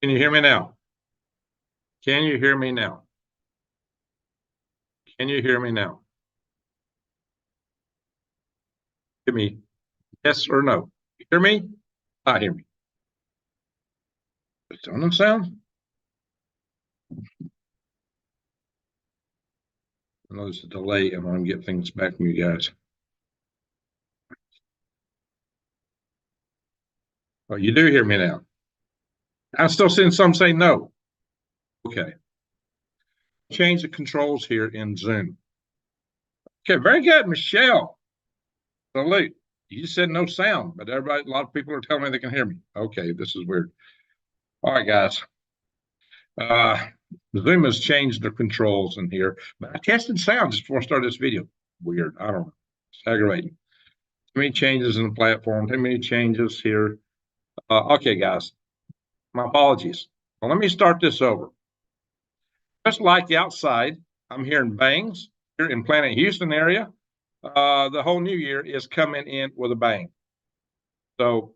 Can you hear me now? Can you hear me now? Can you hear me now? Give me yes or no. You hear me? I hear me. It's on the sound. I know there's a delay and I'm getting things back from you guys. Oh, you do hear me now. I'm still seeing some say no. Okay. Change the controls here in Zoom. Okay, very good, Michelle. Salute. You just said no sound, but everybody, a lot of people are telling me they can hear me. Okay, this is weird. All right, guys. Zoom has changed the controls in here, but I tested sound just before I started this video. Weird. I don't know. It's aggravating. Too many changes in the platform. Too many changes here. Okay, guys. My apologies. Well, let me start this over. Just like the outside, I'm hearing bangs here in Planet Houston area. The whole new year is coming in with a bang. So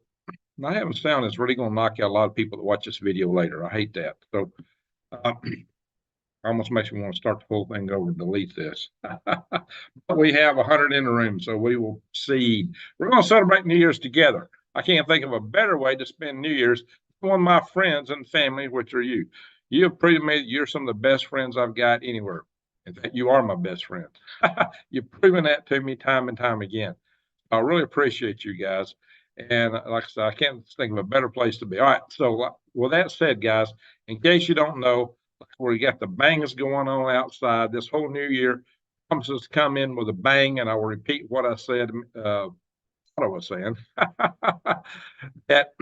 not having sound is really going to knock out a lot of people that watch this video later. I hate that. So almost makes me want to start the whole thing over and delete this. But we have 100 in the room, so we will see. We're going to celebrate New Year's together. I can't think of a better way to spend New Year's with one of my friends and family, which are you. You have proven to me that you're some of the best friends I've got anywhere. In fact, you are my best friend. You've proven that to me time and time again. I really appreciate you guys. And like I said, I can't think of a better place to be. All right. So with that said, guys, in case you don't know, where you got the bangs going on outside, this whole new year promises to come in with a bang. And I will repeat what I said, what I was saying, that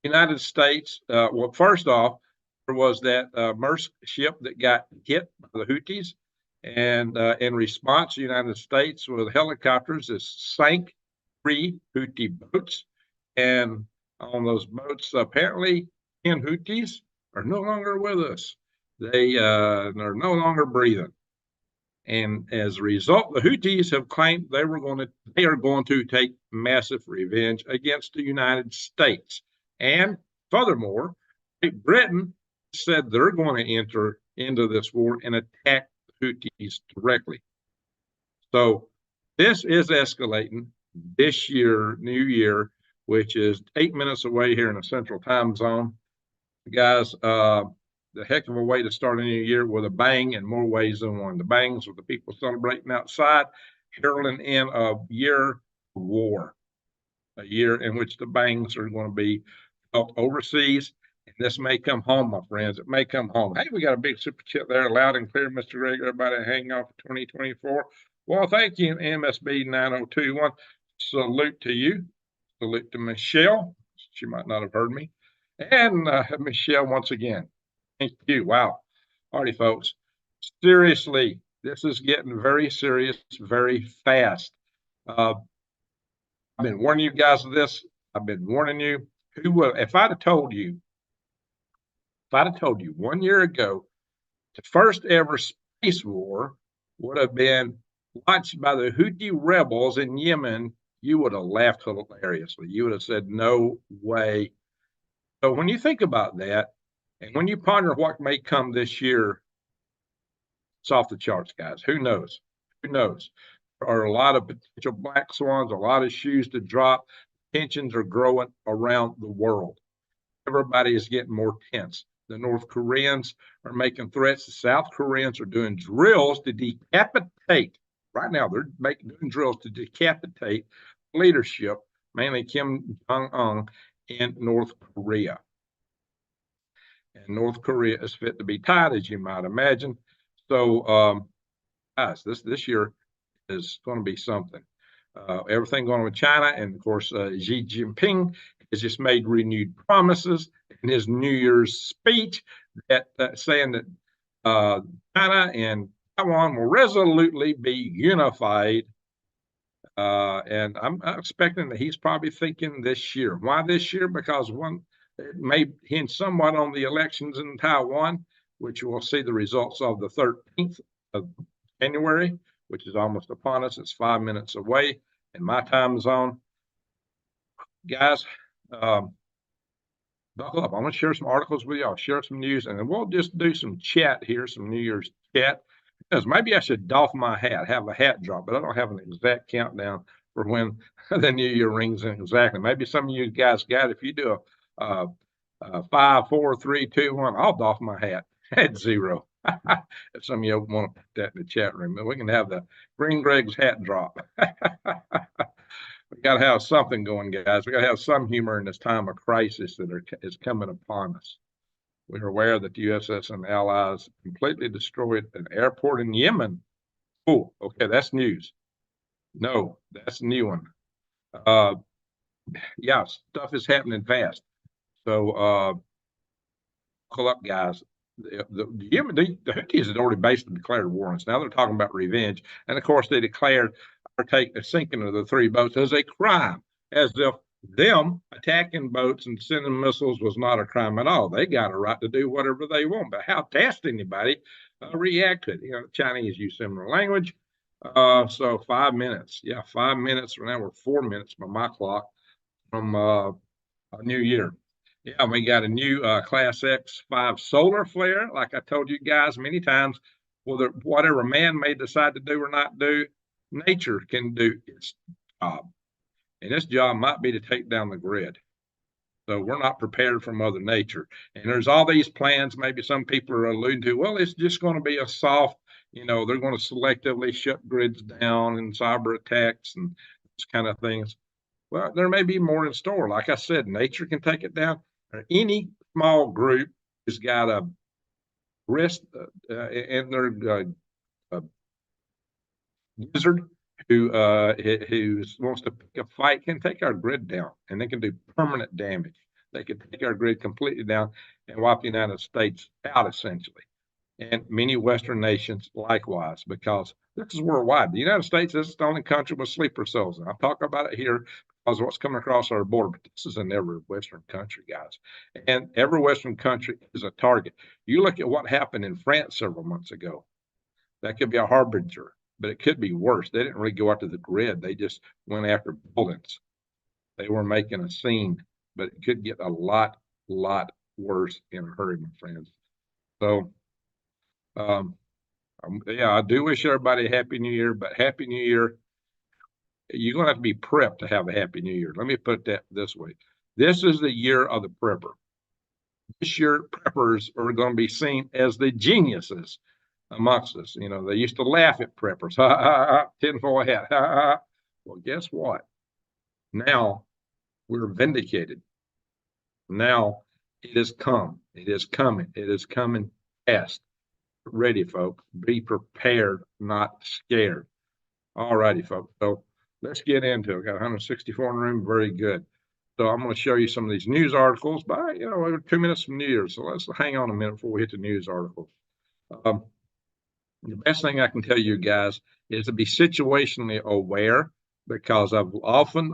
United States, well, first off, there was that Maersk ship that got hit by the Houthis. And in response, the United States with helicopters has sank 3 Houthi boats. And on those boats, apparently 10 Houthis are no longer with us. They are no longer breathing. And as a result, the Houthis have claimed they are going to take massive revenge against the United States. And furthermore, Great Britain said they're going to enter into this war and attack the Houthis directly. So this is escalating this year, New Year, which is 8 minutes away here in the Central Time Zone. Guys, the heck of a way to start a new year with a bang in more ways than one. The bangs with the people celebrating outside, heralding in a year of war, a year in which the bangs are going to be felt overseas. And this may come home, my friends. It may come home. Hey, we got a big super chat there, loud and clear, Mr. Greg. Everybody hang off for 2024. Well, thank you, MSB 9021. Salute to you. Salute to Michelle. She might not have heard me. And Michelle, once again, thank you. Wow. All righty, folks. Seriously, this is getting very serious very fast. I've been warning you guys of this. I've been warning you. Who will, if I'd have told you 1 year ago, the first ever space war would have been launched by the Houthi rebels in Yemen, you would have laughed hilariously. You would have said, no way. So when you think about that, and when you ponder what may come this year, it's off the charts, guys. Who knows? Who knows? There are a lot of potential black swans, a lot of shoes to drop. Tensions are growing around the world. Everybody is getting more tense. The North Koreans are making threats. The South Koreans are doing drills to decapitate. Right now, they're doing drills to decapitate leadership, mainly Kim Jong-un in North Korea. And North Korea is fit to be tied, as you might imagine. So, guys, this year is going to be something. Everything going on with China, and of course, Xi Jinping has just made renewed promises in his New Year's speech that saying that China and Taiwan will resolutely be unified. And I'm expecting that he's probably thinking this year. Why this year? Because one, it may hinge somewhat on the elections in Taiwan, which we'll see the results of the 13th of January, which is almost upon us. It's 5 minutes away in my time zone. Guys, buckle up. I'm going to share some articles with y'all, share some news, and then we'll just do some chat here, some New Year's chat. Because maybe I should doff my hat, have a hat drop, but I don't have an exact countdown for when the New Year rings in exactly. Maybe some of you guys got it. If you do a 5, 4, 3, 2, 1, I'll doff my hat at 0. If some of you want to put that in the chat room, but we can have the Green Greg's hat drop. We got to have something going, guys. We got to have some humor in this time of crisis that is coming upon us. We are aware that the USS and allies completely destroyed an airport in Yemen. Oh, okay, that's news. No, that's a new one. Yeah, stuff is happening fast. So, buckle up, guys. The Houthis had already basically declared war on us. Now they're talking about revenge, and of course they declared our sinking of the 3 boats as a crime, as if them attacking boats and sending missiles was not a crime at all. They got a right to do whatever they want, but how dare anybody react to it? The Chinese use similar language. So 5 minutes, 5 minutes. Now we're 4 minutes by my clock from a New Year. Yeah, we got a new Class X5 solar flare. Like I told you guys many times, whatever man may decide to do or not do, nature can do its job. And this job might be to take down the grid. So we're not prepared for Mother Nature. And there's all these plans, maybe some people are alluding to, well, it's just going to be a soft, they're going to selectively shut grids down and cyber attacks and those kind of things. Well, there may be more in store. Like I said, nature can take it down. Any small group has got a wrist and their wizard who wants to pick a fight can take our grid down, and they can do permanent damage. They can take our grid completely down and wipe the United States out, essentially, and many Western nations likewise, because this is worldwide. The United States is the only country with sleeper cells, and I'm talking about it here because of what's coming across our border. But this is in every Western country, guys, and every Western country is a target. You look at what happened in France several months ago. That could be a harbinger, but it could be worse. They didn't really go after the grid. They just went after buildings. They were making a scene, but it could get a lot worse in a hurry, my friends. So, I do wish everybody a Happy New Year, but Happy New Year, you're going to have to be prepped to have a Happy New Year. Let me put that this way. This is the year of the prepper. This year, preppers are going to be seen as the geniuses amongst us. They used to laugh at preppers. Ha, ha, ha, tinfoil hat. Ha, ha, ha. Well, guess what? Now we're vindicated. Now it has come. It is coming. It is coming fast. Ready, folks. Be prepared, not scared. All righty, folks. So let's get into it. Got 164 in the room. Very good. So I'm going to show you some of these news articles by, 2 minutes from New Year's. So let's hang on a minute before we hit the news articles. The best thing I can tell you guys is to be situationally aware, because I've often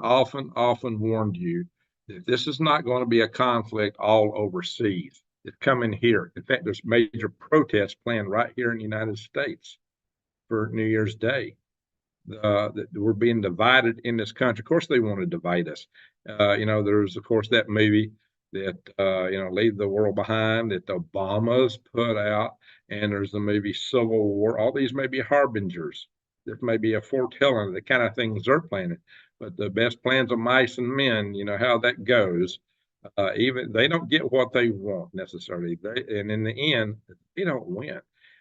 warned you that this is not going to be a conflict all overseas. It's coming here. In fact, there's major protests planned right here in the United States for New Year's Day. That we're being divided in this country. Of course, they want to divide us. There's, of course, that movie that, Leave the World Behind that the Obamas put out. And there's the movie Civil War. All these may be harbingers. This may be a foretelling of the kind of things they're planning. But the best plans of mice and men, how that goes. Even they don't get what they want necessarily. And in the end, they don't win.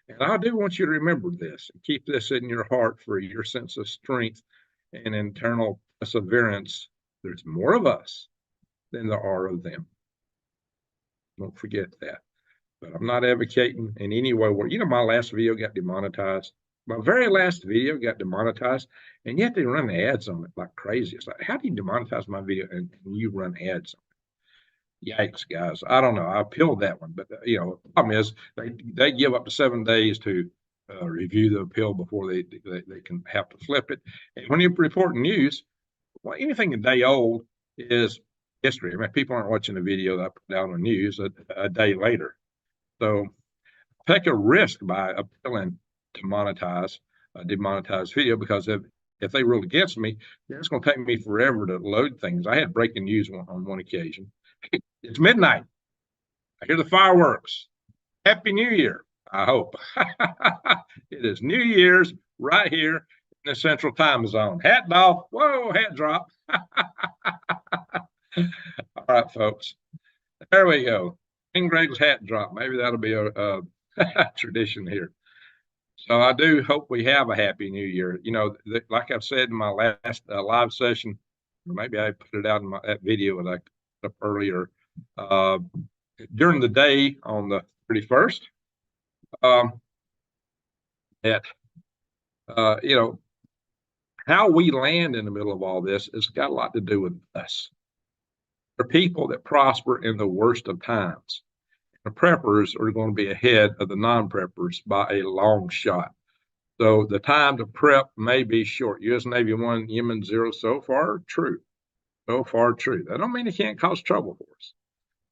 And I do want you to remember this and keep this in your heart for your sense of strength and internal perseverance. There's more of us than there are of them. Don't forget that. But I'm not advocating in any way where, my last video got demonetized. My very last video got demonetized, and yet they run ads on it like crazy. It's like, how do you demonetize my video and you run ads on it? Yikes, guys. I don't know. I appealed that one, but the problem is they give up to 7 days to review the appeal before they can have to flip it. And when you report news, well, anything a day old is history. I mean, people aren't watching the video that I put out on the news a day later. So take a risk by appealing to demonetize video, because if they rule against me, then it's going to take me forever to load things. I had breaking news on one occasion. It's midnight. I hear the fireworks. Happy New Year, I hope. It is New Year's right here in the Central Time Zone. Hat off. Whoa, hat drop. All right, folks. There we go. King Greg's hat drop. Maybe that'll be a tradition here. So I do hope we have a happy new year. You know, like I've said in my last live session, or maybe I put it out in that video that I put up earlier. Uh, During the day on the 31st, that you know, how we land in the middle of all this has got a lot to do with us. There are people that prosper in the worst of times. The preppers are going to be ahead of the non-preppers by a long shot. So the time to prep may be short. U.S. Navy 1, Yemen 0 so far, true. So far, true. That don't mean it can't cause trouble for us.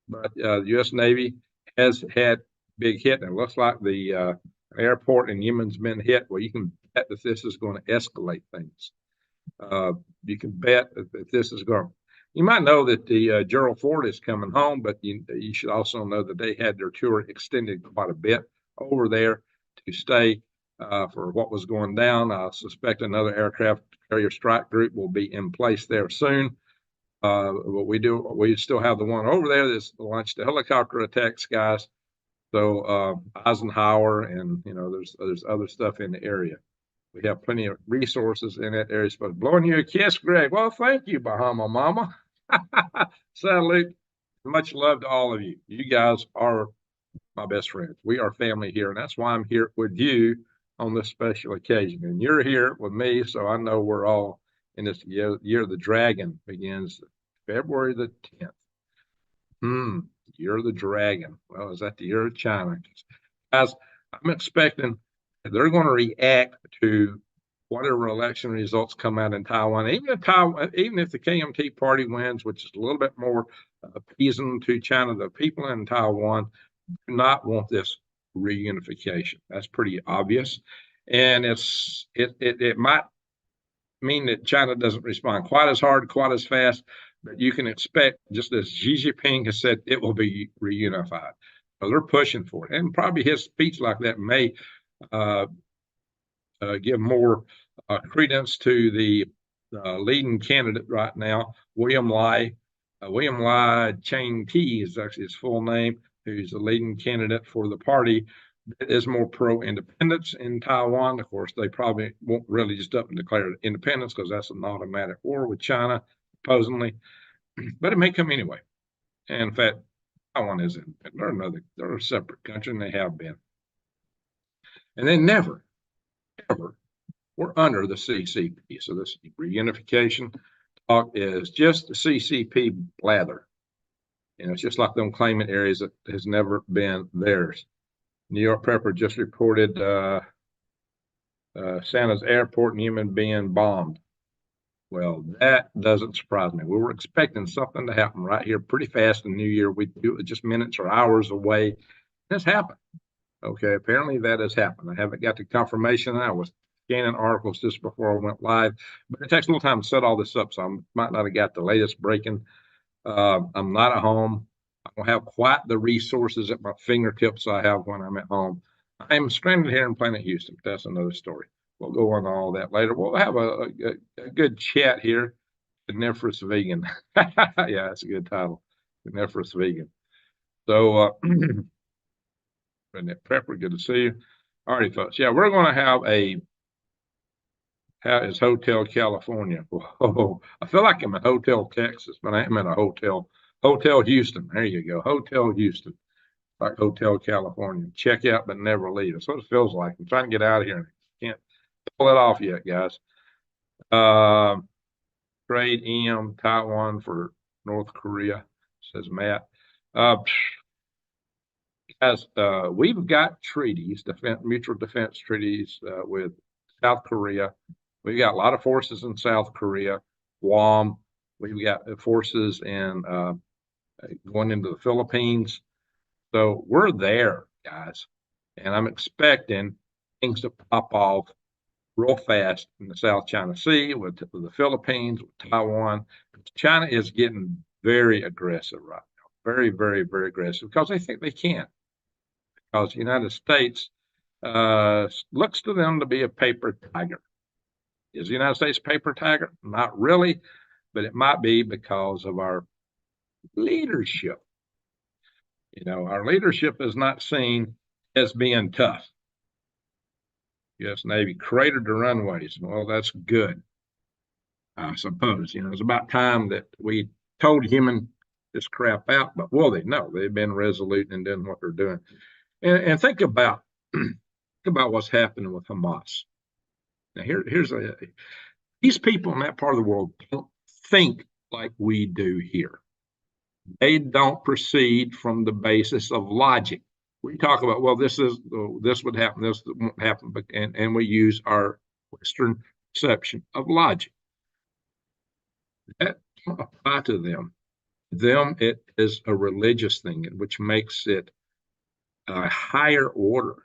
But the U.S. Navy has had big hit, and it looks like the airport in Yemen's been hit. Well, you can bet that this is going to escalate things. You can bet that this is going. You might know that the Gerald Ford is coming home, but you should also know that they had their tour extended quite a bit over there to stay for what was going down. I suspect another aircraft carrier strike group will be in place there soon. But we still have the one over there that's launched the helicopter attacks, guys. So Eisenhower, and there's other stuff in the area. We have plenty of resources in that area. But blowing you a kiss, Greg. Well, thank you, Bahama Mama. Salute. Much love to all of you. You guys are my best friends. We are family here, and that's why I'm here with you on this special occasion. And you're here with me, so I know we're all in this year. The dragon begins February the 10th. Year of the dragon. Well, is that the year of China? Guys, I'm expecting they're going to react to whatever election results come out in Taiwan. Even if the KMT party wins, which is a little bit more appeasing to China, the people in Taiwan do not want this reunification. That's pretty obvious, and it might mean that China doesn't respond quite as hard, quite as fast, but you can expect, just as Xi Jinping has said, it will be reunified. So they're pushing for it, and probably his speech like that may give more credence to the leading candidate right now, William Lai. William Lai Ching-te is actually his full name, who's the leading candidate for the party that is more pro-independence in Taiwan. Of course, they probably won't really just up and declare independence because that's an automatic war with China, supposedly. But it may come anyway. And in fact, Taiwan is they're a separate country, and they have been. And they never, ever were under the CCP. So this reunification talk is just the CCP blather. It's just like them claiming areas that has never been theirs. New York Prepper just reported Santa's airport in Yemen being bombed. Well, that doesn't surprise me. We were expecting something to happen right here pretty fast in the new year. We do it just minutes or hours away. This happened. Okay, apparently that has happened. I haven't got the confirmation. I was scanning articles just before I went live, but it takes a little time to set all this up, so I might not have got the latest breaking. I'm not at home. I don't have quite the resources at my fingertips I have when I'm at home. I'm stranded here in Planet Houston. That's another story. We'll go on to all that later. We'll have a good chat here. Beneferous Vegan. Yeah, that's a good title. Beneferous Vegan. So, Prepper, good to see you. All right, folks. Yeah, we're going to have how is Hotel California? Whoa, I feel like I'm at Hotel Texas, but I am at a Hotel Houston. There you go. Hotel Houston. Like Hotel California. Check out but never leave. That's what it feels like. I'm trying to get out of here and I can't pull it off yet, guys. Trade EM Taiwan for North Korea, says Matt. Guys, we've got treaties, mutual defense treaties with South Korea. We've got a lot of forces in South Korea, Guam. We've got forces in going into the Philippines. So we're there, guys. And I'm expecting things to pop off real fast in the South China Sea with the Philippines, with Taiwan. China is getting very aggressive right now, very, very, very aggressive because they think they can. Because the United States looks to them to be a paper tiger. Is the United States a paper tiger? Not really, but it might be because of our leadership. Our leadership is not seen as being tough. U.S. Navy cratered the runways. Well, that's good, I suppose. It's about time that we told human this crap out, but will they? No, they've been resolute in doing what they're doing. And think about what's happening with Hamas. Now, here's these people in that part of the world don't think like we do here. They don't proceed from the basis of logic. We talk about, well, this would happen, this won't happen, and we use our Western perception of logic. That doesn't apply to them. Them, it is a religious thing, which makes it a higher order.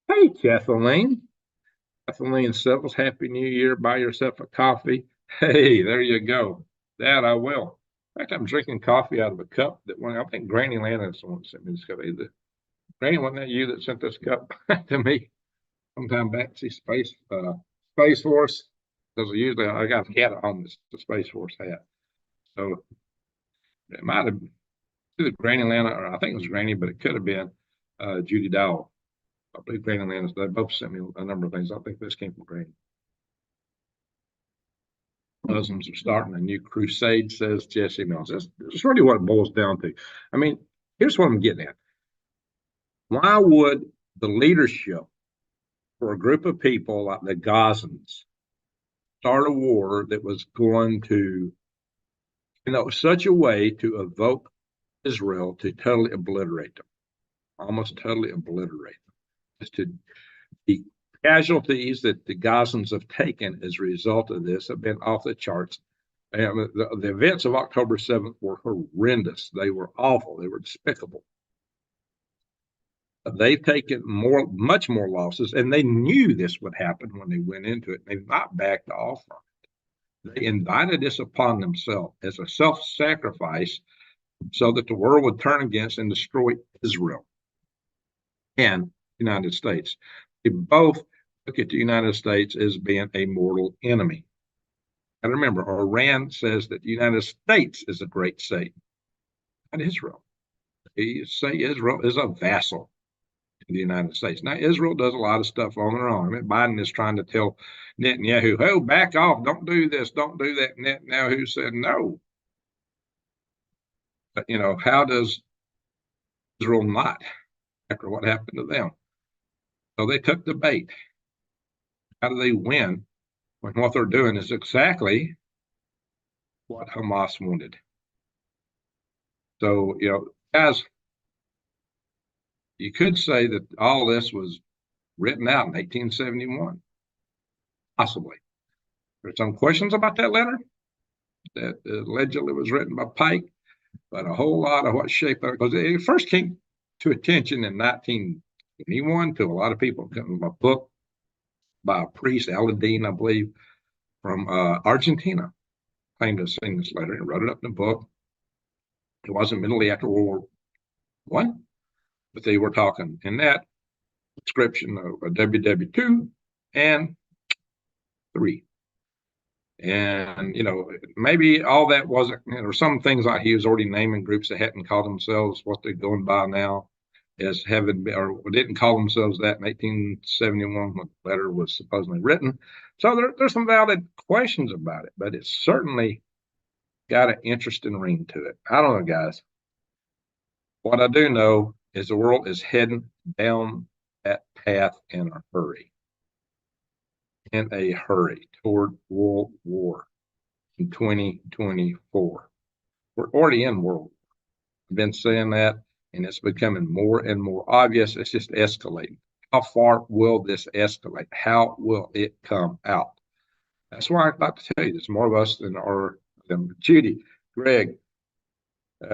Hey, Kathleen. Kathleen Sevels, Happy New Year. Buy yourself a coffee. Hey, there you go. That I will. In fact, I'm drinking coffee out of a cup that I think Granny Lana is the one that sent me this cup. Granny, wasn't that you that sent this cup to me sometime back? See, Space Force. Because usually I got a cat on the Space Force hat. So it might have been either Granny Lana, or I think it was Granny, but it could have been Judy Dowell. I believe Granny and Lana, they both sent me a number of things. I think this came from Granny. Muslims are starting a new crusade, says Jesse Mills. That's really what it boils down to. I mean, here's what I'm getting at. Why would the leadership for a group of people like the Gazans start a war that was going to, such a way to evoke Israel to totally obliterate them, almost totally obliterate them? As to the casualties that the Gazans have taken as a result of this have been off the charts. And the events of October 7th were horrendous. They were awful. They were despicable. They've taken much more losses, and they knew this would happen when they went into it. They've not backed off from it. They invited this upon themselves as a self-sacrifice so that the world would turn against and destroy Israel and the United States. They both look at the United States as being a mortal enemy. And remember, Iran says that the United States is a great Satan, not Israel. They say Israel is a vassal to the United States. Now, Israel does a lot of stuff on their own. I mean, Biden is trying to tell Netanyahu, oh, back off, don't do this, don't do that. Netanyahu said no. But, how does Israel not after what happened to them? So they took the bait. How do they win when what they're doing is exactly what Hamas wanted? So, guys, you could say that all this was written out in 1871, possibly. There's some questions about that letter that allegedly was written by Pike, but a whole lot of what shaped it, because it first came to attention in 1921 to a lot of people. A book by a priest, Aladdin, I believe, from Argentina, claimed to have seen this letter and wrote it up in a book. It wasn't immediately after World War I, but they were talking in that description of WW2 and 3. And, maybe all that wasn't, there were some things like he was already naming groups that hadn't called themselves what they're going by now as having been, or didn't call themselves that in 1871 when the letter was supposedly written. So there's some valid questions about it, but it's certainly got an interesting ring to it. I don't know, guys. What I do know is the world is heading down that path in a hurry. In a hurry toward World War in 2024. We're already in World War. I've been saying that, and it's becoming more and more obvious. It's just escalating. How far will this escalate? How will it come out? That's why I'd like to tell you there's more of us than Judy, Greg.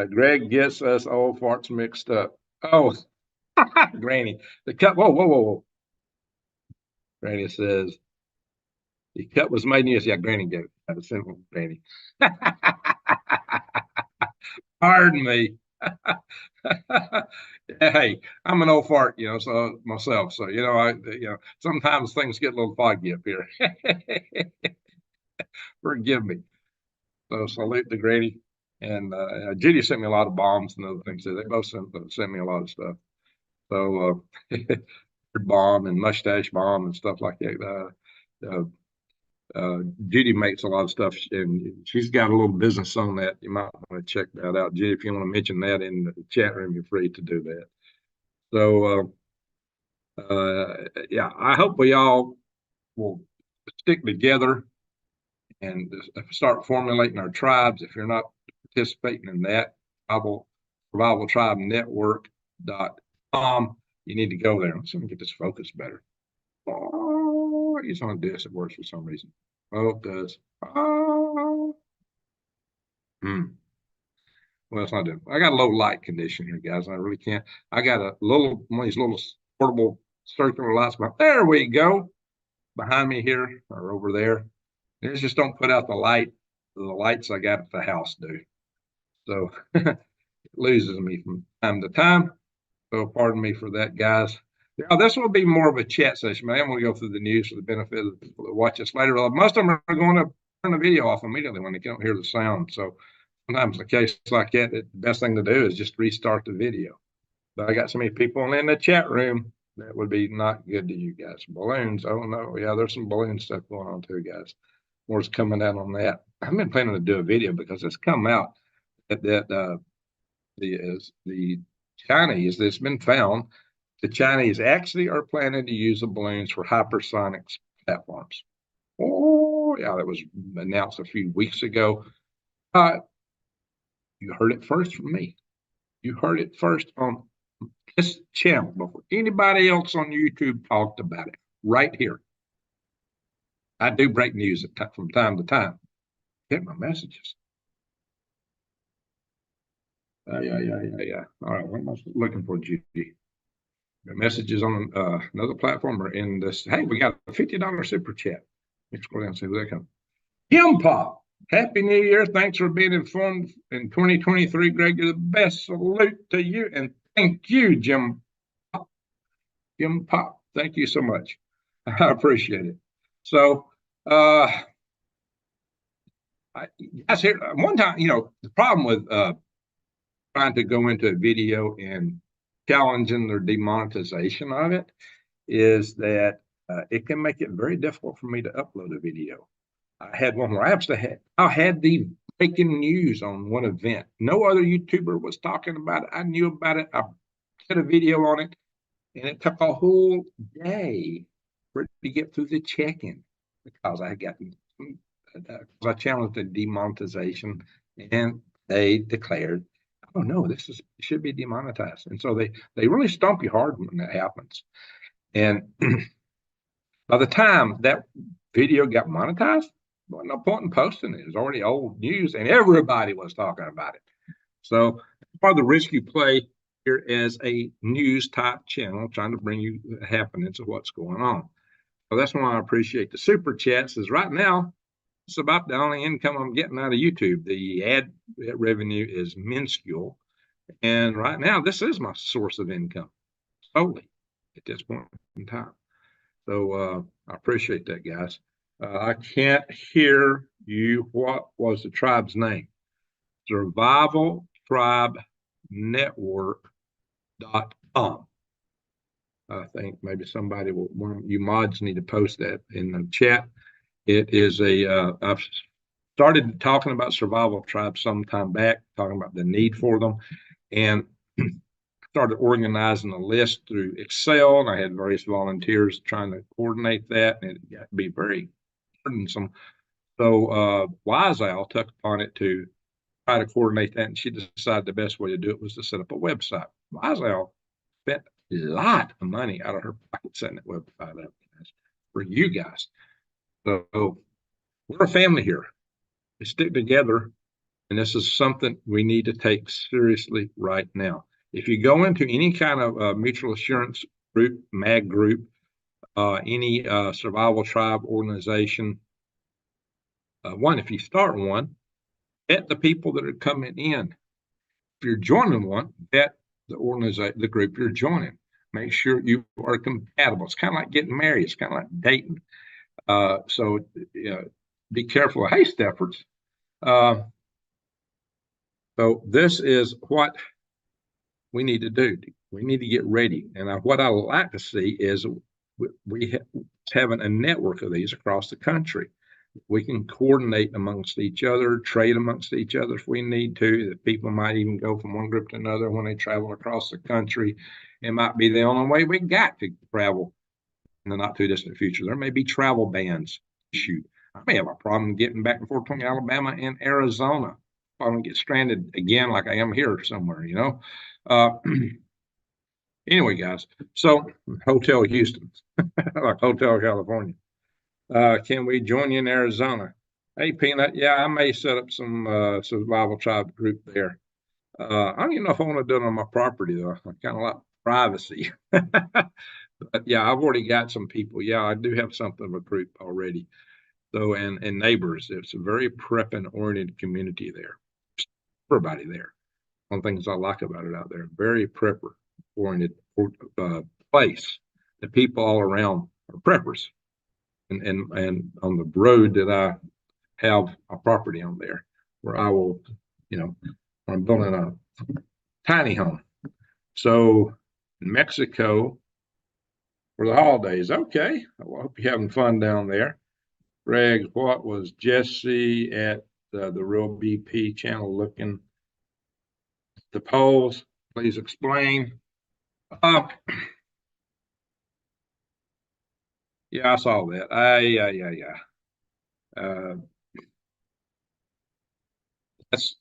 Greg gets us old farts mixed up. Oh, Granny, the cup. Whoa. Granny says, the cup was made in the US. Yeah, Granny gave it. I had a simple Granny. Pardon me. Hey, I'm an old fart, so myself. So, sometimes things get a little foggy up here. Forgive me. So salute to Grady. And Judy sent me a lot of bombs and other things. So they both sent me a lot of stuff. So bomb and mustache bomb and stuff like that. Uh, Judy makes a lot of stuff, and she's got a little business on that. You might want to check that out, Judy. If you want to mention that in the chat room, you're free to do that. So, yeah, I hope we all will stick together and start formulating our tribes. If you're not participating in that, Survival Tribe Network.com, you need to go there. Let's get this focus better. Oh, he's on this. It works for some reason. Oh, it does. Oh. Well, it's not doing. I got a low light condition here, guys. I really can't. I got one of these little portable circular lights. There we go. Behind me here or over there. These just don't put out the lights I got at the house do. So it loses me from time to time. So pardon me for that, guys. Yeah, this will be more of a chat session, man. I'm going to go through the news for the benefit of the people that watch us later. Most of them are going to turn the video off immediately when they can't hear the sound. So sometimes in a case like that, the best thing to do is just restart the video. But I got so many people in the chat room that would be not good to you guys. Balloons. Oh, no. Yeah, there's some balloon stuff going on too, guys. More's coming out on that. I've been planning to do a video because it's come out that the Chinese, that's been found, the Chinese actually are planning to use the balloons for hypersonic platforms. Oh, yeah, that was announced a few weeks ago. You heard it first from me. You heard it first on this channel before anybody else on YouTube talked about it. Right here. I do break news from time to time. Get my messages. Yeah. All right, what am I looking for, Judy? The messages on another platform or in this. Hey, we got a $50 super chat. Let's scroll down and see who that comes. Jim Pop, Happy New Year. Thanks for being informed in 2023, Greg. You're the best. Salute to you. And thank you, Jim Pop. Jim Pop, thank you so much. I appreciate it. So, guys, here one time, the problem with trying to go into a video and challenging their demonetization of it is that it can make it very difficult for me to upload a video. I had one where I had the breaking news on one event. No other YouTuber was talking about it. I knew about it. I did a video on it, and it took a whole day for it to get through the check-in because I challenged the demonetization, and they declared, oh no, should be demonetized. And so they really stomp you hard when that happens. And by the time that video got monetized, there was no point in posting it. It was already old news, and everybody was talking about it. So part of the risk you play here as a news type channel, trying to bring you the happenings of what's going on. So that's why I appreciate the super chats. Is right now it's about the only income I'm getting out of YouTube. The ad revenue is minuscule, and right now this is my source of income solely at this point in time. So I appreciate that, guys. I can't hear you. What was the tribe's name? Survival Tribe Network.com. I think maybe somebody one of you mods need to post that in the chat. It is I've started talking about survival tribes some time back, talking about the need for them, and started organizing a list through Excel, and I had various volunteers trying to coordinate that, and it got to be very burdensome. So Wise Owl took upon it to try to coordinate that, and she decided the best way to do it was to set up a website. Wise Owl spent a lot of money out of her pocket setting that website up for you guys. So we're a family here. We stick together, and this is something we need to take seriously right now. If you go into any kind of mutual assurance group, MAG group, any survival tribe organization, if you start one, vet the people that are coming in. you're joining one, vet the organization, the group you're joining. Make sure you are compatible. It's kind of like getting married. It's kind of like dating. So be careful of haste efforts. So this is what we need to do. We need to get ready. And what I like to see is we having a network of these across the country. We can coordinate amongst each other, trade amongst each other if we need to. That people might even go from one group to another when they travel across the country. It might be the only way we got to travel in the not too distant future. There may be travel bans. Shoot, I may have a problem getting back and forth between Alabama and Arizona. I don't get stranded again like I am here somewhere, you know. Anyway, guys, so Hotel Houston, like Hotel California. Can we join you in Arizona? Hey, Peanut, yeah, I may set up some survival tribe group there. I don't even know if I want to do it on my property, though. I kind of like privacy. But yeah, I've already got some people. Yeah, I do have something of a group already. So, and neighbors, it's a very prepping oriented community there. Everybody there. One of the things I like about it out there, very prepper oriented place. The people all around are preppers. And on the road that I have a property on there where I will, I'm building a tiny home. So Mexico for the holidays. Okay. Well, I hope you're having fun down there. Greg, what was Jesse at the Real BP channel looking at the polls? Please explain. Yeah, I saw that. Yeah.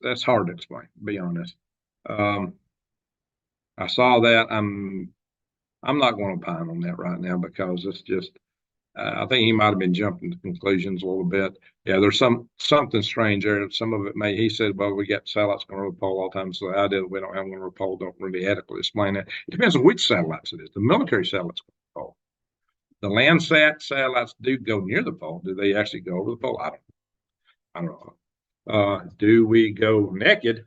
That's hard to explain, to be honest. I saw that. I'm not going to opine on that right now because it's just. I think he might have been jumping to conclusions a little bit. Yeah, there's something strange there. Some of it may. He said, "Well, we got satellites going over the pole all the time." So the idea that we don't have one over the pole don't really adequately explain that. It depends on which satellites it is. The military satellites go over the pole. The Landsat satellites do go near the pole. Do they actually go over the pole? I don't know. Do we go naked?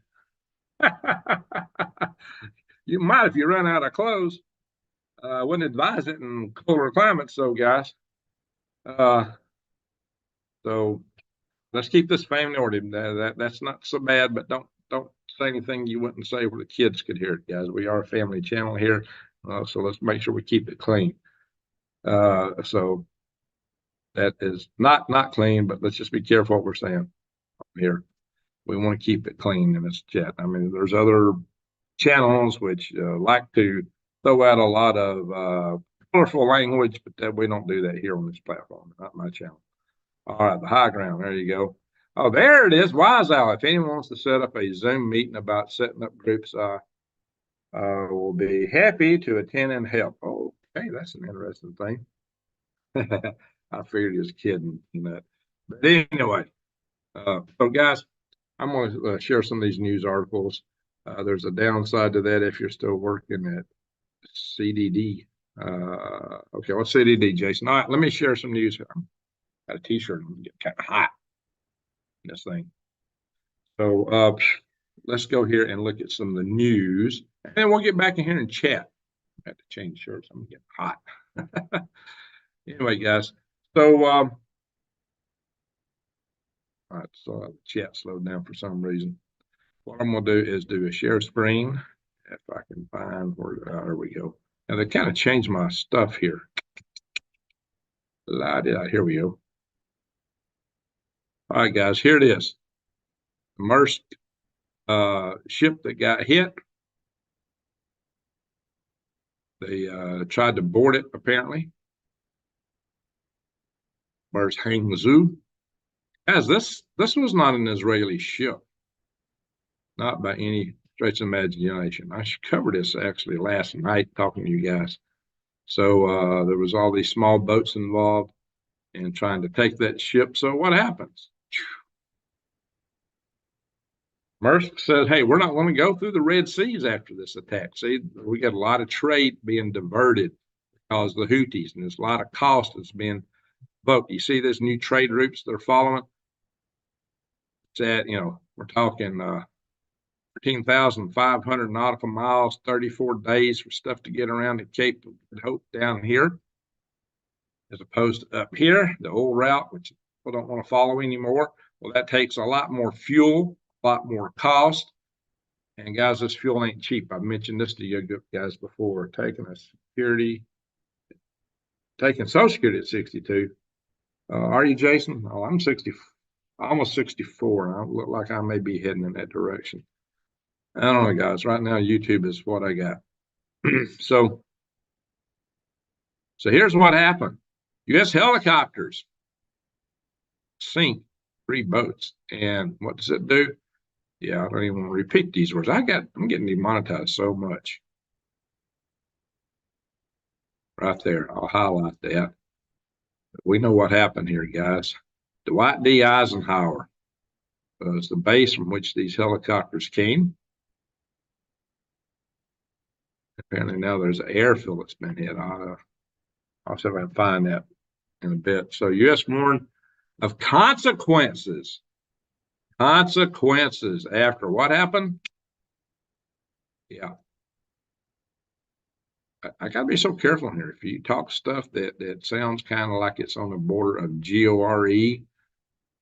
You might if you run out of clothes. I wouldn't advise it in colder climates, though, guys. So let's keep this family oriented. That's not so bad, but don't say anything you wouldn't say where the kids could hear it, guys. We are a family channel here, so let's make sure we keep it clean. So that is not clean, but let's just be careful what we're saying here. We want to keep it clean in this chat. I mean, there's other channels which like to throw out a lot of colorful language, but we don't do that here on this platform, not my channel. All right, the high ground. There you go. Oh, there it is. Wise Owl. If anyone wants to set up a Zoom meeting about setting up groups, I will be happy to attend and help. Oh, okay, that's an interesting thing. I figured he was kidding. But anyway, so guys, I'm going to share some of these news articles. There's a downside to that if you're still working at CDD. Okay, what's CDD, Jason? All right, let me share some news. Got a t-shirt and get kind of hot in this thing. So let's go here and look at some of the news, and then we'll get back in here and chat. I have to change shirts. I'm getting hot. Anyway, guys. So all right, so the chat slowed down for some reason. What I'm gonna do is do a share screen. If I can find where there we go. Now they kind of changed my stuff here. Here we go. All right, guys, here it is. The Maersk ship that got hit. They tried to board it, apparently. Maersk Hangzhou. Guys, this was not an Israeli ship. Not by any stretch of imagination. I covered this actually last night talking to you guys. So there was all these small boats involved in trying to take that ship. So what happens? Maersk said, hey, we're not going to go through the Red Seas after this attack. See, we got a lot of trade being diverted because of the Houthis, and there's a lot of cost that's being booked. You see these new trade routes they're following? It's at, we're talking 13,500 nautical miles, 34 days for stuff to get around the Cape of Good Hope down here, as opposed to up here, the old route, which people don't want to follow anymore. Well, that takes a lot more fuel, a lot more cost. And guys, this fuel ain't cheap. I've mentioned this to you guys before. Taking a security, taking Social Security at 62. Are you, Jason? Oh, I'm 60, almost 64. I look like I may be heading in that direction. I don't know, guys. Right now, YouTube is what I got. So here's what happened. U.S. helicopters sink 3 boats. And what does it do? Yeah, I don't even want to repeat these words. I'm getting demonetized so much. Right there. I'll highlight that. We know what happened here, guys. Dwight D. Eisenhower was the base from which these helicopters came. Apparently now there's an airfield that's been hit. I'll see if I can find that in a bit. So U.S. warned of consequences. Consequences after what happened? Yeah. I got to be so careful here. If you talk stuff that sounds kind of like it's on the border of GORE,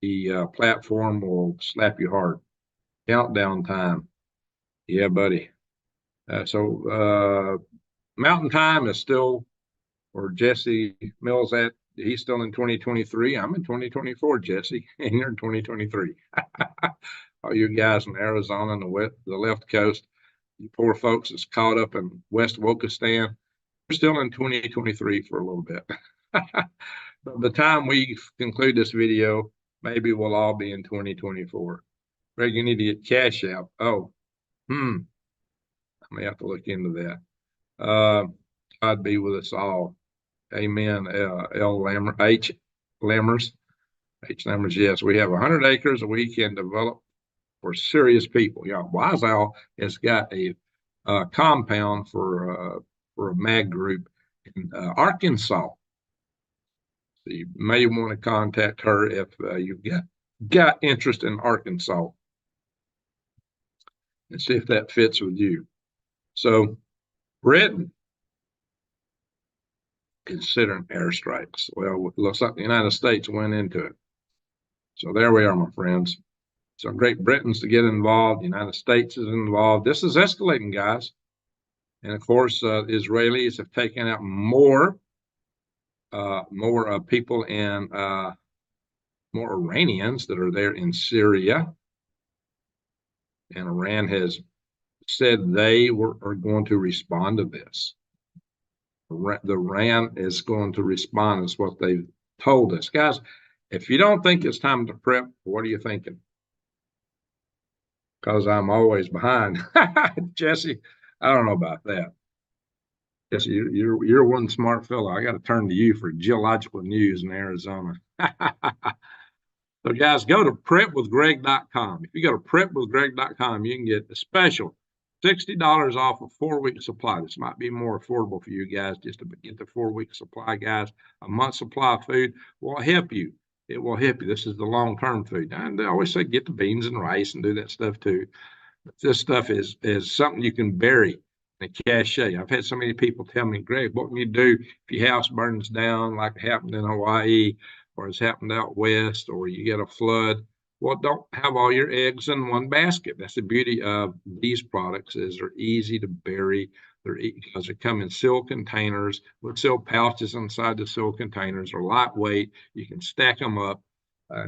the platform will slap you hard. Countdown time. Yeah, buddy. So Mountain Time is still where Jesse Mills at. He's still in 2023. I'm in 2024, Jesse, and you're in 2023. All you guys in Arizona and the left coast, you poor folks that's caught up in West Wokistan, we're still in 2023 for a little bit. By the time we conclude this video, maybe we'll all be in 2024. Greg, you need to get Cash App. Oh, I may have to look into that. God be with us all. Amen. H. Lammers. Yes, we have 100 acres we can develop for serious people. Yeah, Wise Owl has got a compound for a mag group in Arkansas. So you may want to contact her if you've got interest in Arkansas and see if that fits with you. So Britain considering airstrikes. Well, it looks like the United States went into it. So there we are, my friends. So Great Britain's to get involved. The United States is involved. This is escalating, guys. And of course, the Israelis have taken out more people and more Iranians that are there in Syria. And Iran has said they are going to respond to this. The Iran is going to respond, is what they've told us. Guys, if you don't think it's time to prep, what are you thinking? Because I'm always behind. Jesse, I don't know about that. Jesse, you're one smart fellow. I got to turn to you for geological news in Arizona. So guys, go to prepwithgreg.com. If you go to prepwithgreg.com, you can get a special $60 off a 4-week supply. This might be more affordable for you guys just to get the 4-week supply, guys. A month supply of food will help you. It will help you. This is the long-term food. And they always say get the beans and rice and do that stuff too. But this stuff is something you can bury in a cache. I've had so many people tell me, Greg, what can you do if your house burns down like it happened in Hawaii, or it's happened out west, or you get a flood? Well, don't have all your eggs in one basket. That's the beauty of these products, is they're easy to bury. They're because they come in sealed containers with sealed pouches inside the sealed containers. They're lightweight. You can stack them up.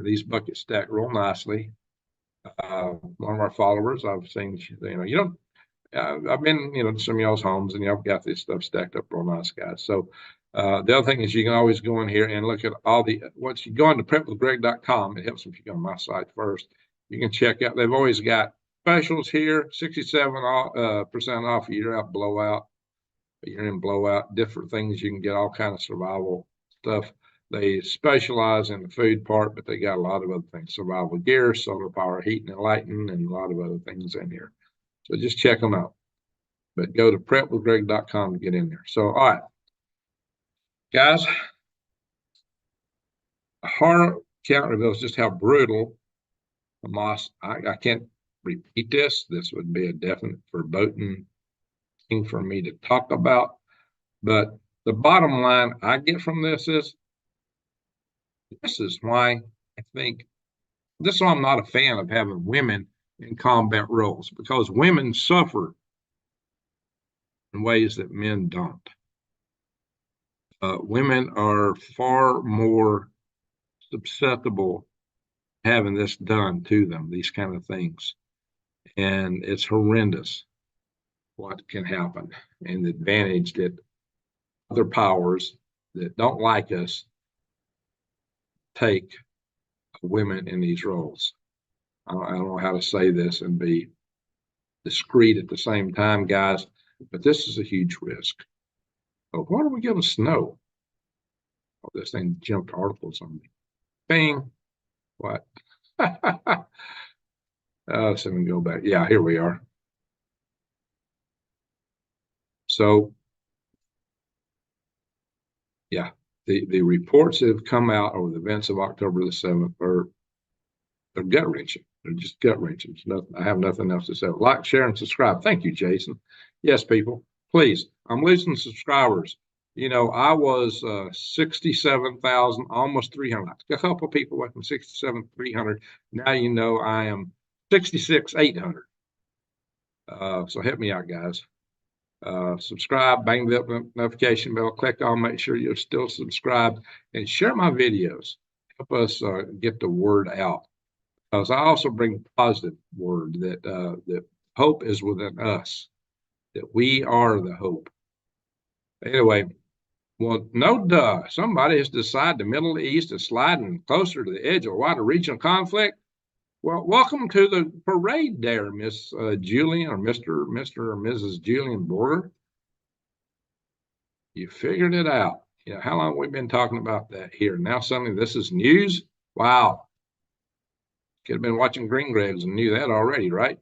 These buckets stack real nicely. One of our followers, I've seen, I've been, to some of y'all's homes, and y'all got this stuff stacked up real nice, guys. So the other thing is you can always go in here and look at once you go into prepwithgreg.com, it helps if you go on my site first. You can check out, they've always got specials here, 67% off a year out blowout, year in blowout, different things. You can get all kind of survival stuff. They specialize in the food part, but they got a lot of other things, survival gear, solar power, heating and lighting, and a lot of other things in here. So just check them out. But go to prepwithgreg.com to get in there. So, all right. Guys, a horror account reveals just how brutal Hamas, I can't repeat this. This would be a definite verboten thing for me to talk about. But the bottom line I get from this is why I think this is why I'm not a fan of having women in combat roles, because women suffer in ways that men don't. Women are far more susceptible to having this done to them, these kind of things. And it's horrendous what can happen, and the advantage that other powers that don't like us take women in these roles. I don't know how to say this and be discreet at the same time, guys, but this is a huge risk. Oh, why don't we give us snow? Oh, this thing jumped articles on me. Bang. What? So we go back. Yeah, here we are. So, yeah, the reports that have come out over the events of October the 7th they're gut wrenching. They're just gut wrenching. I have nothing else to say. Like, share, and subscribe. Thank you, Jason. Yes, people, please. I'm losing subscribers. You know, I was 67,000, almost 300. A couple of people went from 67,300. Now you know I am 66,800. So help me out, guys. Subscribe, bang the notification bell, click on, make sure you're still subscribed, and share my videos. Help us get the word out. Because I also bring positive word that hope is within us, that we are the hope. Anyway, well, no duh. Somebody has decided the Middle East is sliding closer to the edge of a wider regional conflict. Well, welcome to the parade there, Miss Julian, or Mr. or Mrs. Julian Border. You figured it out. You know, how long have we been talking about that here? Now suddenly this is news? Wow. Could have been watching Green Graves and knew that already, right?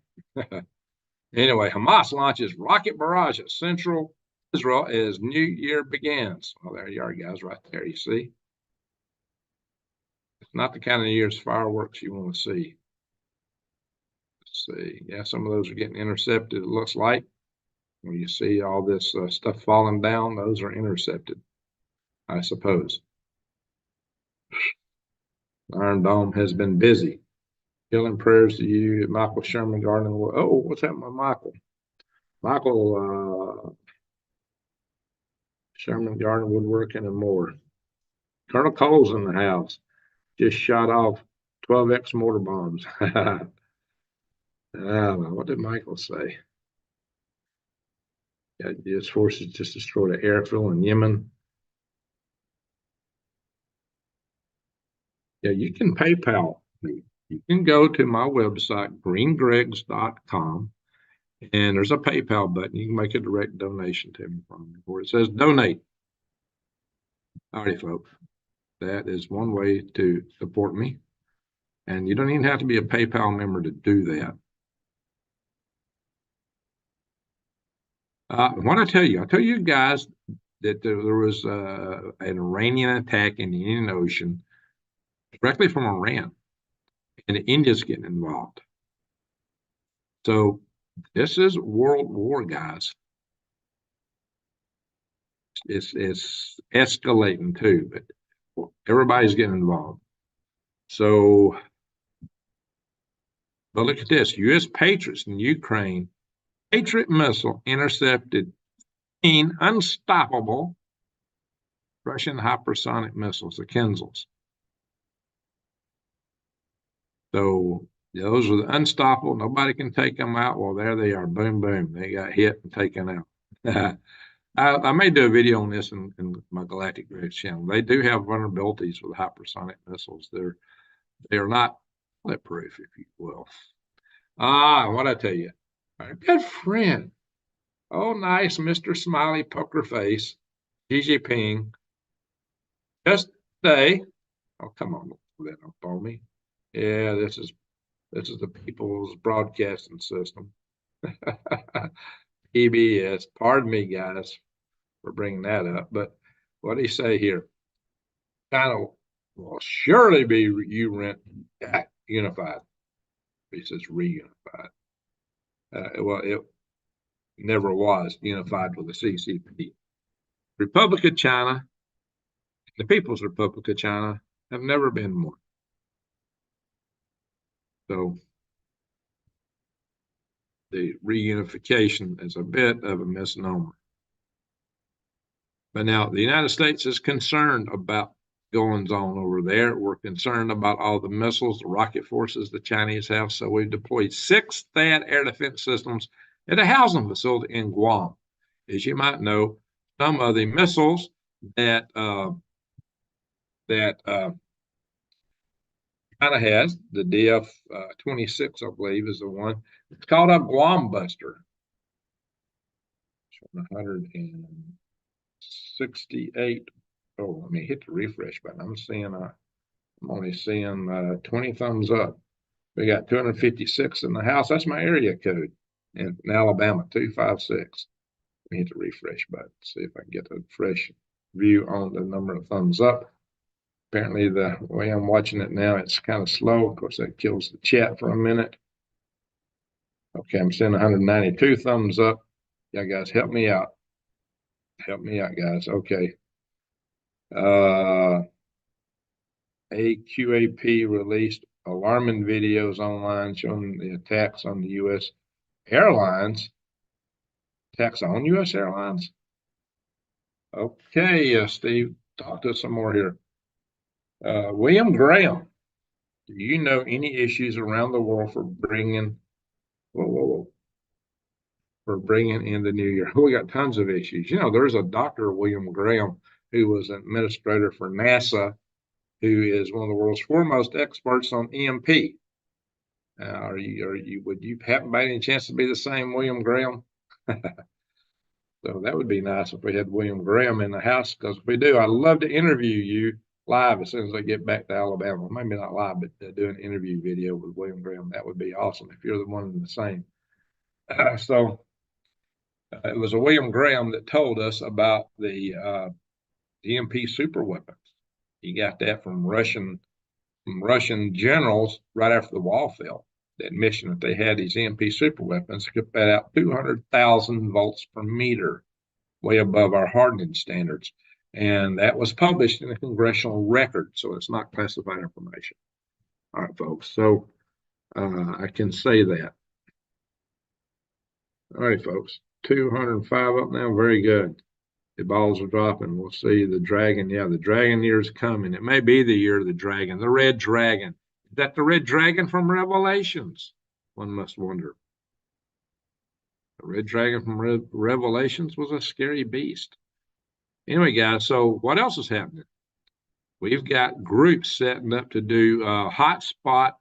Anyway, Hamas launches rocket barrage at central Israel as New Year begins. Well, there you are, guys, right there. You see? It's not the kind of New Year's fireworks you want to see. Let's see. Yeah, some of those are getting intercepted, it looks like. When you see all this stuff falling down, those are intercepted, I suppose. Iron Dome has been busy. Healing prayers to you, Michael Sherman Garden. Oh, what's happened with Michael? Michael Sherman Garden Woodworking and more. Colonel Cole's in the house. Just shot off 12X mortar bombs. I don't know. What did Michael say? Yeah, his forces just destroyed an airfield in Yemen. Yeah, you can PayPal me. You can go to my website, greengregs.com, and there's a PayPal button. You can make a direct donation to me from me, where it says donate. All right, folks. That is one way to support me. And you don't even have to be a PayPal member to do that. What I tell you guys that there was an Iranian attack in the Indian Ocean directly from Iran, and India's getting involved. So this is World War, guys. It's escalating too, but everybody's getting involved. So, but look at this: U.S. Patriots in Ukraine, Patriot missile intercepted unstoppable Russian hypersonic missiles, the Kinzhals. So those are the unstoppable. Nobody can take them out. Well, there they are. Boom, boom. They got hit and taken out. I may do a video on this in my Galactic Rex channel. They do have vulnerabilities with hypersonic missiles. They are not bulletproof, if you will. What I tell you, our good friend. Oh, nice, Mr. Smiley Poker Face, Xi Jinping. Just say, oh, come on, that up on me. Yeah, this is the People's Broadcasting System. PBS. Pardon me, guys, for bringing that up. But what do you say here? China will surely be unified. He says reunified. Well, it never was unified with the CCP. Republic of China, the People's Republic of China, have never been one. So the reunification is a bit of a misnomer. But now the United States is concerned about goings on over there. We're concerned about all the missiles, the rocket forces the Chinese have. So we've deployed 6 THAAD air defense systems at a housing facility in Guam. As you might know, some of the missiles that China has, the DF-26, I believe, is the one. It's called a Guam Buster. 168. Oh, let me hit the refresh button. I'm only seeing 20 thumbs up. We got 256 in the house. That's my area code in Alabama, 256. Let me hit the refresh button, see if I can get a fresh view on the number of thumbs up. Apparently, the way I'm watching it now, it's kind of slow. Of course, that kills the chat for a minute. Okay, I'm seeing 192 thumbs up. Yeah, guys, help me out. Help me out, guys. Okay. AQAP released alarming videos online showing the attacks on the U.S. airlines. Attacks on U.S. airlines? Okay, Steve, talk to us some more here. William Graham, do you know any issues around the world for bringing, for bringing in the new year? We got tons of issues. There's a Dr. William Graham who was an administrator for NASA, who is one of the world's foremost experts on EMP. Would you happen by any chance to be the same William Graham? So that would be nice if we had William Graham in the house, because if we do, I'd love to interview you live as soon as I get back to Alabama. Maybe not live, but do an interview video with William Graham. That would be awesome if you're the one and the same. It was a William Graham that told us about the EMP super weapons. He got that from Russian generals right after the wall fell. The admission that they had these EMP super weapons could put out 200,000 volts per meter, way above our hardening standards. And that was published in a congressional record, so it's not classified information. All right, folks, so I can say that. All right, folks, 205 up now, very good. The balls are dropping. We'll see the dragon. Yeah, the dragon year is coming. It may be the year of the dragon, the red dragon. Is that the red dragon from Revelations? One must wonder. The red dragon from Revelations was a scary beast. Anyway, guys, so what else is happening? We've got groups setting up to do hotspot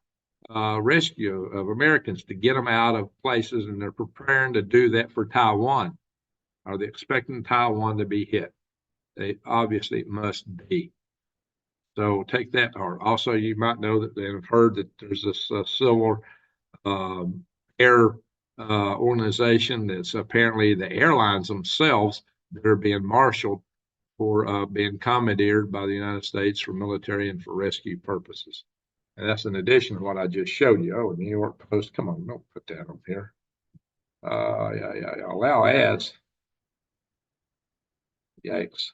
rescue of Americans to get them out of places, and they're preparing to do that for Taiwan. Are they expecting Taiwan to be hit? They obviously must be. So take that to heart. Also, you might know that they have heard that there's this civil air organization that's apparently the airlines themselves that are being marshaled for being commandeered by the United States for military and for rescue purposes. And that's in addition to what I just showed you. Oh, New York Post, come on, don't put that up here. Yeah, allow ads. Yikes.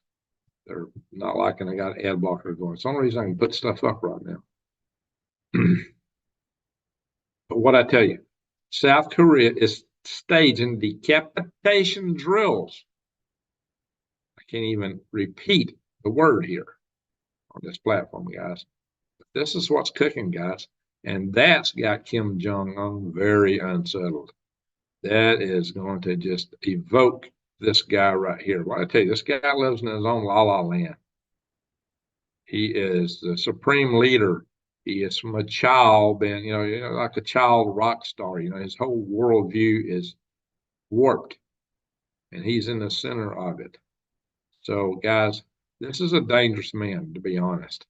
They're not liking I got an ad blocker going. It's the only reason I can put stuff up right now. But what I tell you, South Korea is staging decapitation drills. I can't even repeat the word here on this platform, guys. But this is what's cooking, guys. And that's got Kim Jong-un very unsettled. That is going to just evoke this guy right here. Well, I tell you, this guy lives in his own la-la land. He is the supreme leader. He is from a child, and like a child rock star. His whole worldview is warped, and he's in the center of it. So, guys, this is a dangerous man, to be honest.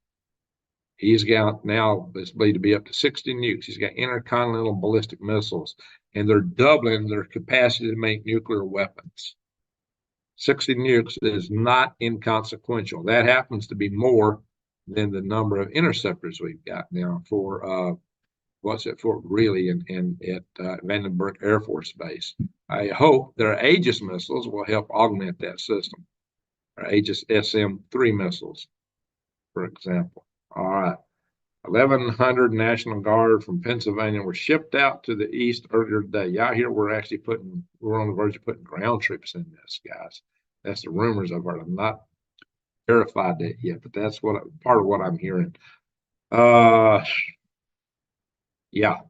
He's got now, it's believed to be up to 60 nukes. He's got intercontinental ballistic missiles, and they're doubling their capacity to make nuclear weapons. 60 nukes is not inconsequential. That happens to be more than the number of interceptors we've got now for what's at Fort Greely and at Vandenberg Air Force Base. I hope their Aegis missiles will help augment that system, or Aegis SM-3 missiles, for example. All right. 1,100 National Guard from Pennsylvania were shipped out to the east earlier today. Y'all here, we're on the verge of putting ground troops in this, guys. That's the rumors I've heard. I'm not verified that yet, but that's part of what I'm hearing. Yeah,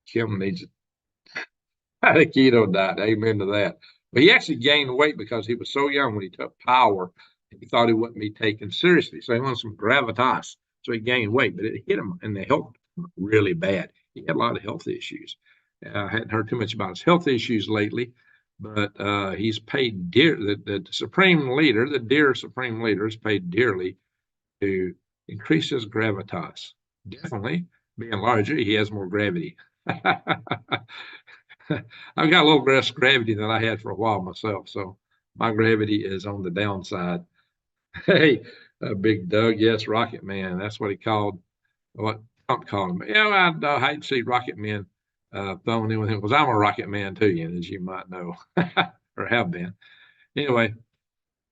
Kim needs a keto diet. Amen to that. But he actually gained weight because he was so young when he took power. He thought he wouldn't be taken seriously. So he wanted some gravitas. So he gained weight, but it hit him in the health really bad. He had a lot of health issues. I hadn't heard too much about his health issues lately, but he's paid dear. The supreme leader, the dear supreme leader, is paid dearly to increase his gravitas. Definitely, being larger, he has more gravity. I've got a little less gravity than I had for a while myself, so my gravity is on the downside. Hey, Big Doug, yes, Rocket Man. That's what he called, what Trump called him. Yeah, I hate to see Rocket Man thrown in with him because I'm a Rocket Man too, as you might know, or have been. Anyway,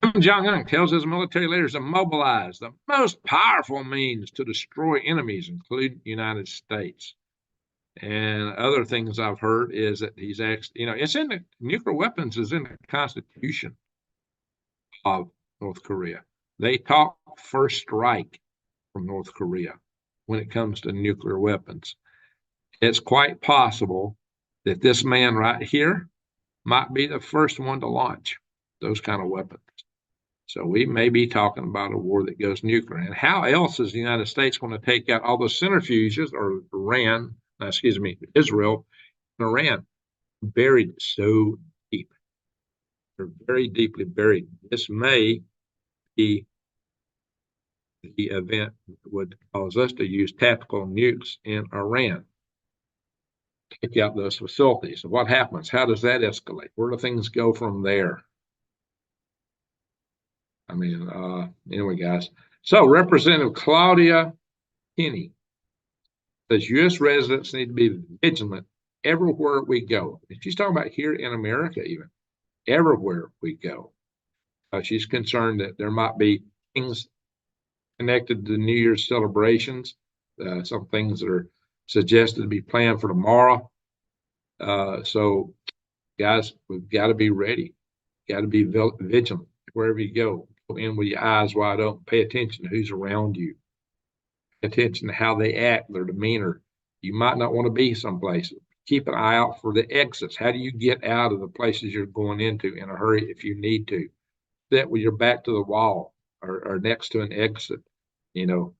Kim Jong-un tells his military leaders to mobilize the most powerful means to destroy enemies, including the United States. And other things I've heard is that he's actually, it's in the nuclear weapons is in the Constitution of North Korea. They talk first strike from North Korea when it comes to nuclear weapons. It's quite possible that this man right here might be the first one to launch those kind of weapons. So we may be talking about a war that goes nuclear. And how else is the United States going to take out all the centrifuges, or Israel and Iran, buried so deep? They're very deeply buried. This may be the event that would cause us to use tactical nukes in Iran, take out those facilities. So what happens? How does that escalate? Where do things go from there? I mean, anyway, guys. So Representative Claudia Kinney says U.S. residents need to be vigilant everywhere we go. And she's talking about here in America, even everywhere we go. She's concerned that there might be things connected to New Year's celebrations, some things that are suggested to be planned for tomorrow. So, guys, we've got to be ready. Got to be vigilant wherever you go. Go in with your eyes wide open. Pay attention to who's around you. Pay attention to how they act, their demeanor. You might not want to be someplace. Keep an eye out for the exits. How do you get out of the places you're going into in a hurry if you need to? Sit with your back to the wall or next to an exit. Don't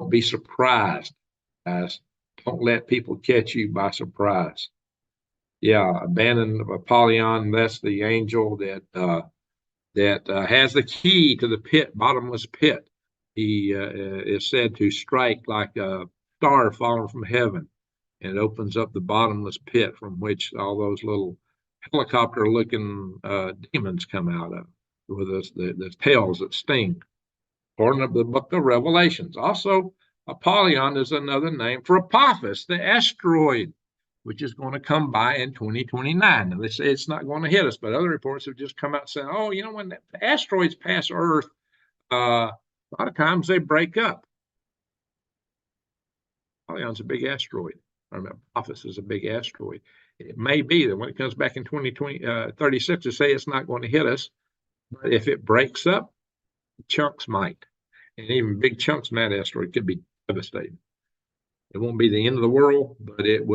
be surprised, guys. Don't let people catch you by surprise. Yeah, abandon Apollyon. That's the angel that has the key to the pit, bottomless pit. He is said to strike like a star falling from heaven, and it opens up the bottomless pit from which all those little helicopter-looking demons come out of, with the tails that sting. According to the book of Revelations. Also, Apollyon is another name for Apophis, the asteroid, which is going to come by in 2029. Now, they say it's not going to hit us, but other reports have just come out saying, when the asteroids pass Earth, a lot of times they break up. Apollyon's a big asteroid. Apophis is a big asteroid. It may be that when it comes back in 2036, to say it's not going to hit us, but if it breaks up, chunks might. And even big chunks in that asteroid could be devastating. It won't be the end of the world, but it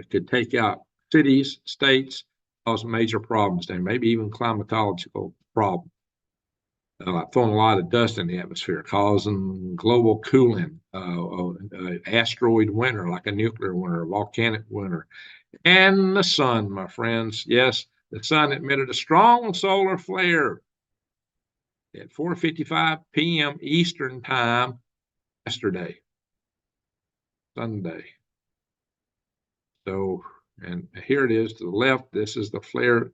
could take out cities, states, cause major problems there, maybe even climatological problems. Throwing a lot of dust in the atmosphere, causing global cooling, asteroid winter, like a nuclear winter, a volcanic winter. And the sun, my friends. Yes, the sun emitted a strong solar flare at 4:55 p.m. Eastern time yesterday, Sunday. So, and here it is to the left. This is the flare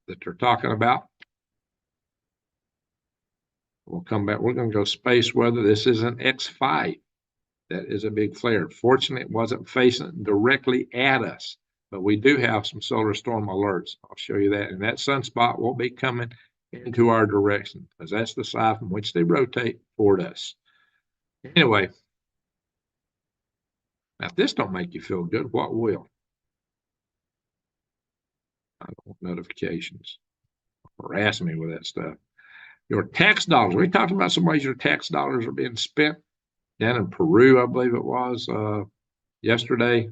that they're talking about. We'll come back. We're going to go space weather. This is an X5 That is a big flare. Fortunately, it wasn't facing directly at us, but we do have some solar storm alerts. I'll show you that. And that sunspot will be coming into our direction because that's the side from which they rotate toward us. Anyway, now if this don't make you feel good, what will? I don't want notifications. Harass me with that stuff. Your tax dollars. We talked about some ways your tax dollars are being spent down in Peru, I believe it was yesterday.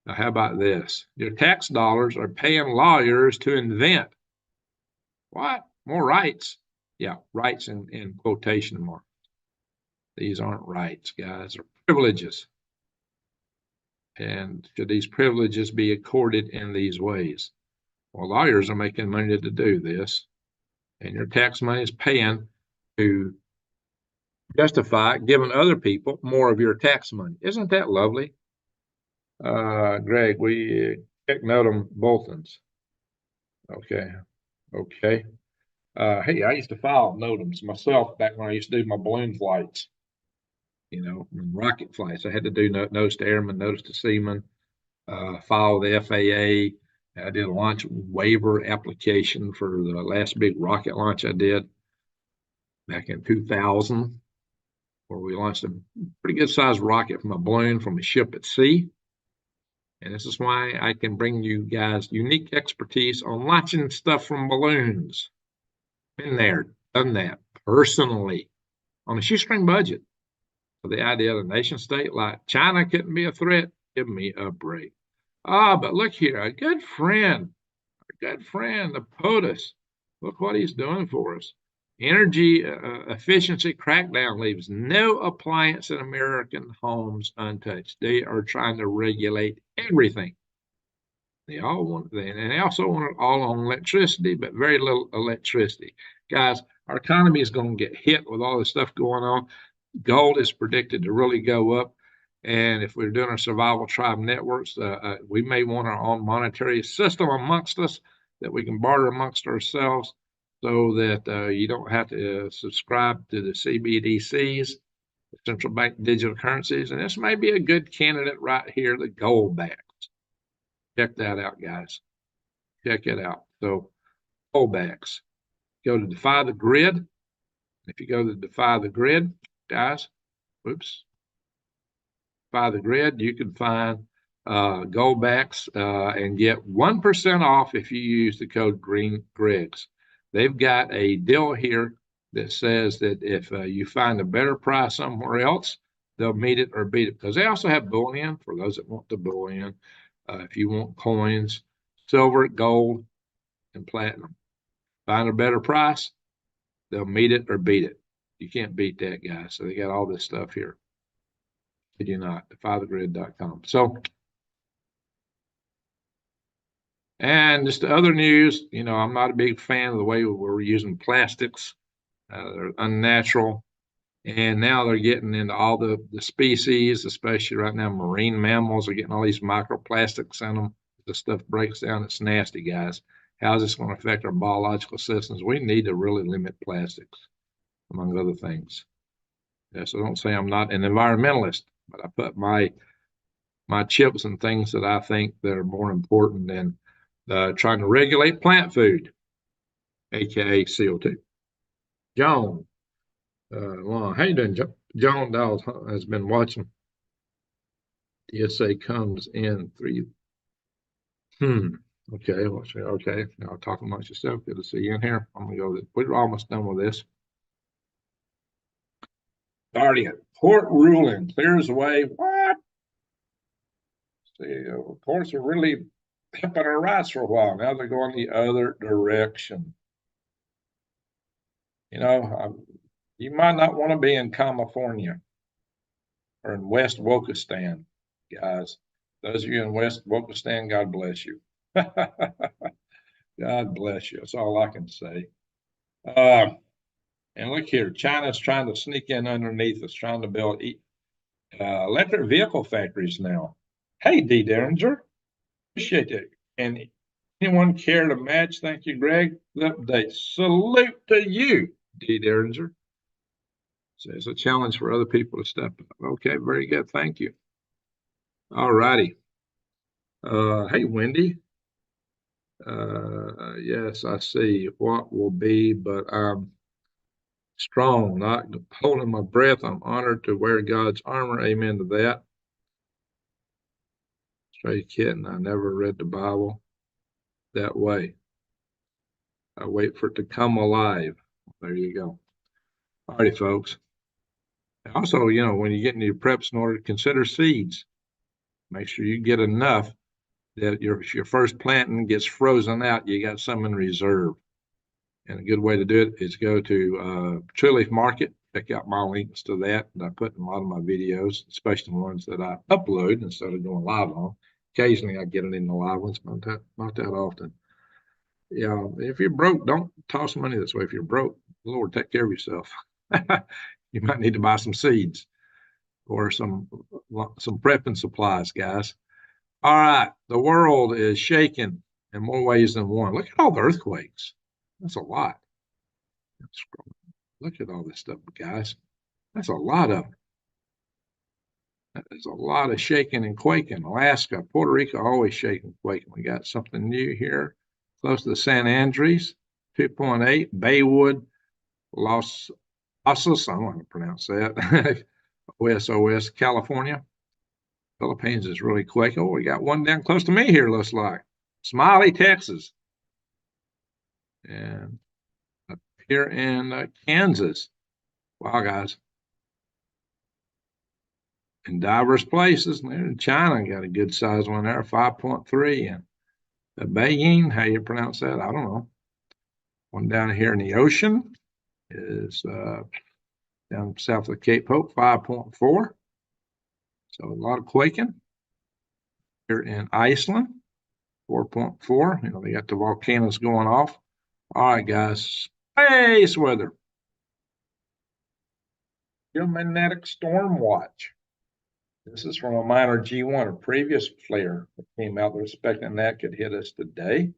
Now, how about this? Your tax dollars are paying lawyers to invent what? More rights. Yeah, rights in quotation marks. These aren't rights, guys. They're privileges. And should these privileges be accorded in these ways? Well, lawyers are making money to do this, and your tax money is paying to justify giving other people more of your tax money. Isn't that lovely? Greg, we check Nodum bulletins. Okay. Okay. Hey, I used to file Nodums myself back when I used to do my balloon flights, rocket flights. I had to do notice to airmen, notice to seamen, file the FAA. I did a launch waiver application for the last big rocket launch I did back in 2000, where we launched a pretty good sized rocket from a balloon from a ship at sea. And this is why I can bring you guys unique expertise on launching stuff from balloons. Been there, done that personally on a shoestring budget. So the idea of a nation state like China couldn't be a threat, give me a break. But look here, a good friend, the POTUS. Look what he's doing for us. Energy efficiency crackdown leaves no appliance in American homes untouched. They are trying to regulate everything. They all want that, and they also want it all on electricity, but very little electricity. Guys, our economy is going to get hit with all this stuff going on. Gold is predicted to really go up. And if we're doing our survival tribe networks, we may want our own monetary system amongst us that we can barter amongst ourselves so that you don't have to subscribe to the CBDCs, the central bank digital currencies. And this may be a good candidate right here, the gold backs. Check that out, guys. Check it out. So gold backs. Go to Defy the Grid. If you go to Defy the Grid, guys, Defy the Grid, you can find gold backs and get 1% off if you use the code GREGS. They've got a deal here that says that if you find a better price somewhere else, they'll meet it or beat it. Because they also have bullion for those that want the bullion. If you want coins, silver, gold, and platinum. Find a better price, they'll meet it or beat it. You can't beat that, guys. So they got all this stuff here. Did you not? defythegrid.com. So, and just the other news, I'm not a big fan of the way we're using plastics. They're unnatural. And now they're getting into all the species, especially right now, marine mammals are getting all these microplastics in them. The stuff breaks down. It's nasty, guys. How's this going to affect our biological systems? We need to really limit plastics, among other things. Yeah, so don't say I'm not an environmentalist, but I put my chips and things that I think that are more important than trying to regulate plant food, aka CO2. John, how you doing, John Dawes has been watching. DSA comes in 3. Okay, okay. Now talk amongst yourself. Good to see you in here. I'm gonna go. We're almost done with this. Guardian court ruling clears away what? See, courts are really helping our rights for a while. Now they're going the other direction. You might not want to be in California or in West Wokistan, guys. Those of you in West Wokistan, God bless you. God bless you. That's all I can say. And look here, China's trying to sneak in underneath us, trying to build electric vehicle factories now. Hey, D. Derringer, appreciate it. And anyone care to match? Thank you, Greg. The update. Salute to you, D. Derringer. So it's a challenge for other people to step up. Okay, very good. Thank you. All righty. Hey, Wendy. Yes, I see what will be, but I'm strong, not holding my breath. I'm honored to wear God's armor. Amen to that. Straight kidding. I never read the Bible that way. I wait for it to come alive. There you go. All righty, folks. Also, when you get into your preps, in order to consider seeds, make sure you get enough that your first planting gets frozen out. You got some in reserve. And a good way to do it is go to Tree Leaf Market. Check out my links to that. And I put in a lot of my videos, especially the ones that I upload instead of going live on. Occasionally I get it in the live ones, but not that often. Yeah, if you're broke, don't toss money this way. If you're broke, Lord, take care of yourself. You might need to buy some seeds or some prepping supplies, guys. All right, the world is shaking in more ways than one. Look at all the earthquakes. That's a lot. Look at all this stuff, guys. That's a lot of them. There's a lot of shaking and quaking. Alaska, Puerto Rico, always shaking and quaking. We got something new here close to the San Andres, 2.8. Baywood, Los Osos, I don't know how to pronounce that. OSOS, California. Philippines is really quaking. Oh, we got one down close to me here, looks like. Smiley, Texas. And up here in Kansas. Wow, guys. In diverse places. There in China, got a good size one there, 5.3. And the Beijing, how you pronounce that? I don't know. One down here in the ocean is down south of Cape Hope, 5.4. So a lot of quaking. Here in Iceland, 4.4. They got the volcanoes going off. All right, guys. Space weather. Geomagnetic storm watch. This is from a minor G1, a previous flare that came out. They're expecting that could hit us today.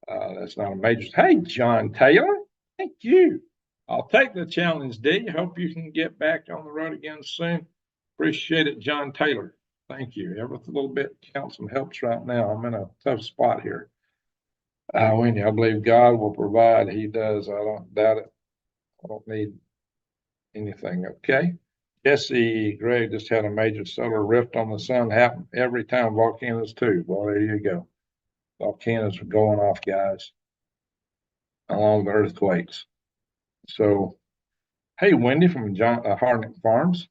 That's not a major. Hey, John Taylor. Thank you. I'll take the challenge, D. Hope you can get back on the road again soon. Appreciate it, John Taylor. Thank you. Every little bit counts and helps right now. I'm in a tough spot here. Wendy, I believe God will provide. He does. I don't doubt it. I don't need anything. Okay. Jesse Gregg just had a major solar rift on the sun. Happen every time volcanoes too. Well, there you go. Volcanoes are going off, guys, along with earthquakes. So, hey, Wendy from Harnick Farms.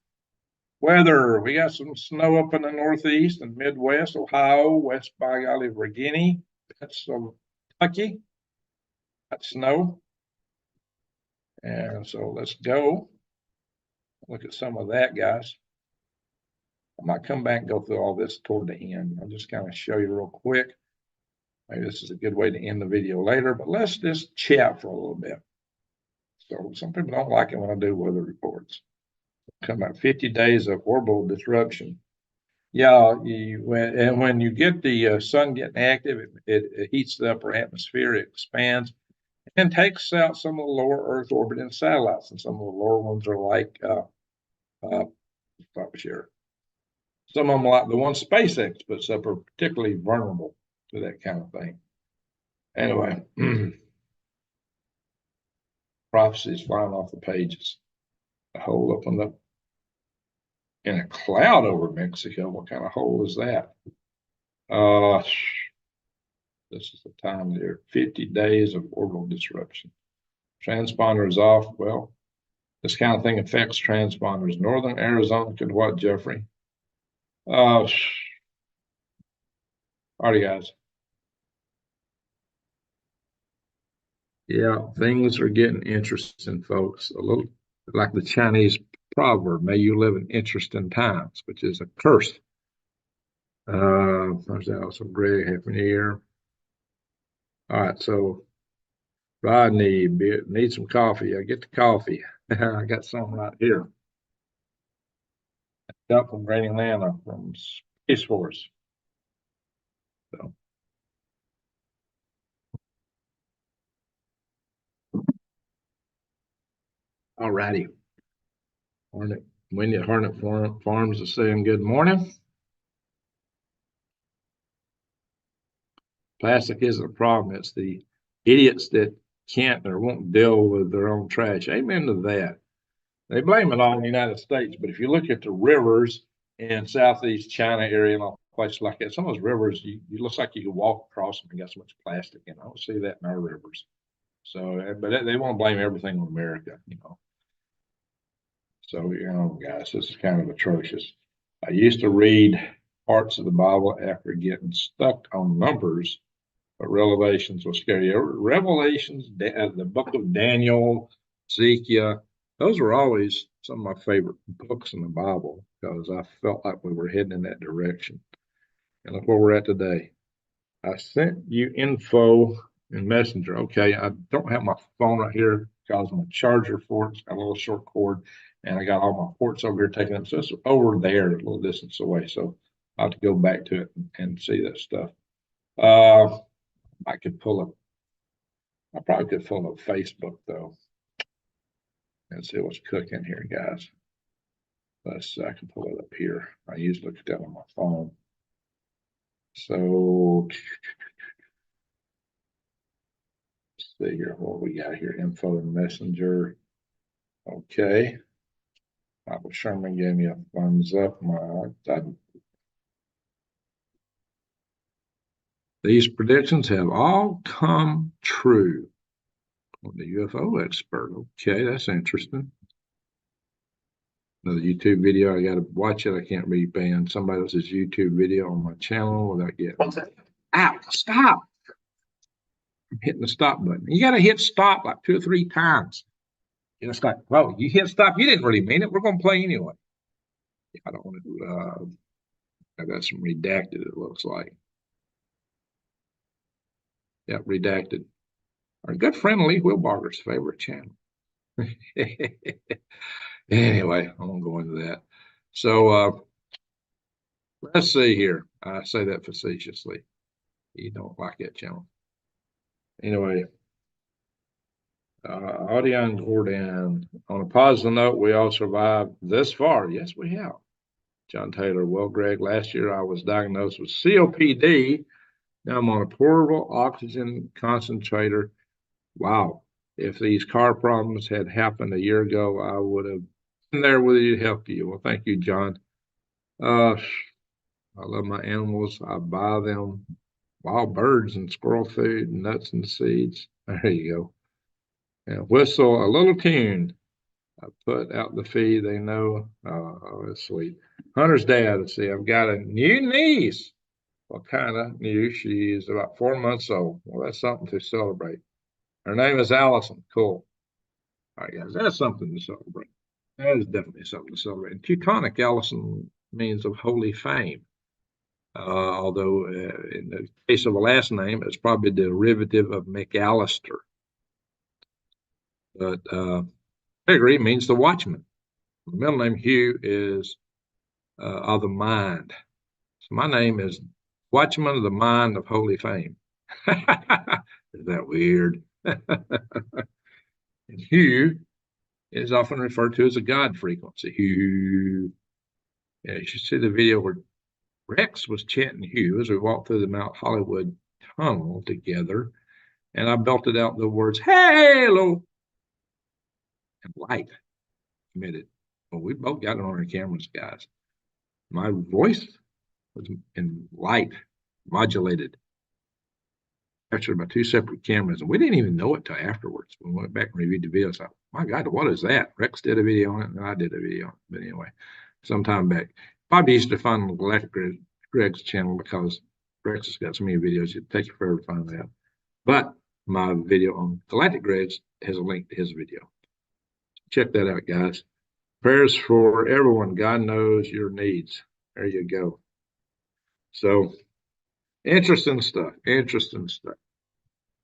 Weather, we got some snow up in the Northeast and Midwest, Ohio, West by golly, Virginia. That's some Kentucky. That's snow. And so let's go look at some of that, guys. I might come back and go through all this toward the end. I'll just kind of show you real quick. Maybe this is a good way to end the video later, but let's just chat for a little bit. So some people don't like it when I do weather reports. Come about 50 days of horrible disruption. Yeah, when you get the sun getting active, it heats the upper atmosphere, it expands, and takes out some of the lower Earth orbiting satellites, and some of the lower ones are like share. Some of them, like the one SpaceX puts up, are particularly vulnerable to that kind of thing. Anyway, prophecies flying off the pages. A hole opened up in a cloud over Mexico. What kind of hole is that? This is the time there. 50 days of orbital disruption. Transponders off. Well, this kind of thing affects transponders. Northern Arizona could what, Jeffrey? All right, guys. Yeah, things are getting interesting, folks. A little like the Chinese proverb, may you live in interesting times, which is a curse. There's also Greg, Happy New Year. All right, so Rodney, need some coffee. I get the coffee. I got some right here. Got from Granny Lana from Space Force. So. All righty. Wendy at Harnett Farms is saying good morning. Plastic isn't a problem. It's the idiots that can't or won't deal with their own trash. Amen to that. They blame it on the United States, but if you look at the rivers in Southeast China area and all places like that, some of those rivers, you looks like you can walk across them and got so much plastic in. I don't see that in our rivers. So, but they want to blame everything on America, you know. So, you know, guys, this is kind of atrocious. I used to read parts of the Bible after getting stuck on numbers, but Revelations was scary. Revelations, the book of Daniel, Ezekiel, those were always some of my favorite books in the Bible because I felt like we were heading in that direction. And look where we're at today. I sent you info in Messenger. Okay, I don't have my phone right here because my charger for it's got a little short cord, and I got all my ports over here taking up. So it's over there, a little distance away. So I have to go back to it and see that stuff. I could pull up. I probably could pull up Facebook though and see what's cooking here, guys. I can pull it up here. I usually look at that on my phone. So let's see here what we got here. Info and Messenger. Okay. Michael Sherman gave me a thumbs up. These predictions have all come true. The UFO expert. Okay, that's interesting. Another YouTube video. I got to watch it. I can't be banned somebody else's YouTube video on my channel without getting. Ow! Stop! I'm hitting the stop button. You got to hit stop like 2 or 3 times. You know, it's like, well, you hit stop. You didn't really mean it. We're going to play anyway. I don't want to. I got some redacted. It looks like. Yeah, redacted. Our good friend Lee Wilbarger's favorite channel. Anyway, I won't go into that. So let's see here. I say that facetiously. You don't like that channel. Anyway, Audion Gordon. On a positive note, we all survived this far. Yes, we have. John Taylor. Well, Greg, last year I was diagnosed with COPD. Now I'm on a portable oxygen concentrator. Wow. If these car problems had happened a year ago, I would have been there with you to help you. Well, thank you, John. I love my animals. I buy them wild birds and squirrel food, nuts and seeds. There you go. And whistle a little tune. I put out the feed. They know. Oh, that's sweet. Hunter's dad. Let's see. I've got a new niece. What kind of new? She is about 4 months old. Well, that's something to celebrate. Her name is Allison. Cool. All right, guys, that's something to celebrate. That is definitely something to celebrate. And Teutonic Allison means of holy fame. Although in the case of a last name, it's probably a derivative of McAllister. But Gregory means the watchman. The middle name Hugh is of the mind. So my name is Watchman of the Mind of Holy Fame. Is that weird? And Hugh is often referred to as a God frequency. Hugh. Yeah, you should see the video where Rex was chanting Hugh as we walked through the Mount Hollywood tunnel together. And I belted out the words, "Halo," and light emitted. Well, we both got it on our cameras, guys. My voice was in light, modulated, captured by 2 separate cameras. And we didn't even know it till afterwards. We went back and reviewed the video. So, my God, what is that? Rex did a video on it, and I did a video on it. But anyway, sometime back. Probably easy to find on Galactic Greg's channel because Rex has got so many videos, it'd take you forever to find that. But my video on Galactic Greg's has a link to his video. Check that out, guys. Prayers for everyone. God knows your needs. There you go. So, interesting stuff. Interesting stuff.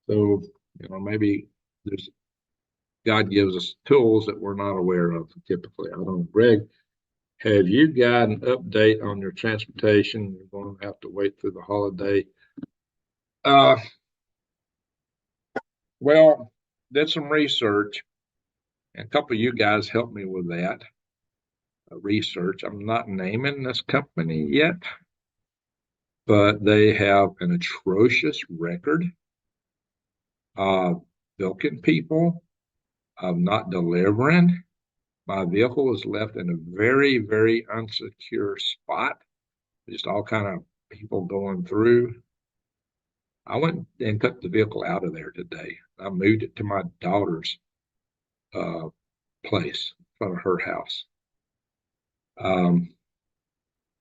So, you know, maybe God gives us tools that we're not aware of typically. I don't know. Greg, have you got an update on your transportation? You're going to have to wait through the holiday. Well, did some research. And a couple of you guys helped me with that research. I'm not naming this company yet, but they have an atrocious record of bilking people, of not delivering. My vehicle was left in a very, very unsecure spot. Just all kind of people going through. I went and took the vehicle out of there today. I moved it to my daughter's place in front of her house.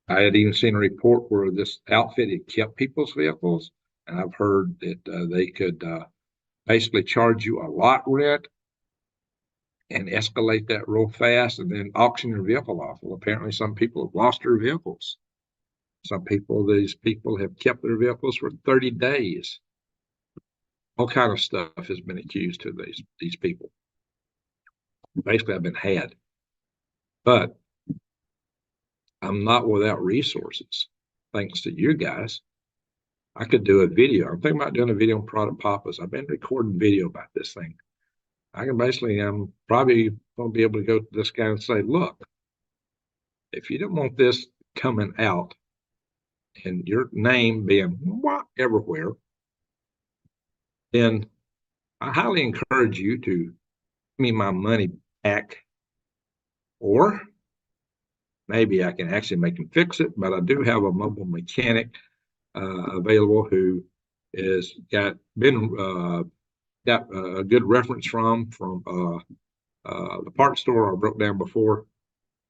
I had even seen a report where this outfit had kept people's vehicles, and I've heard that they could basically charge you a lot rent and escalate that real fast and then auction your vehicle off. Well, apparently some people have lost their vehicles. These people have kept their vehicles for 30 days. All kind of stuff has been accused to these people. Basically, I've been had. But I'm not without resources, thanks to you guys. I could do a video. I'm thinking about doing a video on Product Papas. I've been recording video about this thing. I'm probably going to be able to go to this guy and say, look, if you don't want this coming out and your name being everywhere, then I highly encourage you to give me my money back, or maybe I can actually make him fix it. But I do have a mobile mechanic available who is got a good reference from the parts store I broke down before,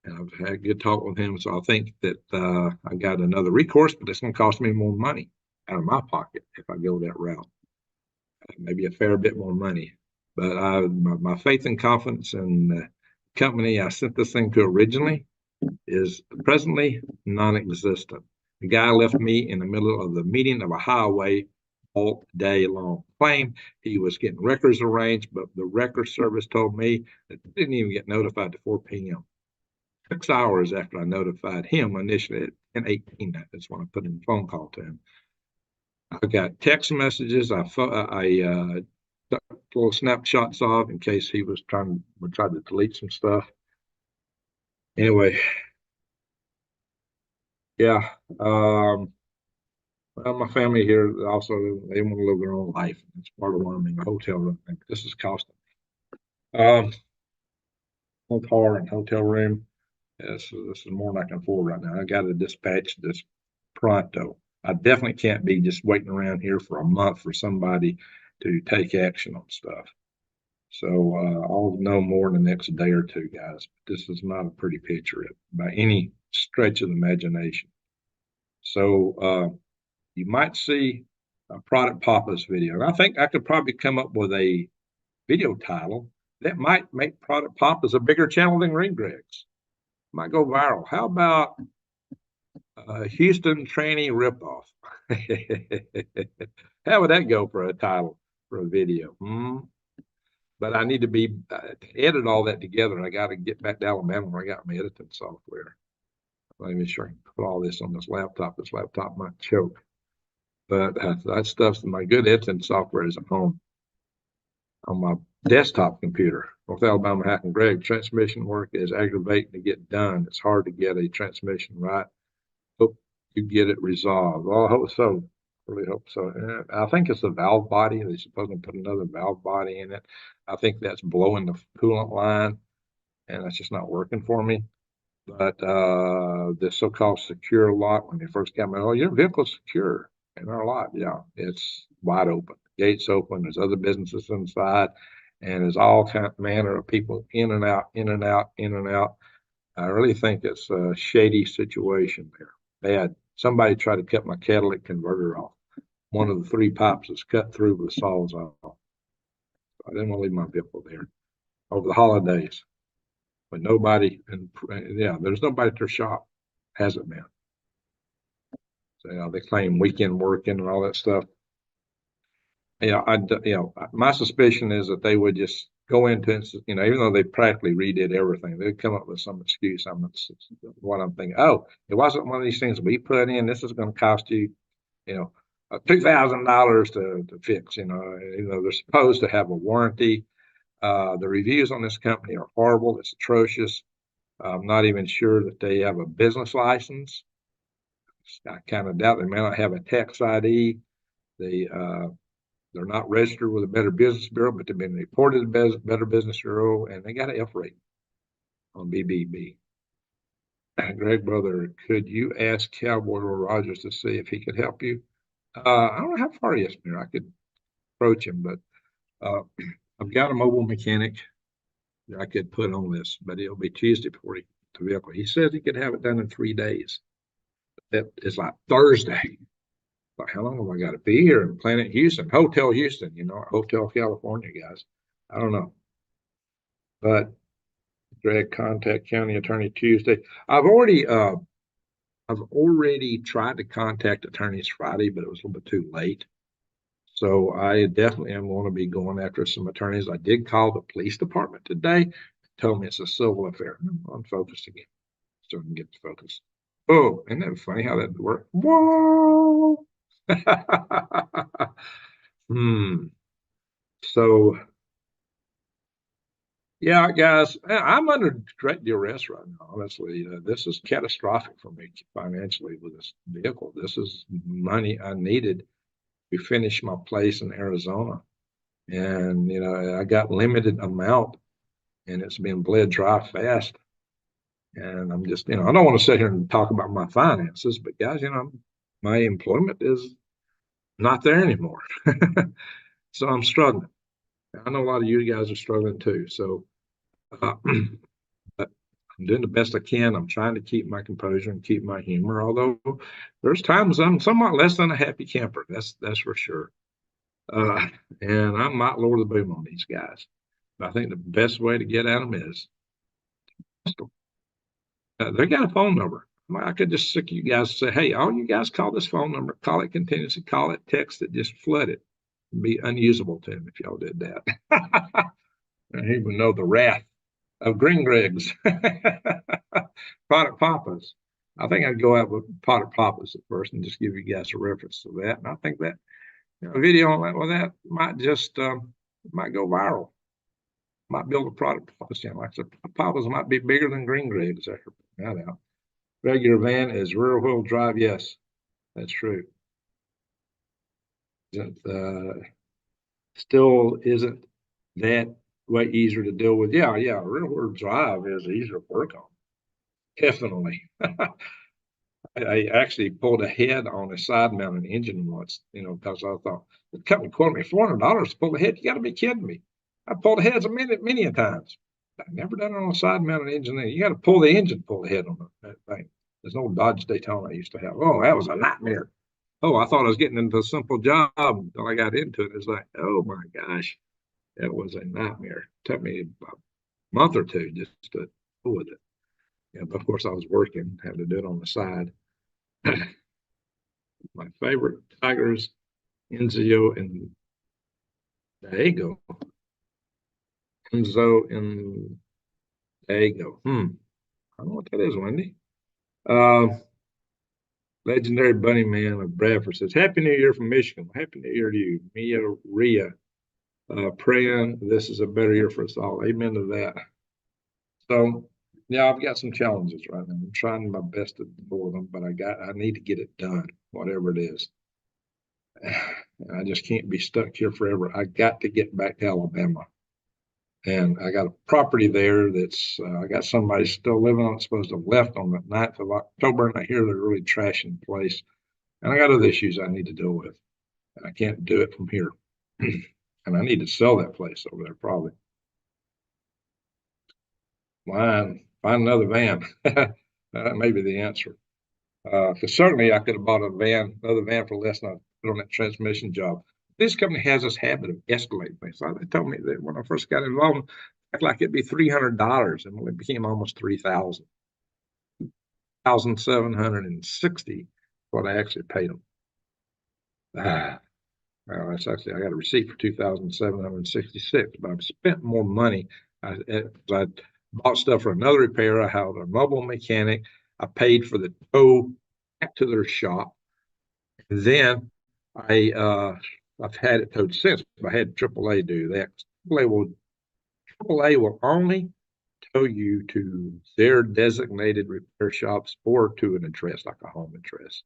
and I've had a good talk with him. So I think that I got another recourse, but it's going to cost me more money out of my pocket if I go that route. Maybe a fair bit more money, but my faith and confidence in the company I sent this thing to originally is presently non-existent. The guy left me in the middle of the meeting of a highway all day long. Claimed he was getting records arranged, but the record service told me that they didn't even get notified to 4 p.m. 6 hours after I notified him initially at 10:18. That's when I put in a phone call to him. I got text messages. I took little snapshots of in case he was trying to delete some stuff. Anyway, yeah. Well, my family here also, they want to live their own life. It's part of why I'm in the hotel room. This is costing. Home car and hotel room. This is more than I can afford right now. I got to dispatch this pronto. I definitely can't be just waiting around here for a month for somebody to take action on stuff. So I'll know more in the next day or two, guys. This is not a pretty picture by any stretch of the imagination. So you might see a Product Papas video. And I think I could probably come up with a video title that might make Product Papas a bigger channel than Green Greg's. Might go viral. How about Houston trainee ripoff? How would that go for a title for a video? But I need to edit all that together, and I got to get back to Alabama where I got my editing software. Let me sure I can put all this on this laptop. This laptop might choke, but that stuff's my good editing software is at home on my desktop computer. North Alabama Hack and Greg, transmission work is aggravating to get done. It's hard to get a transmission right. Hope you get it resolved. Well, I hope so. Really hope so. I think it's the valve body. They're supposed to put another valve body in it. I think that's blowing the coolant line, and that's just not working for me. But the so-called secure lock, when they first got me, oh, your vehicle's secure in our lot. Yeah, it's wide open. Gates open. There's other businesses inside, and there's all kind of manner of people in and out, in and out, in and out. I really think it's a shady situation there. Bad. Somebody tried to cut my catalytic converter off. One of the 3 pipes is cut through with the sawzall. I didn't want to leave my vehicle there over the holidays. But nobody, there's nobody at their shop. Hasn't been. So, they claim weekend working and all that stuff. My suspicion is that they would just go into, even though they practically redid everything, they'd come up with some excuse. What I'm thinking, it wasn't one of these things we put in. This is going to cost you, $2,000 to fix. They're supposed to have a warranty. The reviews on this company are horrible. It's atrocious. I'm not even sure that they have a business license. I kind of doubt they may not have a tax ID. They they're not registered with the Better Business Bureau, but they've been reported to the Better Business Bureau, and they got an F rating on BBB. Greg, brother, could you ask Cowboy Rogers to see if he could help you? I don't know how far he is from here. I could approach him, but I've got a mobile mechanic that I could put on this, but it'll be Tuesday before he the vehicle. He says he could have it done in 3 days. That is like Thursday. Like, how long have I got to be here in Planet Houston, Hotel Houston, Hotel California, guys? I don't know. But Greg, contact county attorney Tuesday. I've already tried to contact attorneys Friday, but it was a little bit too late. So I definitely am going to be going after some attorneys. I did call the police department today. Told me it's a civil affair. I'm focused again. So I can get to focus. Oh, isn't that funny how that worked? Whoa. So, yeah, guys, I'm under great duress right now. Honestly, this is catastrophic for me financially with this vehicle. This is money I needed to finish my place in Arizona, and I got limited amount, and it's been bled dry fast. And I'm just, I don't want to sit here and talk about my finances, but guys, my employment is not there anymore. So I'm struggling. I know a lot of you guys are struggling too. So but I'm doing the best I can. I'm trying to keep my composure and keep my humor, although there's times I'm somewhat less than a happy camper. That's for sure. And I might lower the boom on these guys. But I think the best way to get at them is they got a phone number. I could just sick you guys and say, hey, all you guys call this phone number, call it contingency, call it text that just flooded. It'd be unusable to him if y'all did that. And he would know the wrath of Green Greg's. Product Papas. I think I'd go out with Product Papas at first and just give you guys a reference to that. And I think that video on that might just might go viral. Might build a Product Papas channel. Like I said, Papas might be bigger than Green Greg's after putting that out. Regular van is rear wheel drive. Yes, that's true. Still isn't that way easier to deal with? Yeah, rear wheel drive is easier to work on. Definitely. I actually pulled a head on a side mounted engine once, because I thought the company quoted me $400 to pull the head. You got to be kidding me. I pulled heads many a times. I've never done it on a side mounted engine. You got to pull the engine, pull the head on that thing. There's no Dodge Daytona I used to have. Oh, that was a nightmare. Oh, I thought I was getting into a simple job until I got into it. It's like, oh my gosh, that was a nightmare. It took me about a month or two just to deal with it. Yeah, but of course I was working, had to do it on the side. My favorite tigers, Enzo and Diego. Enzo and Diego. I don't know what that is, Wendy. Legendary Bunny Man of Bradford says, Happy New Year from Michigan. Happy New Year to you. Mia Ria. Praying this is a better year for us all. Amen to that. So, yeah, I've got some challenges right now. I'm trying my best to deal with them, but I need to get it done, whatever it is. I just can't be stuck here forever. I got to get back to Alabama. And I got a property there that's, I got somebody still living on it, supposed to have left on the 9th of October, and I hear they're really trashing the place. And I got other issues I need to deal with. And I can't do it from here. And I need to sell that place over there probably. Find another van. That may be the answer. Because certainly I could have bought another van for less than I put on that transmission job. This company has this habit of escalating things. They told me that when I first got involved, like it'd be $300, and it became almost 3,000. 1,760 what I actually paid them. Well, that's actually I got a receipt for 2,766, but I've spent more money. I bought stuff for another repair. I had a mobile mechanic. I paid for the tow back to their shop. And then I've had it towed since, but I had AAA do that. AAA will AAA will only tow you to their designated repair shops or to an address like a home address.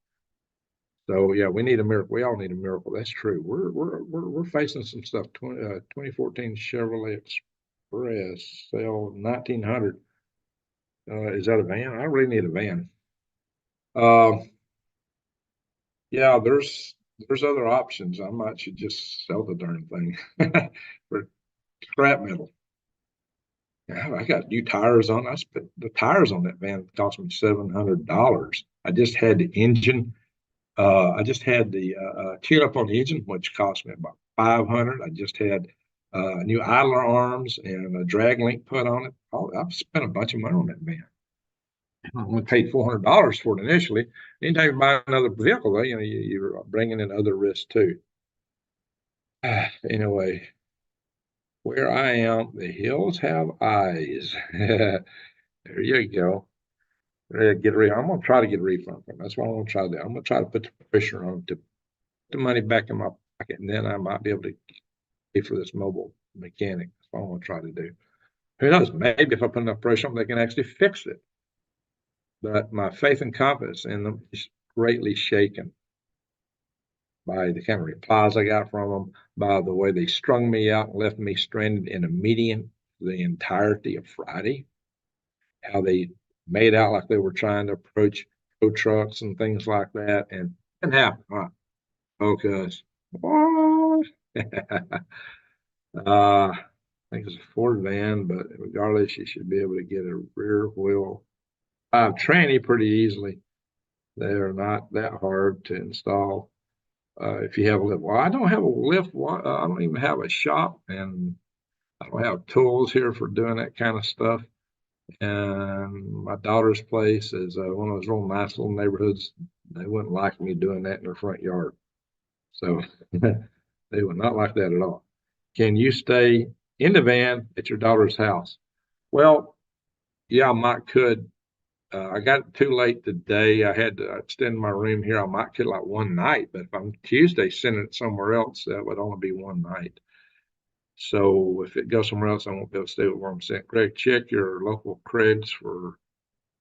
So yeah, we need a miracle. We all need a miracle. That's true. We're facing some stuff. 2014 Chevrolet Express sale 1900. Is that a van? I really need a van. Uh, yeah, there's other options. I might should just sell the darn thing for scrap metal. Yeah, I got new tires on. I spent the tires on that van cost me $700. I just had the engine. I just had the tune up on the engine, which cost me about 500. I just had new idler arms and a drag link put on it. I've spent a bunch of money on that van. I only paid $400 for it initially. Anytime you buy another vehicle, though, you're bringing in other risks too. Anyway, where I am, the hills have eyes. There you go. I'm gonna try to get a refund from. That's what I'm gonna try to do. I'm gonna try to put the pressure on to put the money back in my pocket, and then I might be able to pay for this mobile mechanic. That's what I'm gonna try to do. Who knows? Maybe if I put enough pressure on them, they can actually fix it. But my faith and confidence in them is greatly shaken by the kind of replies I got from them, by the way they strung me out and left me stranded in a median the entirety of Friday, how they made out like they were trying to approach tow trucks and things like that. And it didn't happen. Huh? Because what? I think it's a Ford van, but regardless, you should be able to get a rear wheel tranny pretty easily. They're not that hard to install if you have a lift. Well, I don't have a lift. I don't even have a shop, and I don't have tools here for doing that kind of stuff. And my daughter's place is one of those real nice little neighborhoods. They wouldn't like me doing that in their front yard. So they would not like that at all. Can you stay in the van at your daughter's house? Well, yeah, I might could. I got too late today. I had to extend my room here. I might could like one night, but if I'm Tuesday sending it somewhere else, that would only be one night. So if it goes somewhere else, I won't be able to stay with where I'm sent. Greg, check your local creds for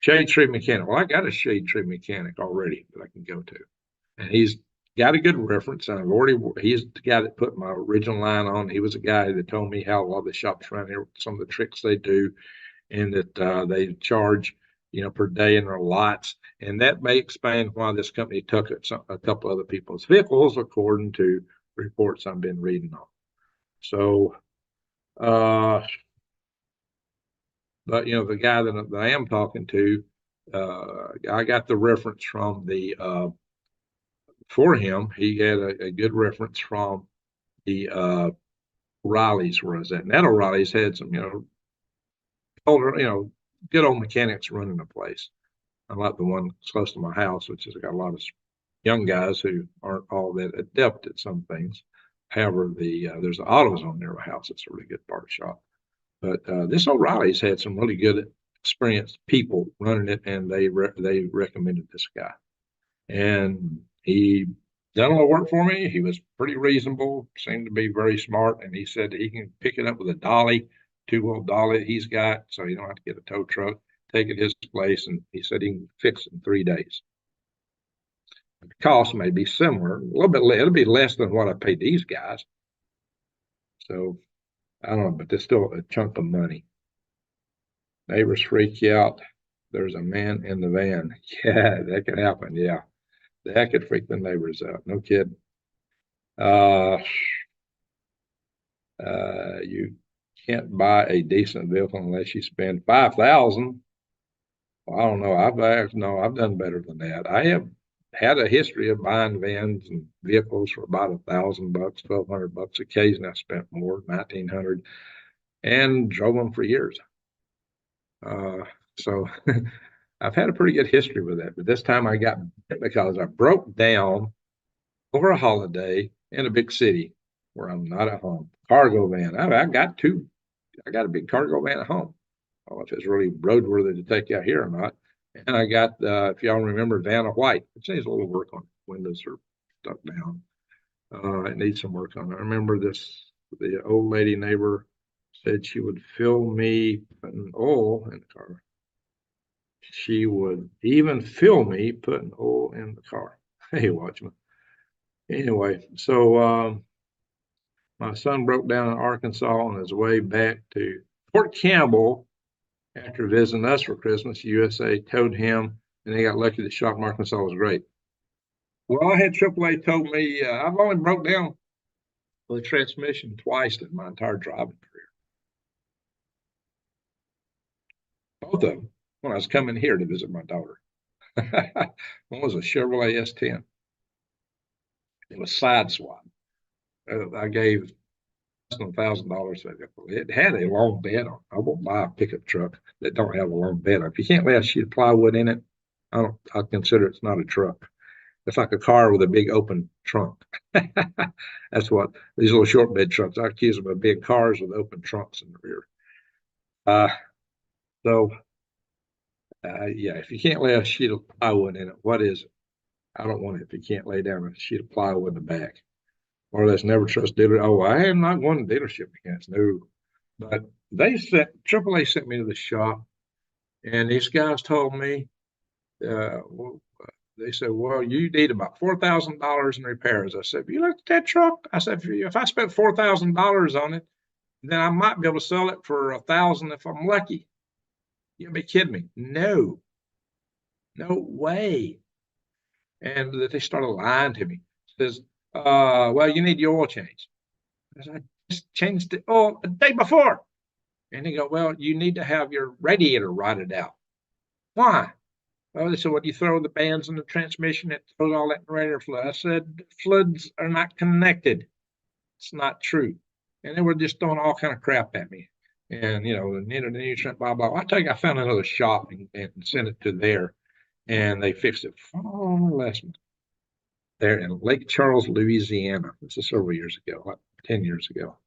shade tree mechanic. Well, I got a shade tree mechanic already that I can go to, and he's got a good reference. And he's the guy that put my original line on. He was the guy that told me how a lot of the shops around here, some of the tricks they do, and that they charge, per day in their lots. And that may explain why this company took a couple other people's vehicles, according to reports I've been reading on. So, uh, but the guy that I am talking to, I got the reference from for him. He had a good reference from the O'Reilly's where I was at. And that O'Reilly's had some, older, good old mechanics running the place. Unlike the one close to my house, which has got a lot of young guys who aren't all that adept at some things. However, there's the autos on near my house. It's a really good part shop. But this O'Reilly's had some really good, experienced people running it, and they recommended this guy. And he done a little work for me. He was pretty reasonable, seemed to be very smart, and he said that he can pick it up with a dolly, two-wheel dolly he's got, so you don't have to get a tow truck, take it his place, and he said he can fix it in 3 days. The cost may be similar, a little bit. It'll be less than what I paid these guys. So I don't know, but there's still a chunk of money. Neighbors freak you out. There's a man in the van. Yeah, that could happen. Yeah, that could freak the neighbors out. No kidding. Uh, you can't buy a decent vehicle unless you spend 5,000. Well, I don't know. I've done better than that. I have had a history of buying vans and vehicles for about $1,000, $1,200. Occasionally, I spent more, 1,900, and drove them for years. So I've had a pretty good history with that. But this time I got bit because I broke down over a holiday in a big city where I'm not at home. Cargo van. I got two. I got a big cargo van at home. I don't know if it's really roadworthy to take out here or not. And I got, if y'all remember, Vanna White. It needs a little work on it. Windows are stuck down. It needs some work on it. I remember the old lady neighbor said she would fill me putting oil in the car. She would even fill me putting oil in the car. Hey, watchman. Anyway, so my son broke down in Arkansas on his way back to Fort Campbell after visiting us for Christmas. USA towed him, and they got lucky. The shop in Arkansas was great. Well, I had AAA told me I've only broke down the transmission twice in my entire driving career. Both of them when I was coming here to visit my daughter. One was a Chevrolet S10. It was side swap. I gave less than $1,000. It had a long bed on. I won't buy a pickup truck that don't have a long bed on. If you can't lay a sheet of plywood in it, I consider it's not a truck. It's like a car with a big open trunk. That's what these little short bed trucks. I accuse them of big cars with open trunks in the rear. Uh, so yeah, if you can't lay a sheet of plywood in it, what is it? I don't want it if you can't lay down a sheet of plywood in the back. Or let's never trust dealer. Oh, I am not going to dealership against no. But they sent AAA sent me to the shop, and these guys told me, well, they said, well, you need about $4,000 in repairs. I said, have you looked at that truck? I said, if I spent $4,000 on it, then I might be able to sell it for $1,000 if I'm lucky. You gotta be kidding me. No, no way. And they started lying to me. Says, well, you need your oil change. I said, I just changed the oil a day before. And they go, well, you need to have your radiator rotted out. Why? Well, they said, well, you throw the bands in the transmission, it throws all that in the radiator fluid. I said, floods are not connected. It's not true. And they were just throwing all kind of crap at me. And, you know, the nutrient, blah, blah. I tell you, I found another shop and sent it to there. And they fixed it far less there in Lake Charles, Louisiana. This is several years ago, like 10 years ago.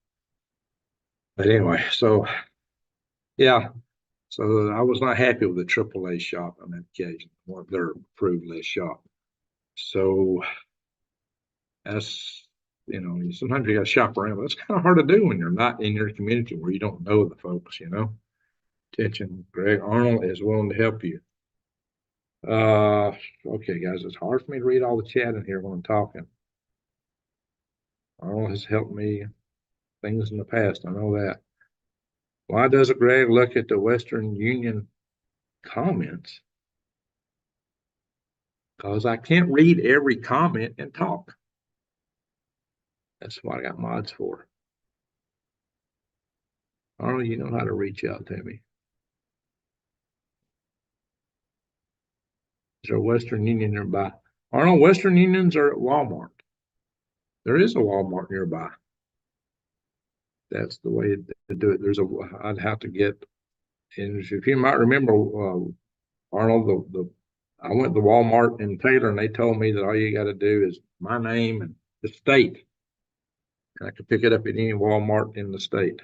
But anyway, so yeah, so I was not happy with the AAA shop on that occasion, one of their approved list shop. So that's, you know, sometimes you got to shop around, but it's kind of hard to do when you're not in your community where you don't know the folks, you know. Attention, Greg Arnold is willing to help you. Okay, guys, it's hard for me to read all the chat in here when I'm talking. Arnold has helped me things in the past. I know that. Why doesn't Greg look at the Western Union comments? Because I can't read every comment and talk. That's what I got mods for. Arnold, you know how to reach out to me. Is there a Western Union nearby? Arnold, Western Unions are at Walmart. There is a Walmart nearby. That's the way to do it. I'd have to get, and if you might remember, Arnold, I went to Walmart in Taylor and they told me that all you got to do is my name and the state. And I could pick it up at any Walmart in the state.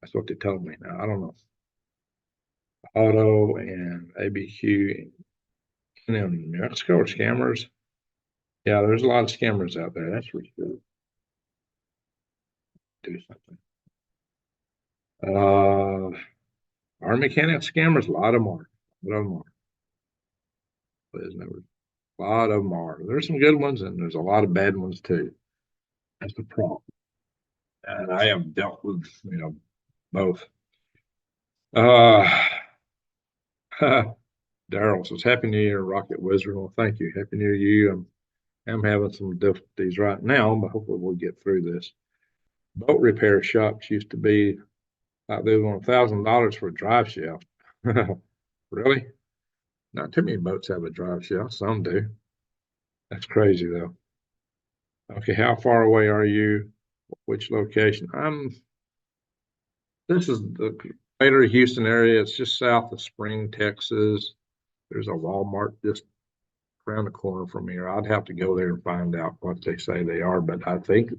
That's what they told me. Now, I don't know. Auto and ABQ and then Mexico are scammers. Yeah, there's a lot of scammers out there. That's for sure. Do something. Our mechanic scammers, a lot of them are. A lot of them are. There's never a lot of them are. There's some good ones and there's a lot of bad ones too. That's the problem. And I have dealt with, you know, both. Uh, Daryl says, Happy New Year, Rocket Wizard. Well, thank you. Happy New Year to you. I'm having some difficulties right now, but hopefully we'll get through this. Boat repair shops used to be like they want $1,000 for a drive shaft. Really? Not too many boats have a drive shaft. Some do. That's crazy though. Okay, how far away are you? Which location? This is the greater Houston area. It's just south of Spring, Texas. There's a Walmart just around the corner from here. I'd have to go there and find out what they say they are, but I think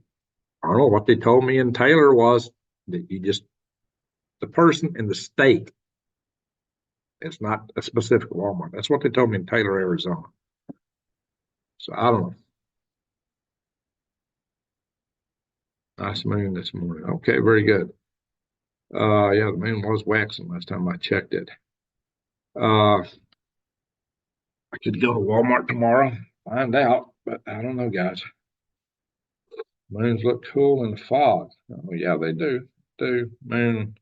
I don't know what they told me in Taylor was that you just the person in the state. It's not a specific Walmart. That's what they told me in Taylor, Arizona. So I don't know. Nice moon this morning. Okay, very good. Yeah, the moon was waxing last time I checked it. I could go to Walmart tomorrow, find out, but I don't know, guys. Moons look cool in the fog. Oh, yeah, they do. Do moon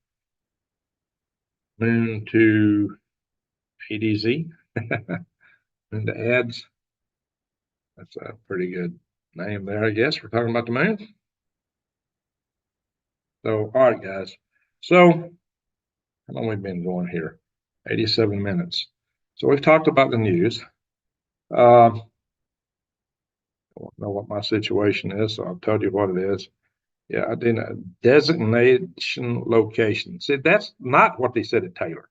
to ADZ, moon to ads. That's a pretty good name there, I guess. We're talking about the moon. So, all right, guys. So, how long we been going here? 87 minutes. So we've talked about the news. I don't know what my situation is, so I'll tell you what it is. Yeah, I did a designation location. See, that's not what they said at Taylor.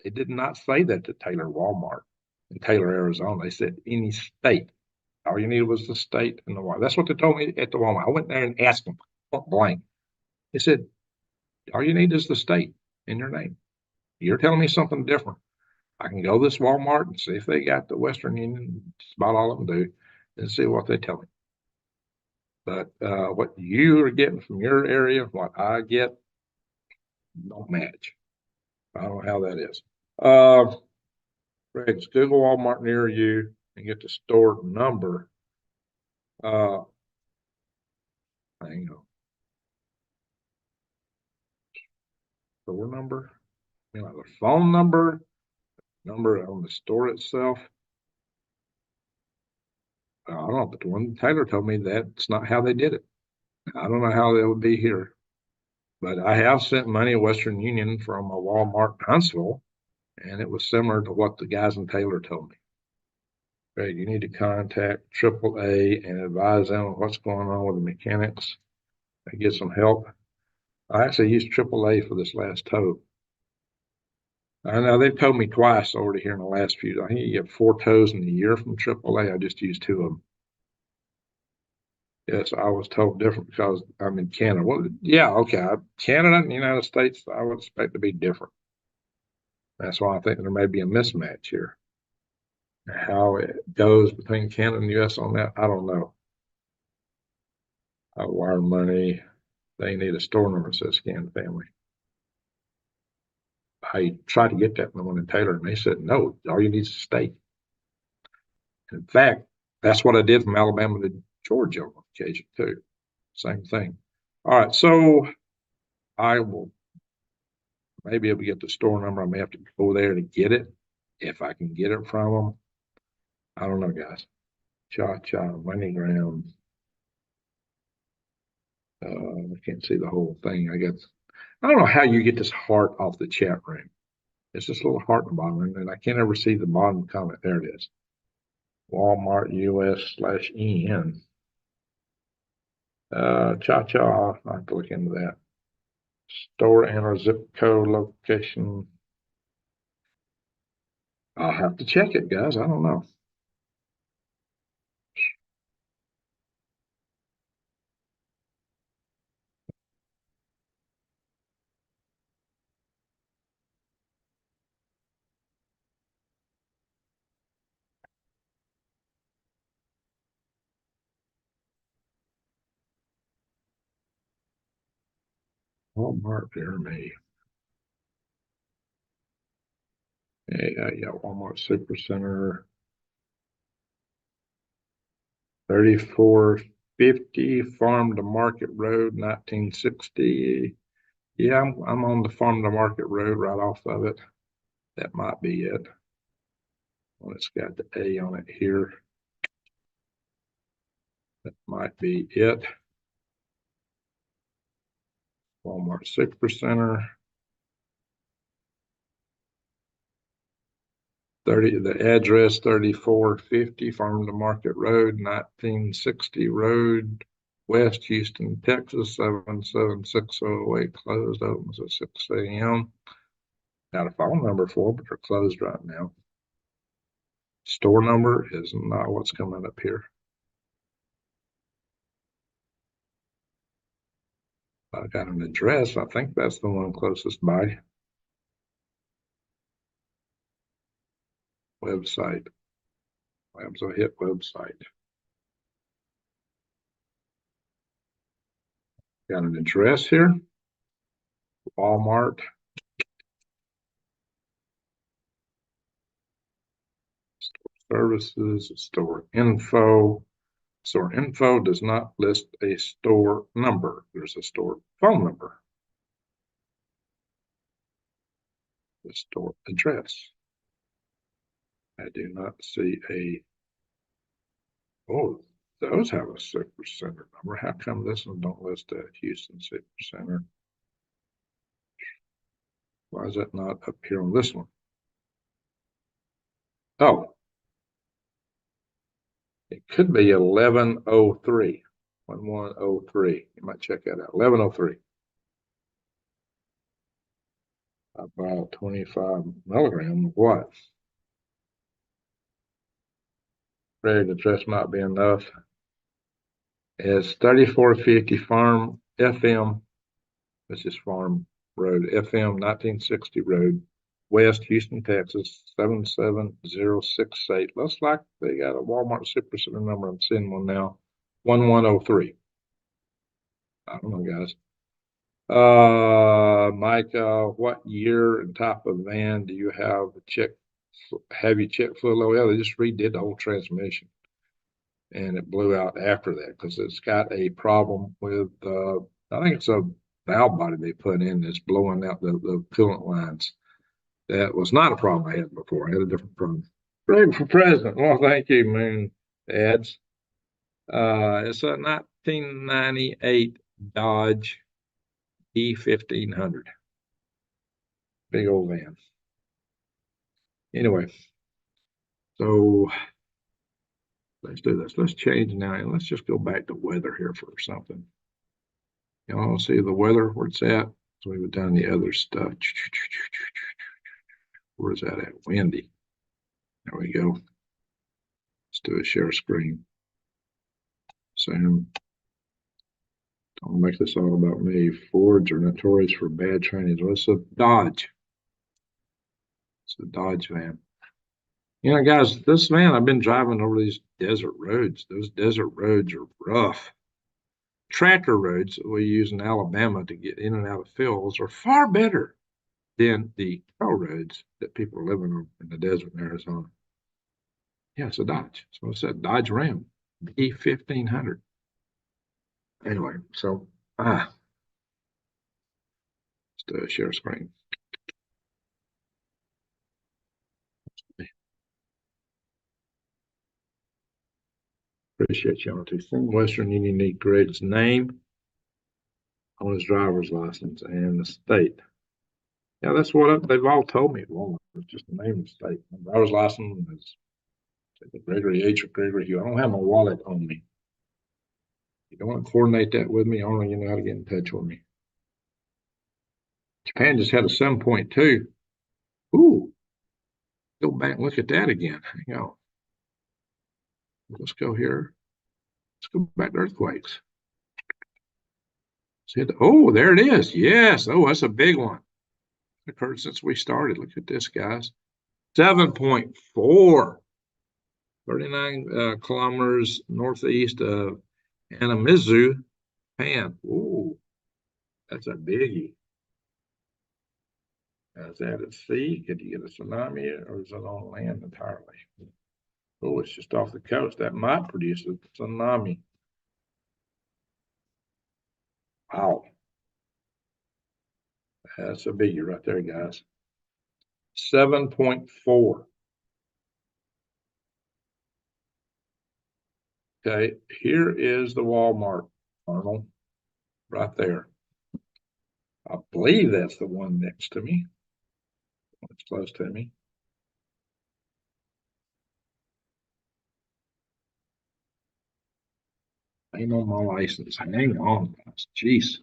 They did not say that to Taylor Walmart in Taylor, Arizona. They said any state. All you needed was the state and the Walmart. That's what they told me at the Walmart. I went there and asked them point blank. They said, all you need is the state in your name. You're telling me something different. I can go to this Walmart and see if they got the Western Union. It's about all of them do, and see what they tell me. But what you are getting from your area, what I get, don't match. I don't know how that is. Greg's Google Walmart near you and get the store number. Hang on. Store number? You know, the phone number on the store itself. I don't know, but the one Taylor told me that's not how they did it. I don't know how that would be here. But I have sent money to Western Union from a Walmart in Huntsville, and it was similar to what the guys in Taylor told me. Right, you need to contact AAA and advise them of what's going on with the mechanics and get some help. I actually used AAA for this last tow. I know they've told me twice already here in the last few. I think you get 4 tows in a year from AAA. I just used 2 of them. Yes, I was told different because I'm in Canada. Well, yeah, okay. Canada and the United States, I would expect to be different. That's why I think there may be a mismatch here. How it goes between Canada and the US on that, I don't know. Wire money, they need a store number, says Scan Family. I tried to get that from the one in Taylor, and they said, no, all you need is a state. In fact, that's what I did from Alabama to Georgia on occasion, too. Same thing. All right, so I will maybe able to get the store number. I may have to go there to get it if I can get it from them. I don't know, guys. Cha-cha, MoneyGram. I can't see the whole thing. I don't know how you get this heart off the chat room. It's this little heart in the bottom, and I can't ever see the bottom comment. There it is. Walmart US/EN. Cha-cha, I'll have to look into that. Store and or zip code location. I'll have to check it, guys. I don't know. Walmart near me. Yeah, Walmart Supercenter. 3450 Farm to Market Road, 1960. Yeah, I'm on the Farm to Market Road right off of it. That might be it. Well, it's got the A on it here. That might be it. Walmart Supercenter. The address 3450 Farm to Market Road, 1960 Road, West Houston, Texas, 77608. Closed, opens at 6 a.m. Got a phone number for them, but they're closed right now. Store number is not what's coming up here. I got an address. I think that's the one closest by. Website. Labs will hit website. Got an address here. Walmart. Services, store info. Store info does not list a store number. There's a store phone number. The store address. I do not see a, oh, those have a super center number. How come this one don't list a Houston super center? Why is that not up here on this one? Oh, it could be 1103. 1103. You might check that out. 1103. About 25 milligrams of what? Ready to address might be enough. It's 3450 Farm FM. This is Farm Road, FM 1960 Road, West Houston, Texas, 77068. Looks like they got a Walmart Super Center number. I'm seeing one now, 1103. I don't know, guys. Mike, what year and type of van do you have checked? Have you checked fluid level? Yeah, they just redid the whole transmission, and it blew out after that because it's got a problem with, I think it's a valve body they put in that's blowing out the coolant lines. That was not a problem I had before. I had a different problem. Greg for president. Well, thank you, Moon Ads. It's a 1998 Dodge E1500. Big old van. Anyway, so let's do this. Let's change now, and let's just go back to weather here for something. Y'all want to see the weather, where it's at? So we've done the other stuff. Where's that at? Windy. There we go. Let's do a share screen. Zoom. Don't make this all about me. Fords are notorious for bad training. What's a Dodge? It's a Dodge van. You know, guys, this van, I've been driving over these desert roads. Those desert roads are rough. Tractor roads that we use in Alabama to get in and out of fields are far better than the trail roads that people are living on in the desert in Arizona. Yeah, it's a Dodge. So it's a Dodge Ram, E1500. Anyway, so let's do a share screen. Appreciate y'all too. From Western Union need Greg's name on his driver's license and the state. Yeah, that's what they've all told me at Walmart. It's just the name of the state. My driver's license is Gregory H. or Gregory Hugh. I don't have my wallet on me. You don't want to coordinate that with me, only you know how to get in touch with me. Japan just had a 7.2. Ooh, go back and look at that again. Hang on. Let's go here. Let's go back to earthquakes. Oh, there it is. Yes. Oh, that's a big one. It occurred since we started. Look at this, guys. 7.4. 39 kilometers northeast of Anamizu, Japan. Ooh, that's a biggie. Is that at sea? Could you get a tsunami, or is it on land entirely? Oh, it's just off the coast. That might produce a tsunami. Wow. That's a biggie right there, guys. 7.4. Okay, here is the Walmart, Arnold, right there. I believe that's the one next to me. It's close to me. Ain't on my license. Hang on, guys. Jeez.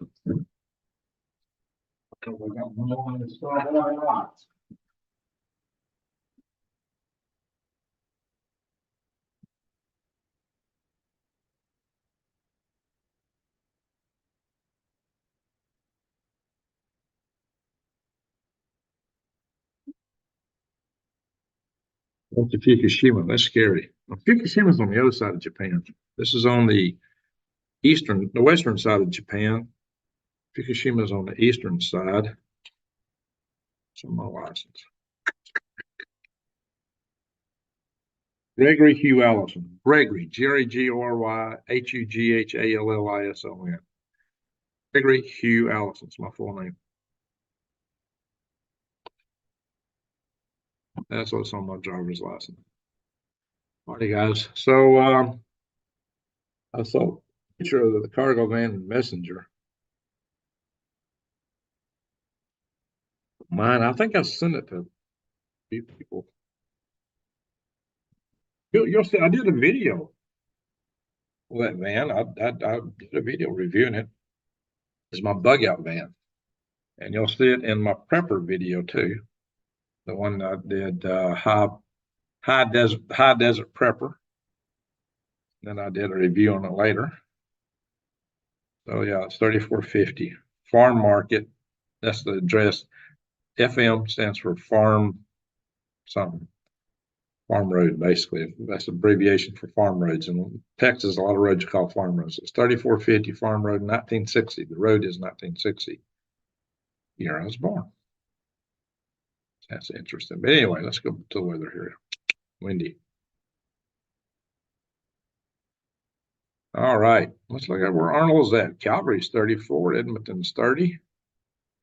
What's the Fukushima? That's scary. Well, Fukushima's on the other side of Japan. This is on the western side of Japan. Fukushima's on the eastern side. It's on my license. Gregory Hugh Allison. Gregory, Gregory, Hughallison. Gregory Hugh Allison. It's my full name. That's what's on my driver's license. All right, guys. So I saw a picture of the cargo van and messenger. Mine, I think I sent it to a few people. You'll see, I did a video of that van. I did a video reviewing it. It's my bug out van. And you'll see it in my prepper video too. The one I did high desert prepper. Then I did a review on it later. So yeah, it's 3450 Farm Market. That's the address. FM stands for farm something. Farm road, basically. That's abbreviation for farm roads. In Texas, a lot of roads are called farm roads. It's 3450 Farm Road, 1960. The road is 1960. Year I was born. That's interesting. But anyway, let's go to the weather here. Windy. All right. Let's look at where Arnold's at. Calgary's 34. Edmonton's 30.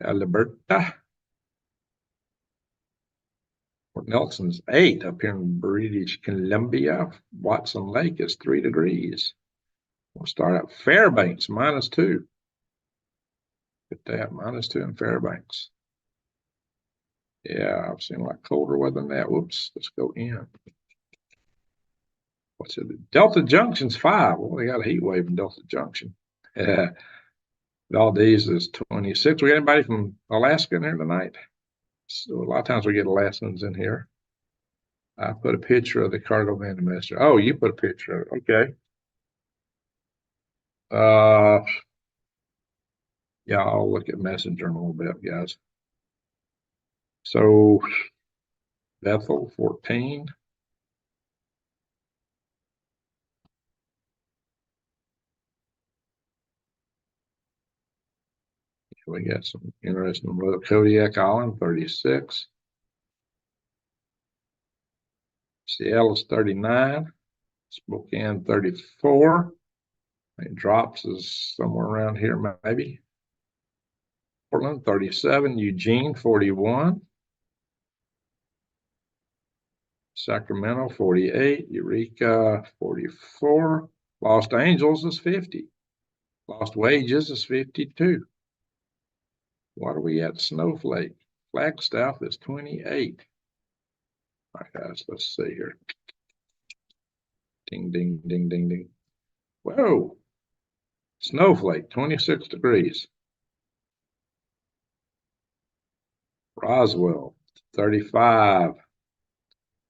Alberta. Port Nelson's 8 up here in British Columbia. Watson Lake is 3 degrees. We'll start at Fairbanks, -2. Get that, -2 in Fairbanks. Yeah, I've seen a lot colder weather than that. Whoops, let's go in. What's it? Delta Junction's 5. Well, they got a heat wave in Delta Junction. Valdez is 26. We got anybody from Alaska in here tonight? So a lot of times we get Alaskans in here. I put a picture of the cargo van and messenger. Oh, you put a picture of it. Okay. Yeah, I'll look at messenger in a little bit, guys. So Bethel 14. We got some interesting weather. Kodiak Island 36. Seattle is 39. Spokane 34. It drops is somewhere around here, maybe. Portland 37. Eugene 41. Sacramento 48. Eureka 44. Los Angeles is 50. Lost Wages is 52. What are we at? Snowflake. Flagstaff is 28. All right, guys, let's see here. Ding, ding, ding, ding, ding. Whoa. Snowflake, 26 degrees. Roswell, 35.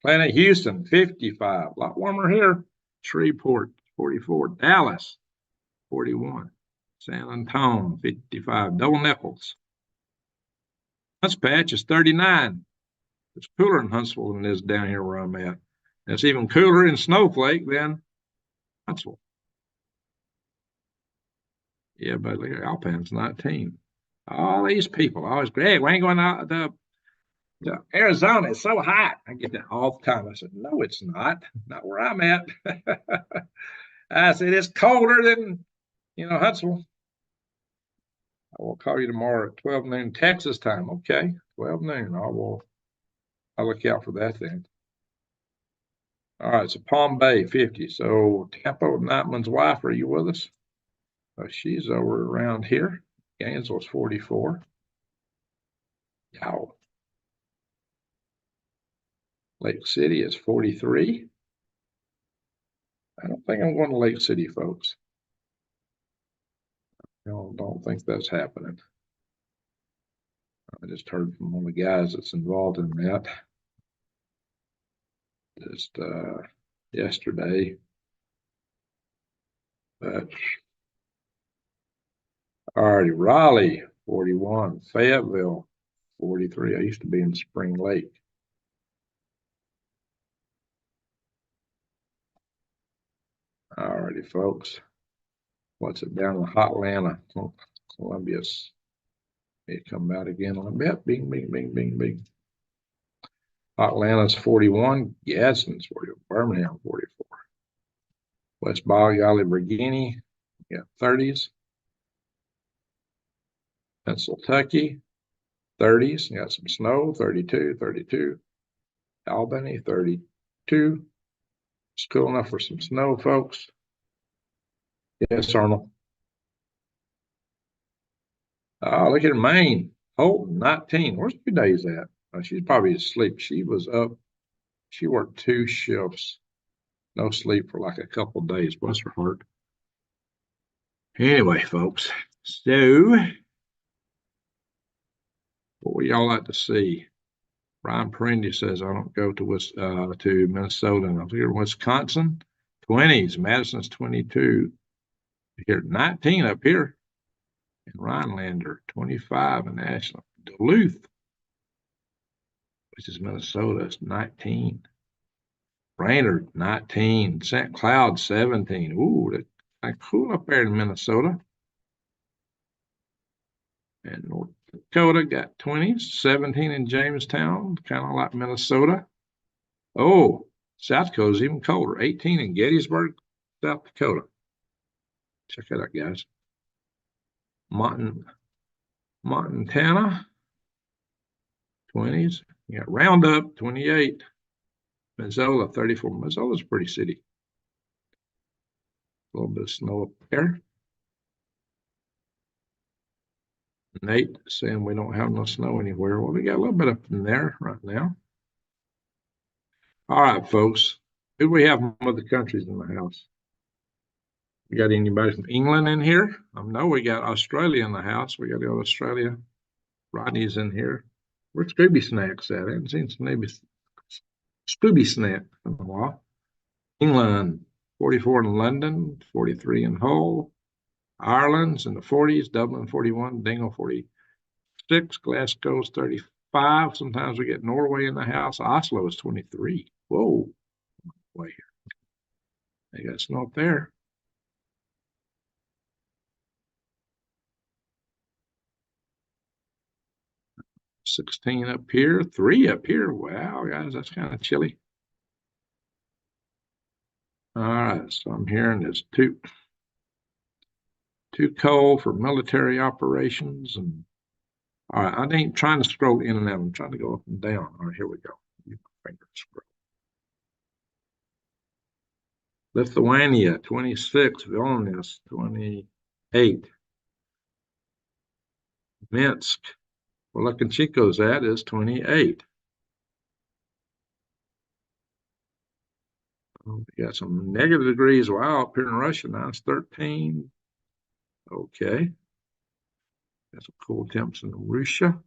Planet Houston, 55. A lot warmer here. Shreveport, 44. Dallas, 41. San Antonio, 55. Double Nickels. Hunts Patch is 39. It's cooler in Huntsville than it is down here where I'm at. And it's even cooler in Snowflake than Huntsville. Yeah, but look at Alpine's 19. All these people always, Greg, we ain't going out to Arizona. It's so hot. I get that all the time. I said, no, it's not. Not where I'm at. I said, it's colder than, Huntsville. I will call you tomorrow at 12 noon Texas time. Okay, 12 noon. I'll look out for that then. All right, so Palm Bay, 50. So Tampa Nightman's wife, are you with us? She's over around here. Gainesville's 44. Yow. Lake City is 43. I don't think I'm going to Lake City, folks. I don't think that's happening. I just heard from one of the guys that's involved in that just yesterday. But all righty, Raleigh, 41. Fayetteville, 43. I used to be in Spring Lake. All righty, folks. What's it down in Hotlanta? Columbia's may come out again a little bit. Bing, bing, bing, bing, bing. Atlanta's 41. Gadsden's 40. Birmingham 44. West Bogally, Virginia, got 30s. Pennsylvania, 30s. Got some snow, 32, 32. Albany, 32. It's cool enough for some snow, folks. Yes, Arnold. Look at Maine. Holton, 19. Where's 2 days at? She's probably asleep. She was up. She worked 2 shifts. No sleep for like a couple of days. Bless her heart. Anyway, folks. So, what would y'all like to see? Brian Perendi says, I don't go to Minnesota. And I'm here in Wisconsin. 20s. Madison's 22. Here, 19 up here. In Rhinelander, 25 in Ashland. Duluth, which is Minnesota, is 19. Brainerd, 19. St. Cloud, 17. Ooh, that's kind of cool up there in Minnesota. And North Dakota got 20s, 17 in Jamestown, kind of like Minnesota. Oh, South Dakota's even colder, 18 in Gettysburg, South Dakota. Check that out, guys. Montana, 20s. You got Roundup, 28. Missoula, 34. Missoula's a pretty city. A little bit of snow up there. Nate saying we don't have no snow anywhere. Well, we got a little bit up in there right now. All right, folks. Who do we have from other countries in the house? We got anybody from England in here? I know we got Australia in the house. We got the old Australia. Rodney's in here. Where's Scooby Snacks at? I haven't seen Scooby Snack in a while. England, 44 in London, 43 in Hull. Ireland's in the 40s, Dublin 41, Dingle 46, Glasgow's 35. Sometimes we get Norway in the house. Oslo is 23. Whoa, way here. They got snow up there. $16 up here, 3 up here. Wow, guys, that's kind of chilly. All right, so I'm hearing it's too cold for military operations. And all right, I ain't trying to scroll in and out. I'm trying to go up and down. All right, here we go. Use my finger to scroll. Lithuania, 26. Vilnius, 28. Minsk, where Lukashenko's at, is 28. We got some negative degrees. Wow, up here in Russia now it's 13. Okay. Got some cool temps in Russia.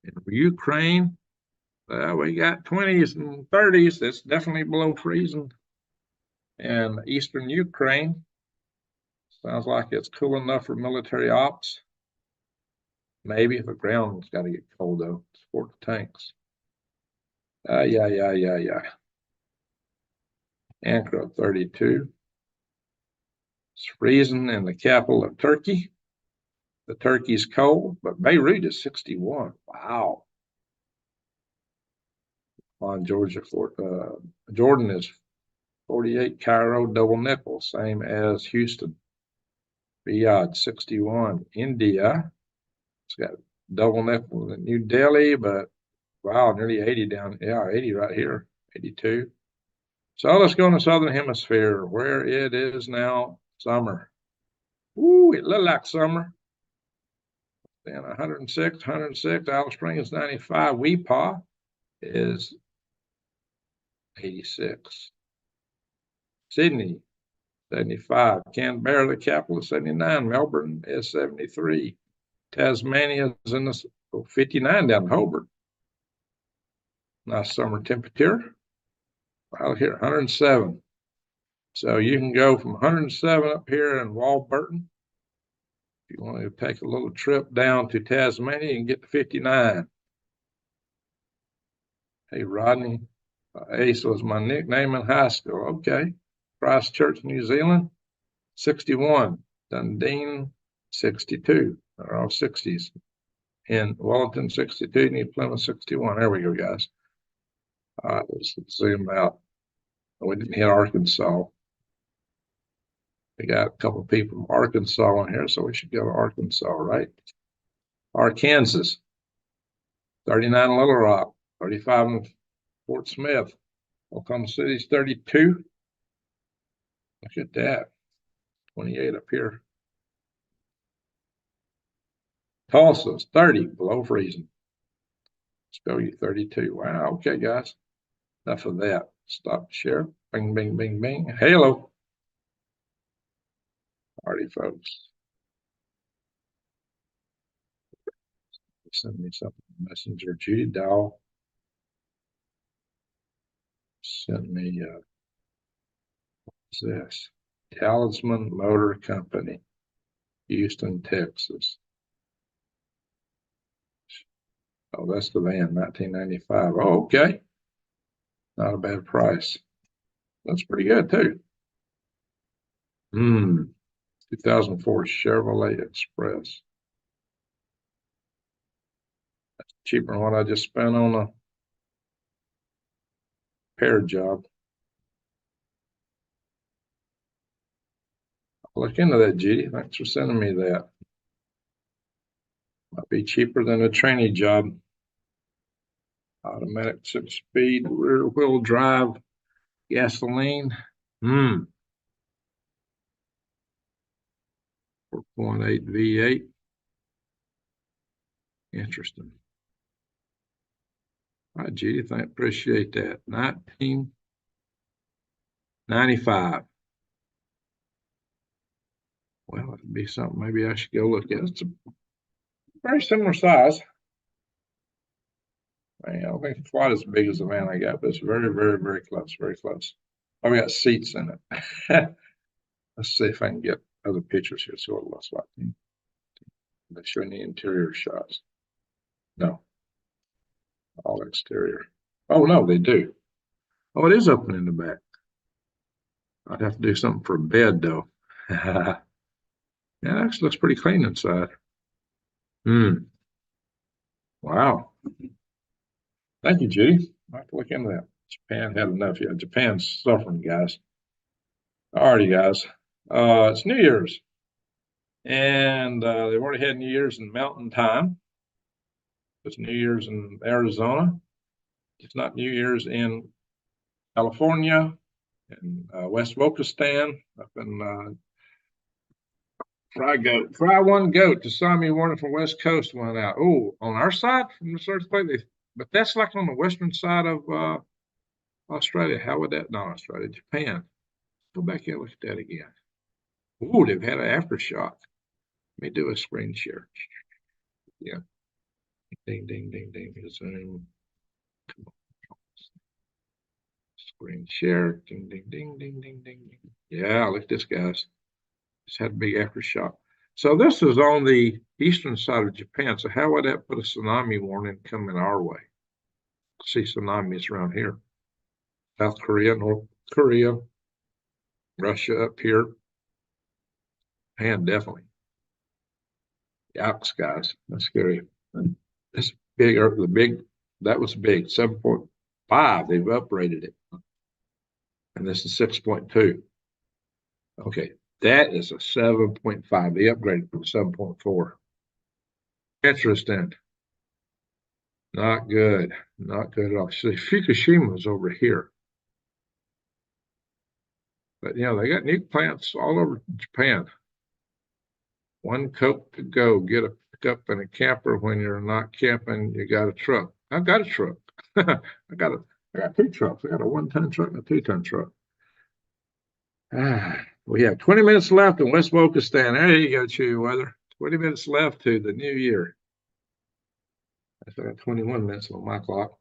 In Ukraine, we got 20s and 30s. That's definitely below freezing. And eastern Ukraine, sounds like it's cool enough for military ops. Maybe if the ground's got to get cold though, to support the tanks. Yeah. Ankara, 32. It's freezing in the capital of Turkey. The Turkey's cold, but Beirut is 61. Wow. On Georgia, Jordan is 48. Cairo, double nickel, same as Houston. Riyadh, 61. India, it's got double nickel in New Delhi, but wow, nearly 80 down. Yeah, 80 right here, 82. So let's go in the Southern Hemisphere where it is now summer. Ooh, it looked like summer. Then 106, Alice Springs 95. Weepaw is 86. Sydney, 75. Canberra, the capital, is 79. Melbourne is 73. Tasmania is in the 59 down in Hobart. Nice summer temperature. Out here, 107. So you can go from 107 up here in Warburton. If you want to take a little trip down to Tasmania and get to 59. Hey, Rodney. Ace was my nickname in high school. Okay. Christchurch, New Zealand, 61. Dundee, 62. They're all 60s. In Wellington 62, New Plymouth 61. There we go, guys. All right, let's zoom out. We didn't hit Arkansas. We got a couple of people from Arkansas on here, so we should go to Arkansas, right? Arkansas, 39 in Little Rock, 35 in Fort Smith. Oklahoma City's 32. Look at that. 28 up here. Tulsa's 30, below freezing. Spell you 32. Wow. Okay, guys. Enough of that. Stop share. Bing, bing, bing, bing. Halo. Alrighty, folks. Send me something. Messenger. Judy Dow sent me, what's this? Talisman Motor Company, Houston, Texas. Oh, that's the van, 1995. Oh, okay. Not a bad price. That's pretty good, too. 2004 Chevrolet Express. That's cheaper than what I just spent on a repair job. I'll look into that, Judy. Thanks for sending me that. Might be cheaper than a trainee job. Automatic 6-speed, rear-wheel drive, gasoline. 4.8 V8. Interesting. All right, Judy, I appreciate that. 1995. Well, it'd be something maybe I should go look at. It's a very similar size. I don't think it's quite as big as the van I got, but it's very, very, very close, very close. Oh, we got seats in it. Let's see if I can get other pictures here, see what it looks like. They show any interior shots. No. All exterior. Oh, no, they do. Oh, it is open in the back. I'd have to do something for a bed, though. Yeah, it actually looks pretty clean inside. Wow. Thank you, Judy. I have to look into that. Japan had enough. Yeah, Japan's suffering, guys. Alrighty, guys. It's New Year's. And they've already had New Year's in Mountain Time. It's New Year's in Arizona. It's not New Year's in California and West Wokistan up in Fry one goat. The Sami warning from West Coast went out. Oh, on our side from this earthquake, but that's like on the western side of Australia. How would that? Not Australia, Japan. Go back and look at that again. Oh, they've had an aftershock. Let me do a screen share. Yeah. Ding, ding, ding, ding. Zoom. Screen share. Ding, ding, ding, ding, ding, ding. Yeah, look at this, guys. It's had a big aftershock. So this is on the eastern side of Japan. So how would that put a tsunami warning coming our way? See tsunamis around here. South Korea, North Korea, Russia up here. Japan, definitely. Yikes, guys. That's scary. This big, that was big, 7.5. They've uprated it. And this is 6.2. Okay, that is a 7.5. They upgraded from 7.4. Interesting. Not good. Not good at all. See, Fukushima's over here. But, you know, they got nuke plants all over Japan. One Coke to go. Get a pickup and a camper. When you're not camping, you got a truck. I've got a truck. I got 2 trucks. I got a 1-ton truck and a 2-ton truck. We have 20 minutes left in West Wokistan. There you go, Chewy Weather. 20 minutes left to the new year. I got 21 minutes on my clock.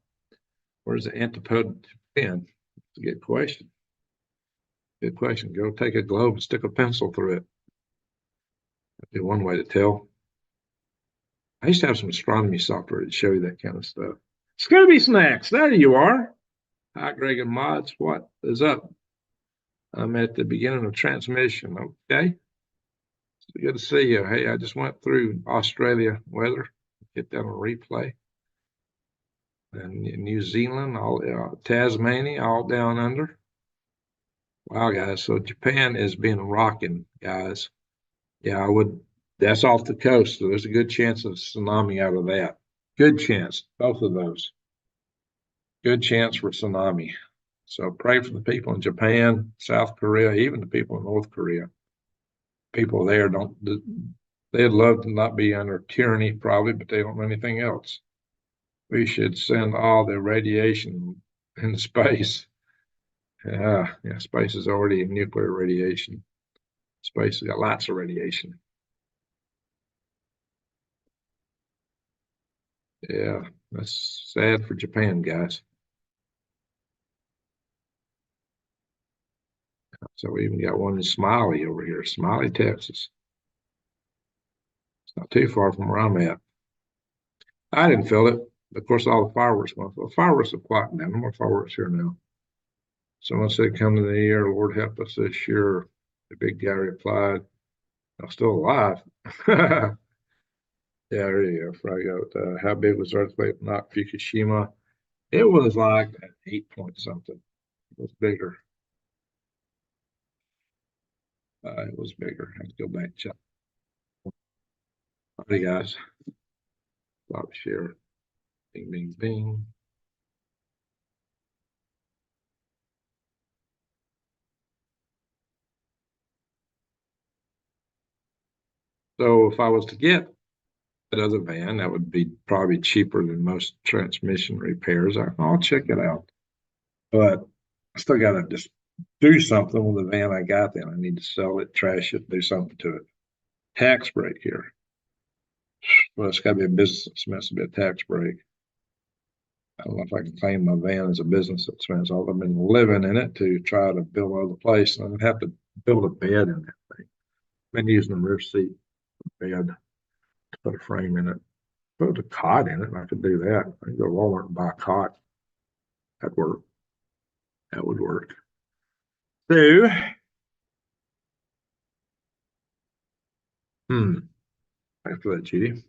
Where's the antipode Japan? That's a good question. Good question. Go take a globe and stick a pencil through it. That'd be one way to tell. I used to have some astronomy software to show you that kind of stuff. Scooby Snacks, there you are. Hi, Greg and Mods. What is up? I'm at the beginning of transmission. Okay. Good to see you. Hey, I just went through Australia weather. Get that on replay. And New Zealand, all Tasmania, all down under. Wow, guys. So Japan has been rocking, guys. Yeah, I would. That's off the coast, so there's a good chance of tsunami out of that. Good chance, both of those. Good chance for tsunami. So pray for the people in Japan, South Korea, even the people in North Korea. People there don't. They'd love to not be under tyranny, probably, but they don't know anything else. We should send all the radiation into space. Yeah, space is already nuclear radiation. Space has got lots of radiation. Yeah, that's sad for Japan, guys. So we even got one in Smiley over here, Smiley, Texas. It's not too far from where I'm at. I didn't feel it. Of course, all the fireworks went. Well, fireworks are quiet now. No more fireworks here now. Someone said, "Come to the year, Lord help us this year." The big guy replied, "I'm still alive." Yeah, there you go. I got, how big was the earthquake? Not Fukushima. It was like an 8 point something. It was bigger. It was bigger. I have to go back and check. All right, guys. Stop share. Bing, bing, bing. So if I was to get that other van, that would be probably cheaper than most transmission repairs. I'll check it out. But I still got to just do something with the van I got. Then I need to sell it, trash it, do something to it. Tax break here. Well, it's got to be a business expense to be a tax break. I don't know if I can claim my van as a business expense. Although I've been living in it to try to build another place, and I'd have to build a bed in that thing. I've been using the rear seat bed to put a frame in it. Put a cot in it, and I could do that. I could go to Walmart and buy a cot. That'd work. That would work. So, thanks for that, Judy.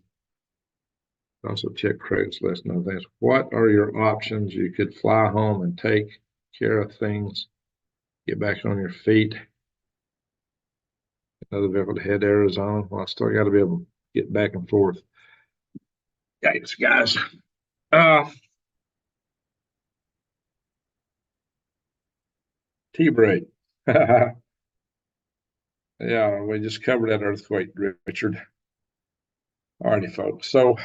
Also check Craigslist and other things. What are your options? You could fly home and take care of things, get back on your feet. Another vehicle to head to Arizona. Well, I still got to be able to get back and forth. Yikes, guys. Tea break. Yeah, we just covered that earthquake, Richard. Alrighty, folks. So,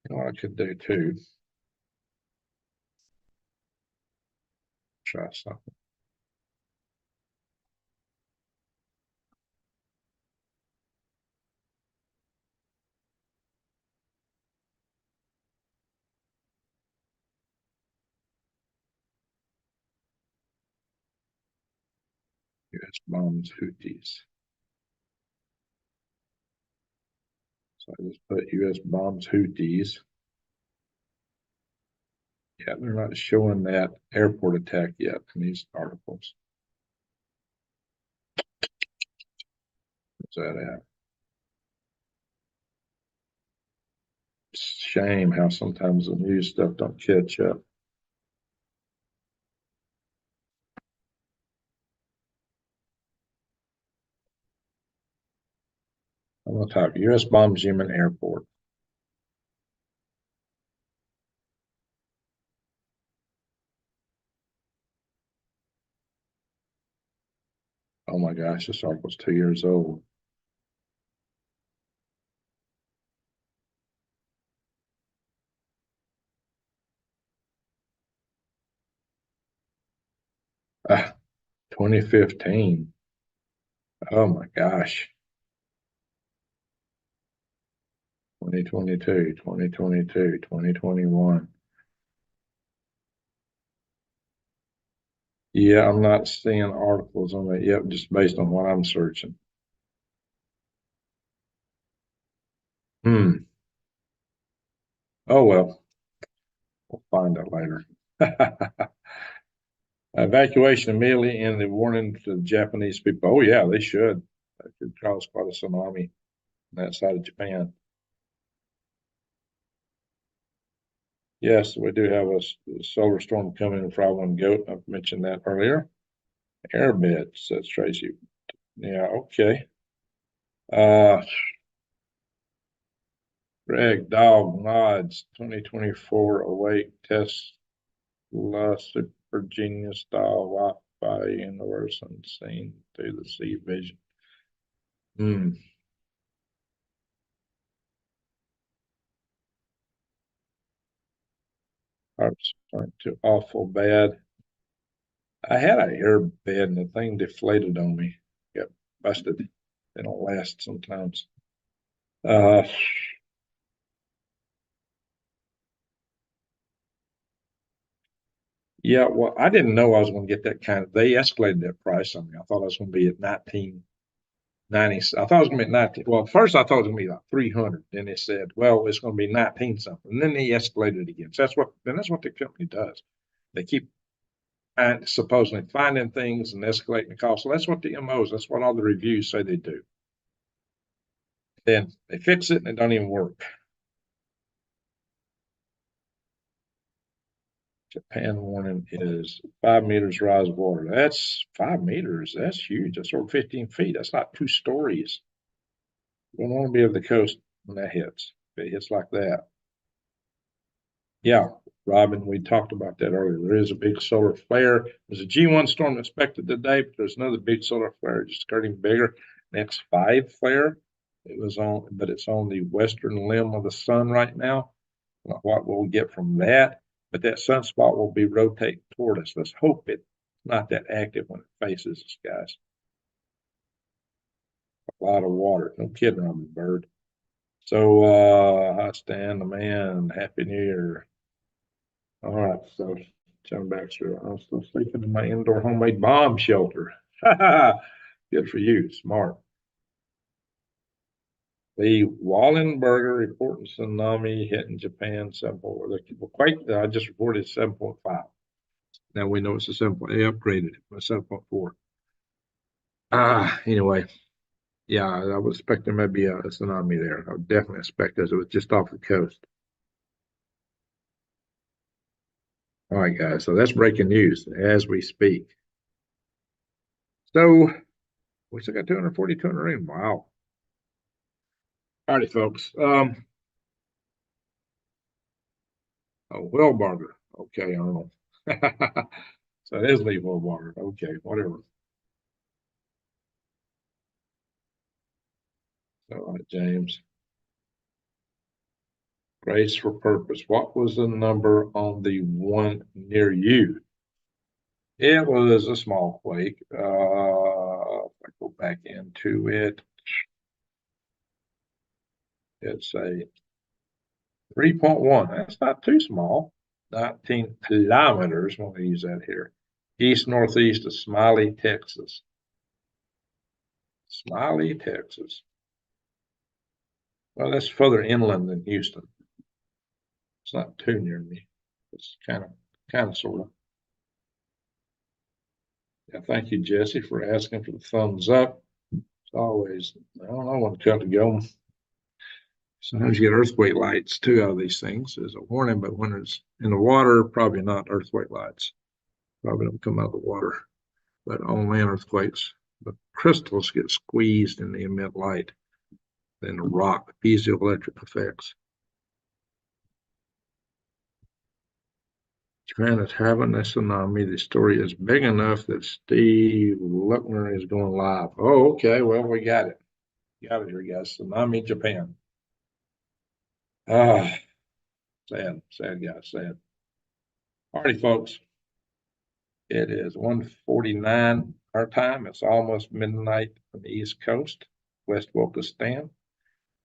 you know what I could do too? Try something. U.S. bombs Houthis. So I just put U.S. bombs Houthis. Yeah, they're not showing that airport attack yet in these articles. What's that at? Shame how sometimes the news stuff don't catch up. I'm gonna type U.S. bombs Yemen airport. Oh my gosh, this article's 2 years old. Ah, 2015. Oh my gosh. 2022, 2022, 2021. Yeah, I'm not seeing articles on that yet, just based on what I'm searching. Hmm. Oh well, we'll find out later. Evacuation immediately and the warning to the Japanese people. Oh yeah, they should. It could cause quite a tsunami on that side of Japan. Yes, we do have a solar storm coming in Fry One Goat. I've mentioned that earlier. Airbed, says Tracy. Yeah, okay. Greg, Dog, Mods, 2024 awake Tesla Super Genius style Wi-Fi universe unseen through the sea vision. Hearts aren't too awful bad. I had an airbed and the thing deflated on me. Got busted. They don't last sometimes. Uh, yeah, well, I didn't know I was going to get that kind of. They escalated that price on me. I thought I was going to be at 1990. I thought it was going to be at 19. Well, first I thought it was going to be like 300. Then they said, well, it's going to be 19 something. And then they escalated it again. So that's what the company does. They keep supposedly finding things and escalating the cost. So that's what the MOs. That's what all the reviews say they do. Then they fix it and it don't even work. Japan warning is 5 meters rise of water. That's 5 meters. That's huge. That's over 15 feet. That's not 2 stories. You don't want to be at the coast when that hits. If it hits like that. Yeah, Robin, we talked about that earlier. There is a big solar flare. There's a G1 storm expected today, but there's another big solar flare just getting bigger. Next 5 flare. But it's on the western limb of the sun right now. What we'll get from that, but that sunspot will be rotating toward us. Let's hope it's not that active when it faces us, guys. A lot of water. No kidding, Robin Bird. So, hi, Stan, the man. Happy New Year. All right, so John Baxter, I'm still sleeping in my indoor homemade bomb shelter. Good for you, smart. The Wallenberger reporting tsunami hitting Japan 7.4. Quake, I just reported 7.5. Now we know it's a 7. They upgraded it to 7.4. Anyway, yeah, I was expecting maybe a tsunami there. I would definitely expect it. It was just off the coast. All right, guys. So that's breaking news as we speak. So we still got 242 in the room. Wow. All righty, folks. Wellbarger. Okay, I don't know. So it is Lee Wellbarger. Okay, whatever. All right, James. Grace for purpose. What was the number on the one near you? It was a small quake. If I go back into it, it's a 3.1. That's not too small. 19 kilometers. I'm going to use that here. East northeast of Smiley, Texas. Smiley, Texas. Well, that's further inland than Houston. It's not too near me. It's kind of, sort of. Yeah, thank you, Jesse, for asking for the thumbs up. It's always, I don't know when to cut to go. Sometimes you get earthquake lights too out of these things as a warning, but when it's in the water, probably not earthquake lights. Probably don't come out of the water. But on land earthquakes, the crystals get squeezed and they emit light. Then the rock, piezoelectric effects. Japan is having a tsunami. The story is big enough that Steve Luckner is going live. Oh, okay. Well, we got it. Got it here, guys. Tsunami, Japan. Ah, sad, guys, sad. All righty, folks. It is 1:49 our time. It's almost midnight on the East Coast, West Wokistan.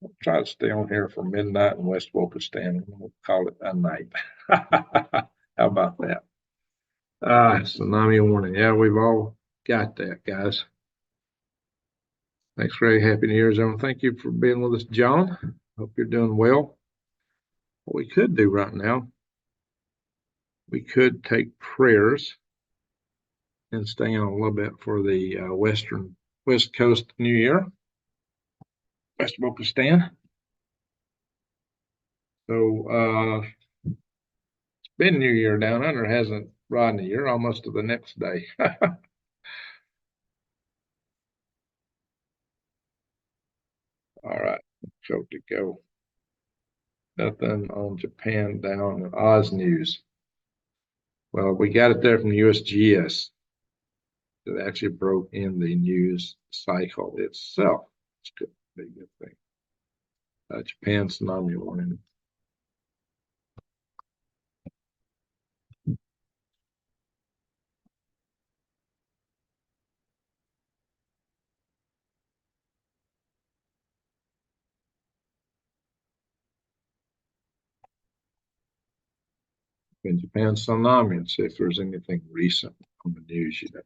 I'll try to stay on here for midnight in West Wokistan. We'll call it a night. How about that? Tsunami warning. Yeah, we've all got that, guys. Thanks, Ray. Happy New Year's, everyone. Thank you for being with us, John. Hope you're doing well. What we could do right now, we could take prayers and stay on a little bit for the western West Coast New Year, West Wokistan. So it's been New Year down under, hasn't Rodney? You're almost to the next day. All right, so to go. Nothing on Japan down in Oz News. Well, we got it there from USGS. It actually broke in the news cycle itself. It's good, big good thing. Japan tsunami warning. In Japan tsunami and see if there's anything recent on the news yet.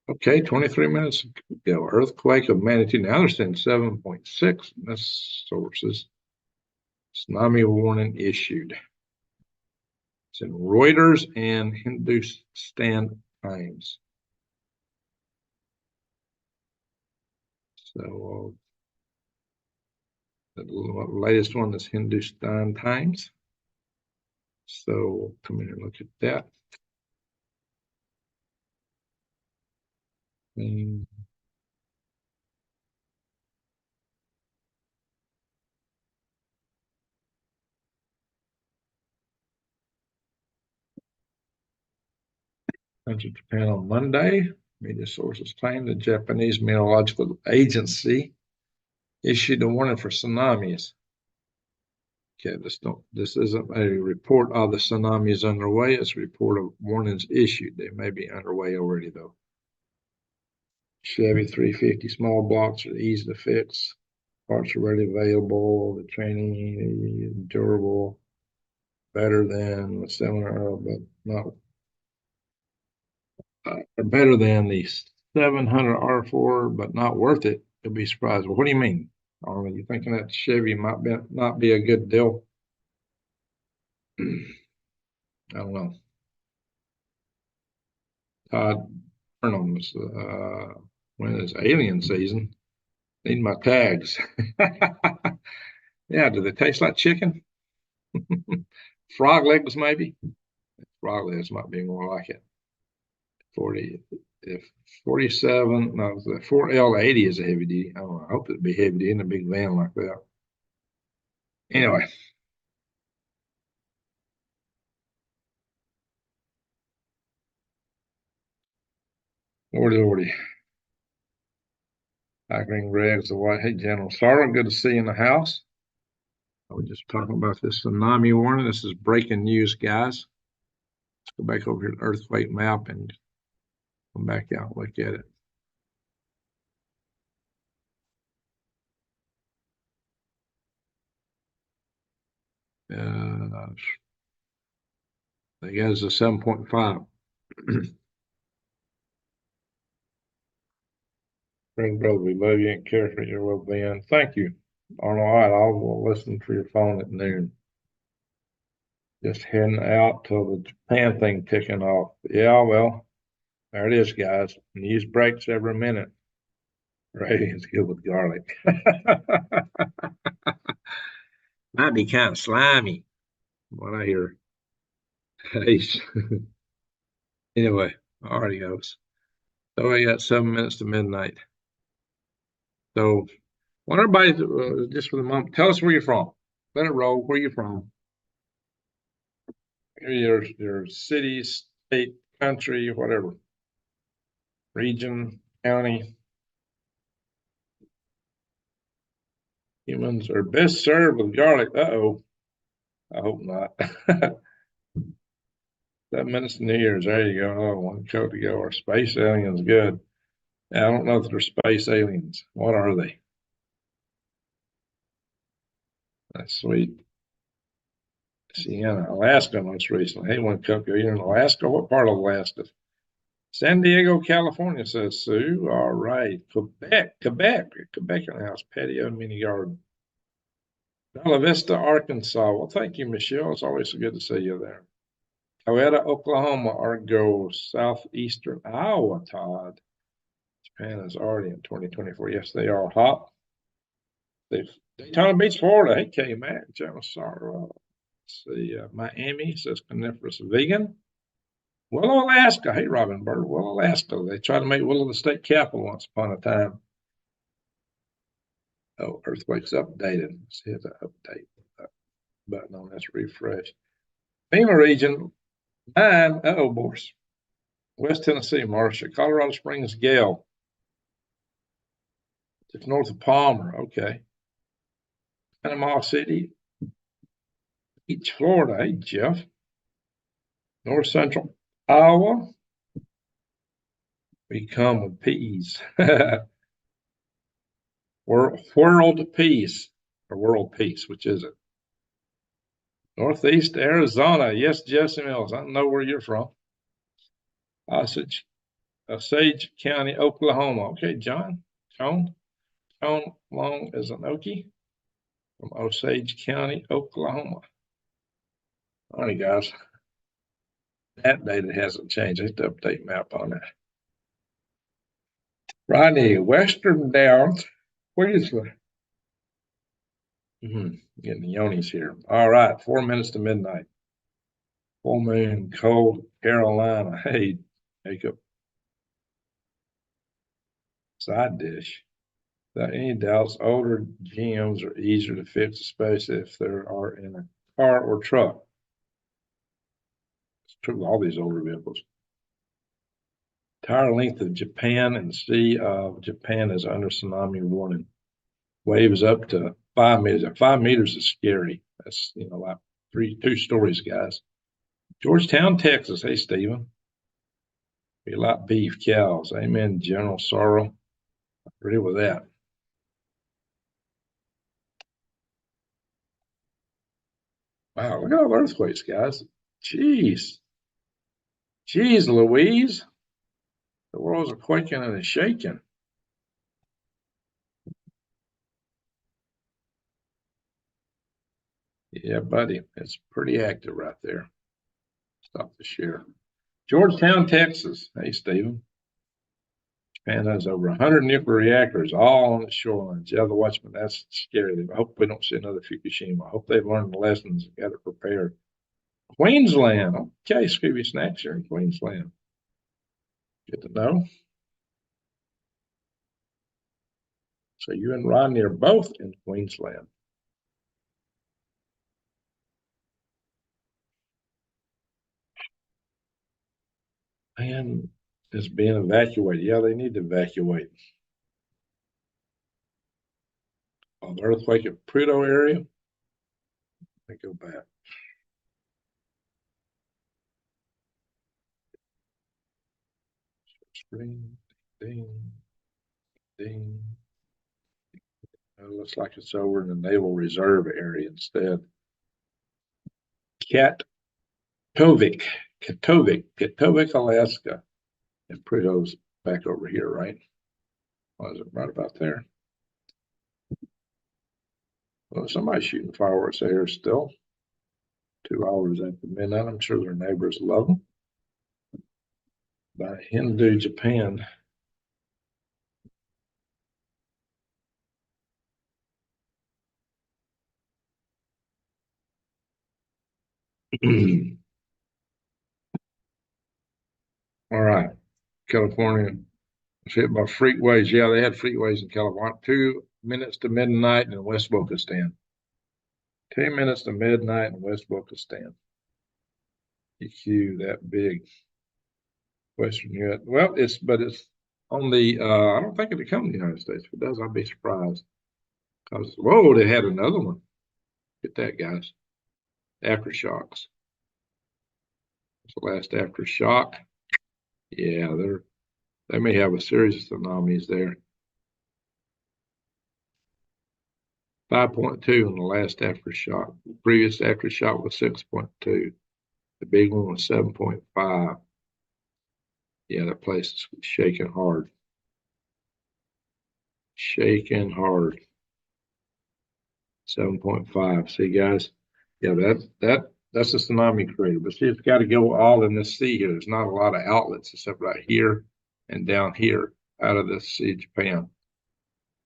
Okay, 23 minutes ago, earthquake of magnitude. Now they're saying 7.6 in this sources. Tsunami warning issued. It's in Reuters and Hindustan Times. So the latest one is Hindustan Times. So come in and look at that. And country Japan on Monday. Media sources claim the Japanese Meteorological Agency issued a warning for tsunamis. Okay, this isn't a report of the tsunamis underway. It's a report of warnings issued. They may be underway already, though. Chevy 350 small blocks are easy to fix. Parts are readily available. The training is durable, better than the 700, but not better than the 700 R4, but not worth it. You'll be surprised. Well, what do you mean? Are you thinking that Chevy might not be a good deal? I don't know. Todd Burnham's when it's alien season. Need my tags. Yeah, do they taste like chicken? Frog legs, maybe. Frog legs might be more like it. 40, if 47, no, the 4L80 is a heavy duty. I don't know. I hope it'd be heavy duty in a big van like that. Anyway. Lordy. Hackering Regs, the White Hey, General Sergeant, good to see you in the house. We're just talking about this tsunami warning. This is breaking news, guys. Let's go back over here to the earthquake map and come back out and look at it. I guess it's a 7.5. Friend, brother, we love you and care for your well-being. Thank you. All right, I'll listen for your phone at noon. Just heading out till the Japan thing ticking off. Yeah, well, there it is, guys. News breaks every minute. Ratings good with garlic. Might be kind of slimy, what I hear. Anyway, already goes. So we got 7 minutes to midnight. So, want everybody to, just for the moment, tell us where you're from. Let it roll. Where you from? Your city, state, country, whatever. Region, county. Humans are best served with garlic. Uh-oh. I hope not. 7 minutes to New Year's. There you go. Oh, one coat to go. Our space aliens, good. I don't know if they're space aliens. What are they? That's sweet. See, in Alaska most recently. Hey, one cup, you're in Alaska. What part of Alaska? San Diego, California, says Sue. All right. Quebec in the house. Patio, mini garden. Bella Vista, Arkansas. Well, thank you, Michelle. It's always so good to see you there. Aletta, Oklahoma, Argo, southeastern Iowa, Todd. Japan is already in 2024. Yes, they are hot. Daytona Beach, Florida. Hey, K Mac, General Sorrow. Let's see, Miami says coniferous vegan. Willow, Alaska. Hey, Robin Bird. Willow, Alaska. They tried to make Willow the state capital once upon a time. Oh, earthquakes updated. Let's hit the update button on this refresh. FEMA region 9. Oh, boys. West Tennessee, Marcia. Colorado Springs, Gale. It's north of Palmer. Okay. Panama City, Beach, Florida. Hey, Jeff. North Central Iowa. We come with peas. World peace, or world peace, which is it? Northeast Arizona. Yes, Jesse Mills. I don't know where you're from. Osage County, Oklahoma. Okay, John. John Long is an Okie from Osage County, Oklahoma. All right, guys. That data hasn't changed. I have to update map on that. Rodney, Western Downs. Where is the? Getting the yonis here. All right, 4 minutes to midnight. Full moon, cold Carolina. Hey, Jacob. Side dish. Without any doubts, older GMs are easier to fix, especially if they are in a car or truck. It's true with all these older vehicles. Entire length of Japan and Sea of Japan is under tsunami warning. Waves up to 5 meters. And 5 meters is scary. That's, like 2 stories, guys. Georgetown, Texas. Hey, Stephen. We like beef, cows. Amen, General Sorrow. I agree with that. Wow, look at all the earthquakes, guys. Jeez. Jeez, Louise. The world's quaking and it's shaking. Yeah, buddy. It's pretty active right there. Stop the share. Georgetown, Texas. Hey, Stephen. Japan has over 100 nuclear reactors, all on the shorelines. Yeah, the Watchman, that's scary. I hope we don't see another Fukushima. I hope they've learned the lessons and got it prepared. Queensland. Okay, Scooby Snacks here in Queensland. Good to know. So you and Rodney are both in Queensland. Man is being evacuated. Yeah, they need to evacuate. Oh, the earthquake in Prudhoe area. Let me go back. Screen, ding, ding. It looks like it's over in the Naval Reserve area instead. Katovik, Alaska. And Prudhoe's back over here, right? Was it right about there? Well, somebody's shooting fireworks there still. 2 hours after midnight. I'm sure their neighbors love them. By Hindu, Japan. All right. California was hit by freak waves. Yeah, they had freak waves in California. 2 minutes to midnight in West Boca-Stan. 2 minutes to midnight in West Boca-Stan. EQ that big. Western United. Well, it's on the I don't think it'll come to the United States. If it does, I'll be surprised. Because whoa, they had another one. Get that, guys. Aftershocks. It's the last aftershock. Yeah, they may have a series of tsunamis there. 5.2 on the last aftershock. The previous aftershock was 6.2. The big one was 7.5. Yeah, that place is shaking hard. Shaking hard. 7.5. See, guys, yeah, that That's the tsunami creator, but see, it's got to go all in this sea here. There's not a lot of outlets except right here and down here out of this Sea of Japan.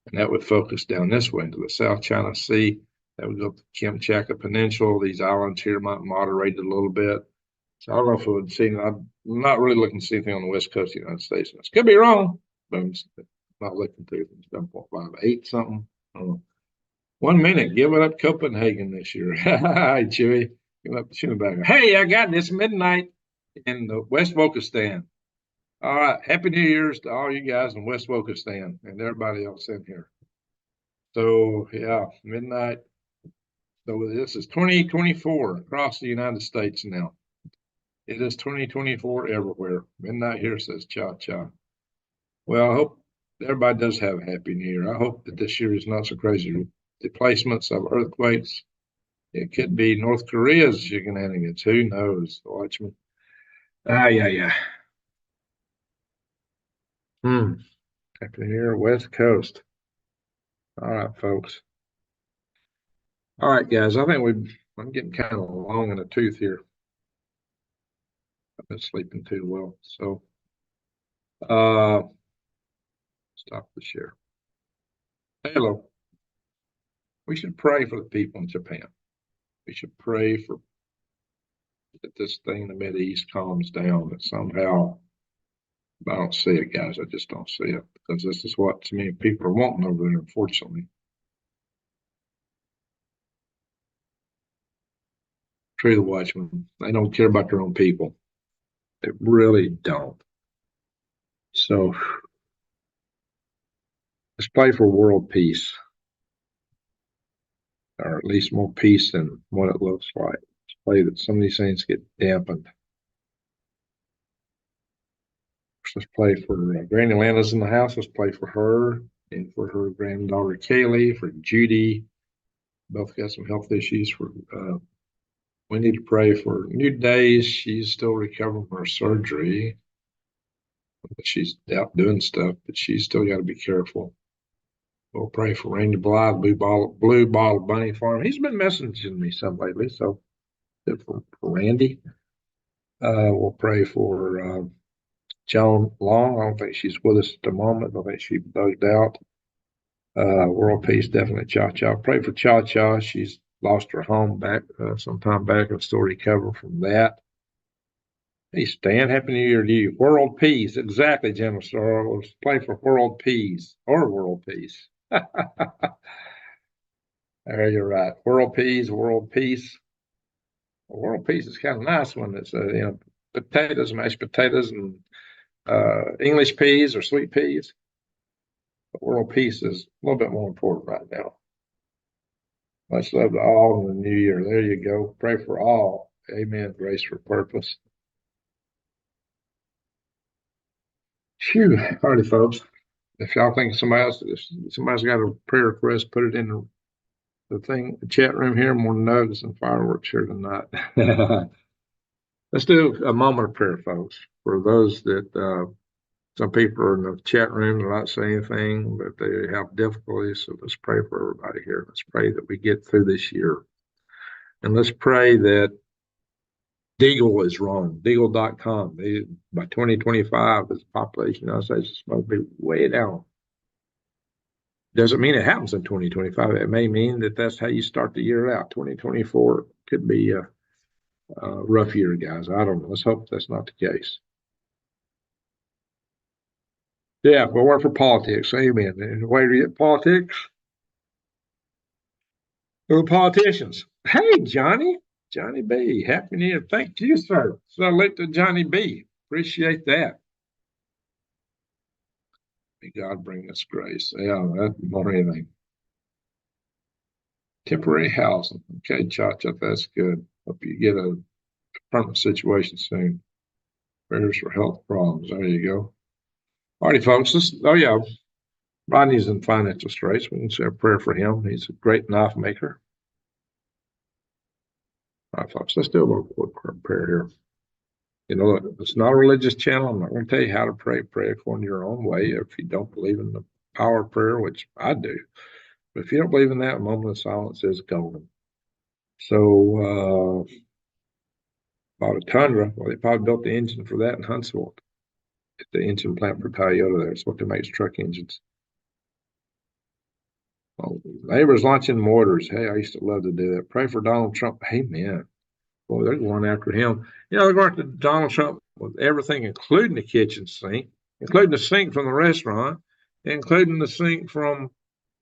And that would focus down this way into the South China Sea. That would go up the Kamchatka Peninsula. These islands here might moderate it a little bit. So I don't know if it would see. I'm not really looking to see anything on the west coast of the United States. This could be wrong, but I'm not looking to. It's 7.58 something. 1 minute. Give it up Copenhagen this year. Hi, Chewy. Give it up Schöneberger. Hey, I got this midnight in the West Wokistan. All right. Happy New Year's to all you guys in West Wokistan and everybody else in here. So, yeah, midnight. So this is 2024 across the United States now. It is 2024 everywhere. Midnight here says cha cha. Well, I hope everybody does have a happy new year. I hope that this year is not so crazy. Displacements of earthquakes. It could be North Korea's shenanigans. Who knows? Watch me. Yeah. Happy New Year, West Coast. All right, folks. All right, guys. I think I'm getting kind of long in the tooth here. I've been sleeping too well. So stop the share. Hello. We should pray for the people in Japan. We should pray for that this thing in the Mideast calms down, that somehow I don't see it, guys. I just don't see it because this is what to me people are wanting over there, unfortunately. True the watchmen. They don't care about their own people. They really don't. So let's play for world peace, or at least more peace than what it looks like. Let's pray that some of these things get dampened. Let's play for Granny Lana's in the house. Let's play for her and for her granddaughter Kaylee, for Judy. Both got some health issues. We need to pray for New Days. She's still recovering from her surgery. She's out doing stuff, but she's still got to be careful. We'll pray for Randy Blythe, Blue Bottle Bunny Farm. He's been messaging me some lately, so for Randy. We'll pray for Joan Long. I don't think she's with us at the moment. I think she bugged out. World peace, definitely Cha Cha. Pray for Cha Cha. She's lost her home back some time back and still recovering from that. Hey, Stan, Happy New Year to you. World peace. Exactly, General Star. Let's play for world peace or world peace. There, you're right. World peace, world peace. World peace is kind of nice one. It's potatoes, mashed potatoes, and English peas or sweet peas. But world peace is a little bit more important right now. Much love to all in the new year. There you go. Pray for all. Amen. Grace for purpose. Phew. Alrighty, folks. If y'all think if somebody's got a prayer request, put it in the chat room here. More nugs and fireworks here tonight. Let's do a moment of prayer, folks. For those that some people are in the chat room, they're not saying anything, but they have difficulties. So let's pray for everybody here. Let's pray that we get through this year. And let's pray that Deagle is wrong. Deagle.com. By 2025, the population of the United States is supposed to be way down. Doesn't mean it happens in 2025. It may mean that that's how you start the year out. 2024 could be a rough year, guys. I don't know. Let's hope that's not the case. Yeah, but we're for politics. Amen. And the way to get politics, the politicians. Hey, Johnny B. Happy New Year. Thank you, sir. Salute to Johnny B. Appreciate that. May God bring us grace. Yeah, that's more anything. Temporary housing. Okay, Cha-Cha, that's good. Hope you get a permanent situation soon. Prayers for health problems. There you go. All righty, folks. Rodney's in financial straits. We can say a prayer for him. He's a great knife maker. All right, folks, let's do a little quick prayer here. It's not a religious channel. I'm not going to tell you how to pray. Pray according to your own way. If you don't believe in the power of prayer, which I do, but if you don't believe in that, a moment of silence is golden. So bought a Tundra. Well, they probably built the engine for that in Huntsville. At the engine plant for Toyota there. It's what they make truck engines. Oh, neighbors launching mortars. Hey, I used to love to do that. Pray for Donald Trump. Hey, man. Boy, they're going after him. You know, they're going after Donald Trump with everything, including the kitchen sink, including the sink from the restaurant, including the sink from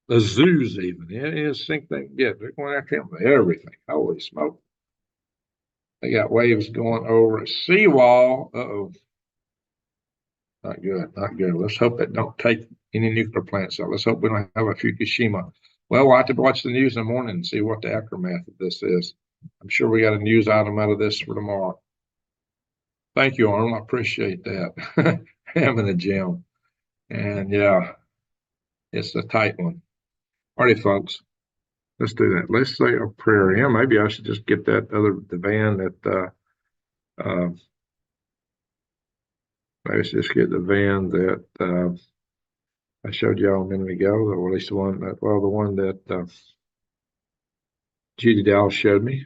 the zoos, even. Yeah, his sink they can get. They're going after him with everything. Holy smoke. They got waves going over a seawall. Uh-oh. Not good. Not good. Let's hope that don't take any nuclear plants out. Let's hope we don't have a Fukushima. Well, we'll have to watch the news in the morning and see what the aftermath of this is. I'm sure we got a news item out of this for tomorrow. Thank you, Arnold. I appreciate that. I'm in the gym. And yeah, it's a tight one. All right, folks. Let's do that. Let's say a prayer. Yeah, maybe I should just get the van that let's just get the van that I showed y'all a minute ago, or at least the one that Judy Dow showed me.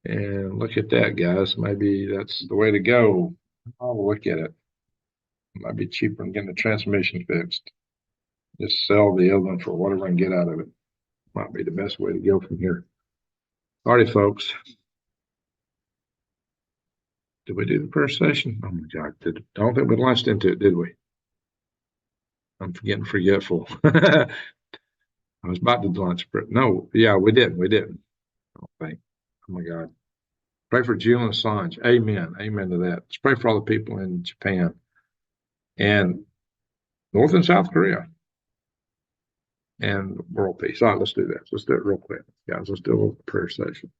And look at that, guys. Maybe that's the way to go. I'll look at it. Might be cheaper than getting the transmission fixed. Just sell the other one for whatever I can get out of it. Might be the best way to go from here. All right, folks. Did we do the first session? Oh my God! Don't think we launched into it, did we? I'm getting forgetful. I was about to launch, but no, yeah, we didn't. We didn't. I don't think. Oh my God. Pray for Julian Assange. Amen. Amen to that. Let's pray for all the people in Japan and North and South Korea and world peace. All right, let's do that. Let's do it real quick, guys. Let's do a little prayer session.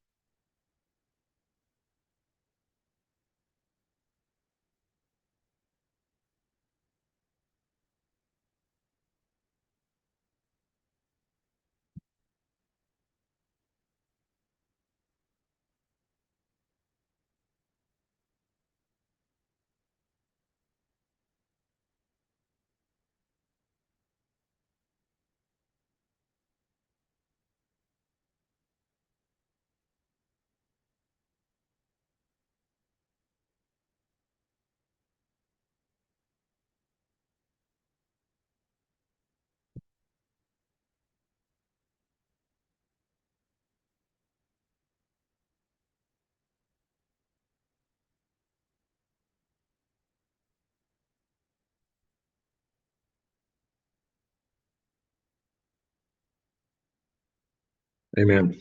Amen.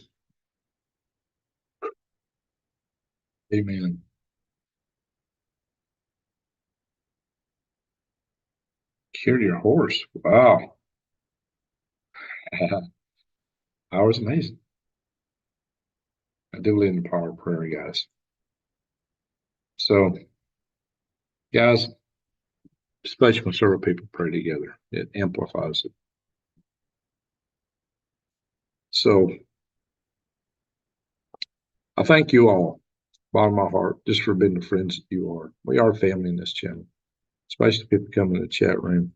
Amen. Cured your horse. Wow. I was amazing. I do believe in the power of prayer, guys. So, guys, especially when several people pray together, it amplifies it. So, I thank you all, bottom of my heart, just for being the friends that you are. We are family in this channel, especially people coming to the chat room.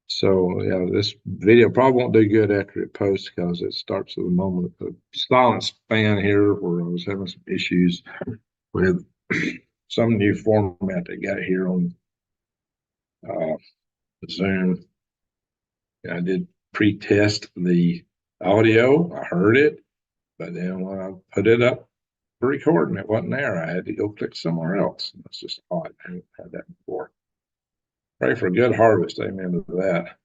So, yeah, this video probably won't do good after it posts because it starts with a moment of silent span here where I was having some issues with some new format they got here on Zoom. I did pre-test the audio. I heard it, but then when I put it up for recording, it wasn't there. I had to go click somewhere else. That's just odd. I haven't had that before. Pray for a good harvest. Amen to that.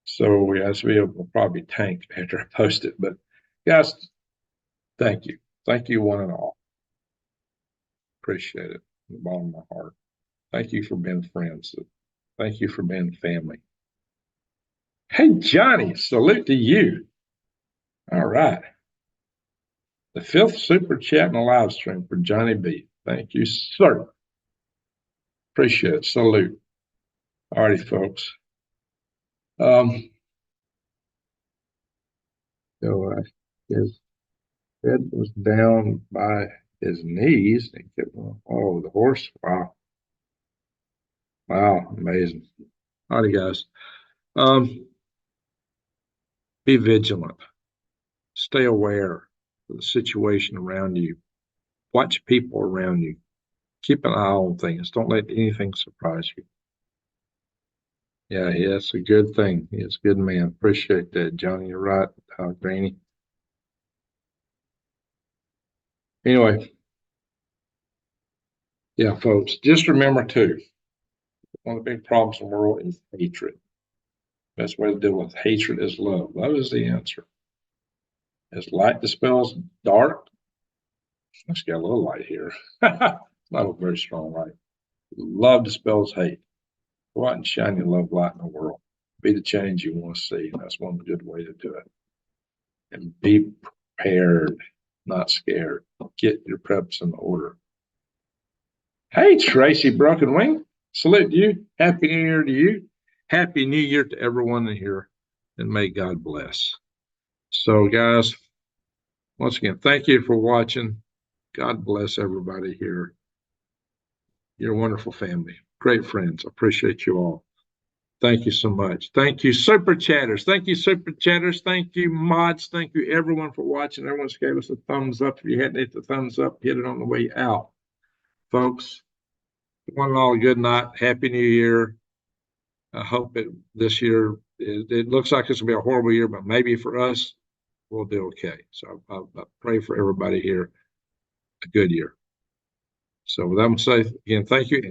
So yeah, this video will probably tank after I post it. But guys, thank you. Thank you one and all. Appreciate it from the bottom of my heart. Thank you for being friends. Thank you for being family. Hey, Johnny, salute to you. All right. The 5th super chat in the live stream for Johnny B. Thank you, sir. Appreciate it. Salute. All righty, folks. His head was down by his knees. Oh, the horse. Wow. Wow. Amazing. All righty, guys. Be vigilant. Stay aware of the situation around you. Watch people around you. Keep an eye on things. Don't let anything surprise you. Yeah, it's a good thing. He's a good man. Appreciate that, Johnny. You're right, Granny. Anyway, yeah, folks, just remember too, one of the big problems in the world is hatred. Best way to deal with hatred is love. Love is the answer. As light dispels dark, let's get a little light here. Not a very strong light. Love dispels hate. Go out and shine your love light in the world. Be the change you want to see. That's one good way to do it. And be prepared, not scared. Get your preps in order. Hey, Tracy Broken Wing, salute you. Happy New Year to you. Happy New Year to everyone in here, and may God bless. So, guys, once again, thank you for watching. God bless everybody here. You're a wonderful family, great friends. I appreciate you all. Thank you so much. Thank you, Super Chatters. Thank you, Super Chatters. Thank you, mods. Thank you, everyone, for watching. Everyone's gave us a thumbs up. If you hadn't hit the thumbs up, hit it on the way out. Folks, one and all, good night. Happy New Year. I hope this year, it looks like it's going to be a horrible year, but maybe for us, we'll do okay. So I pray for everybody here a good year. So with that, I'm going to say again, thank you.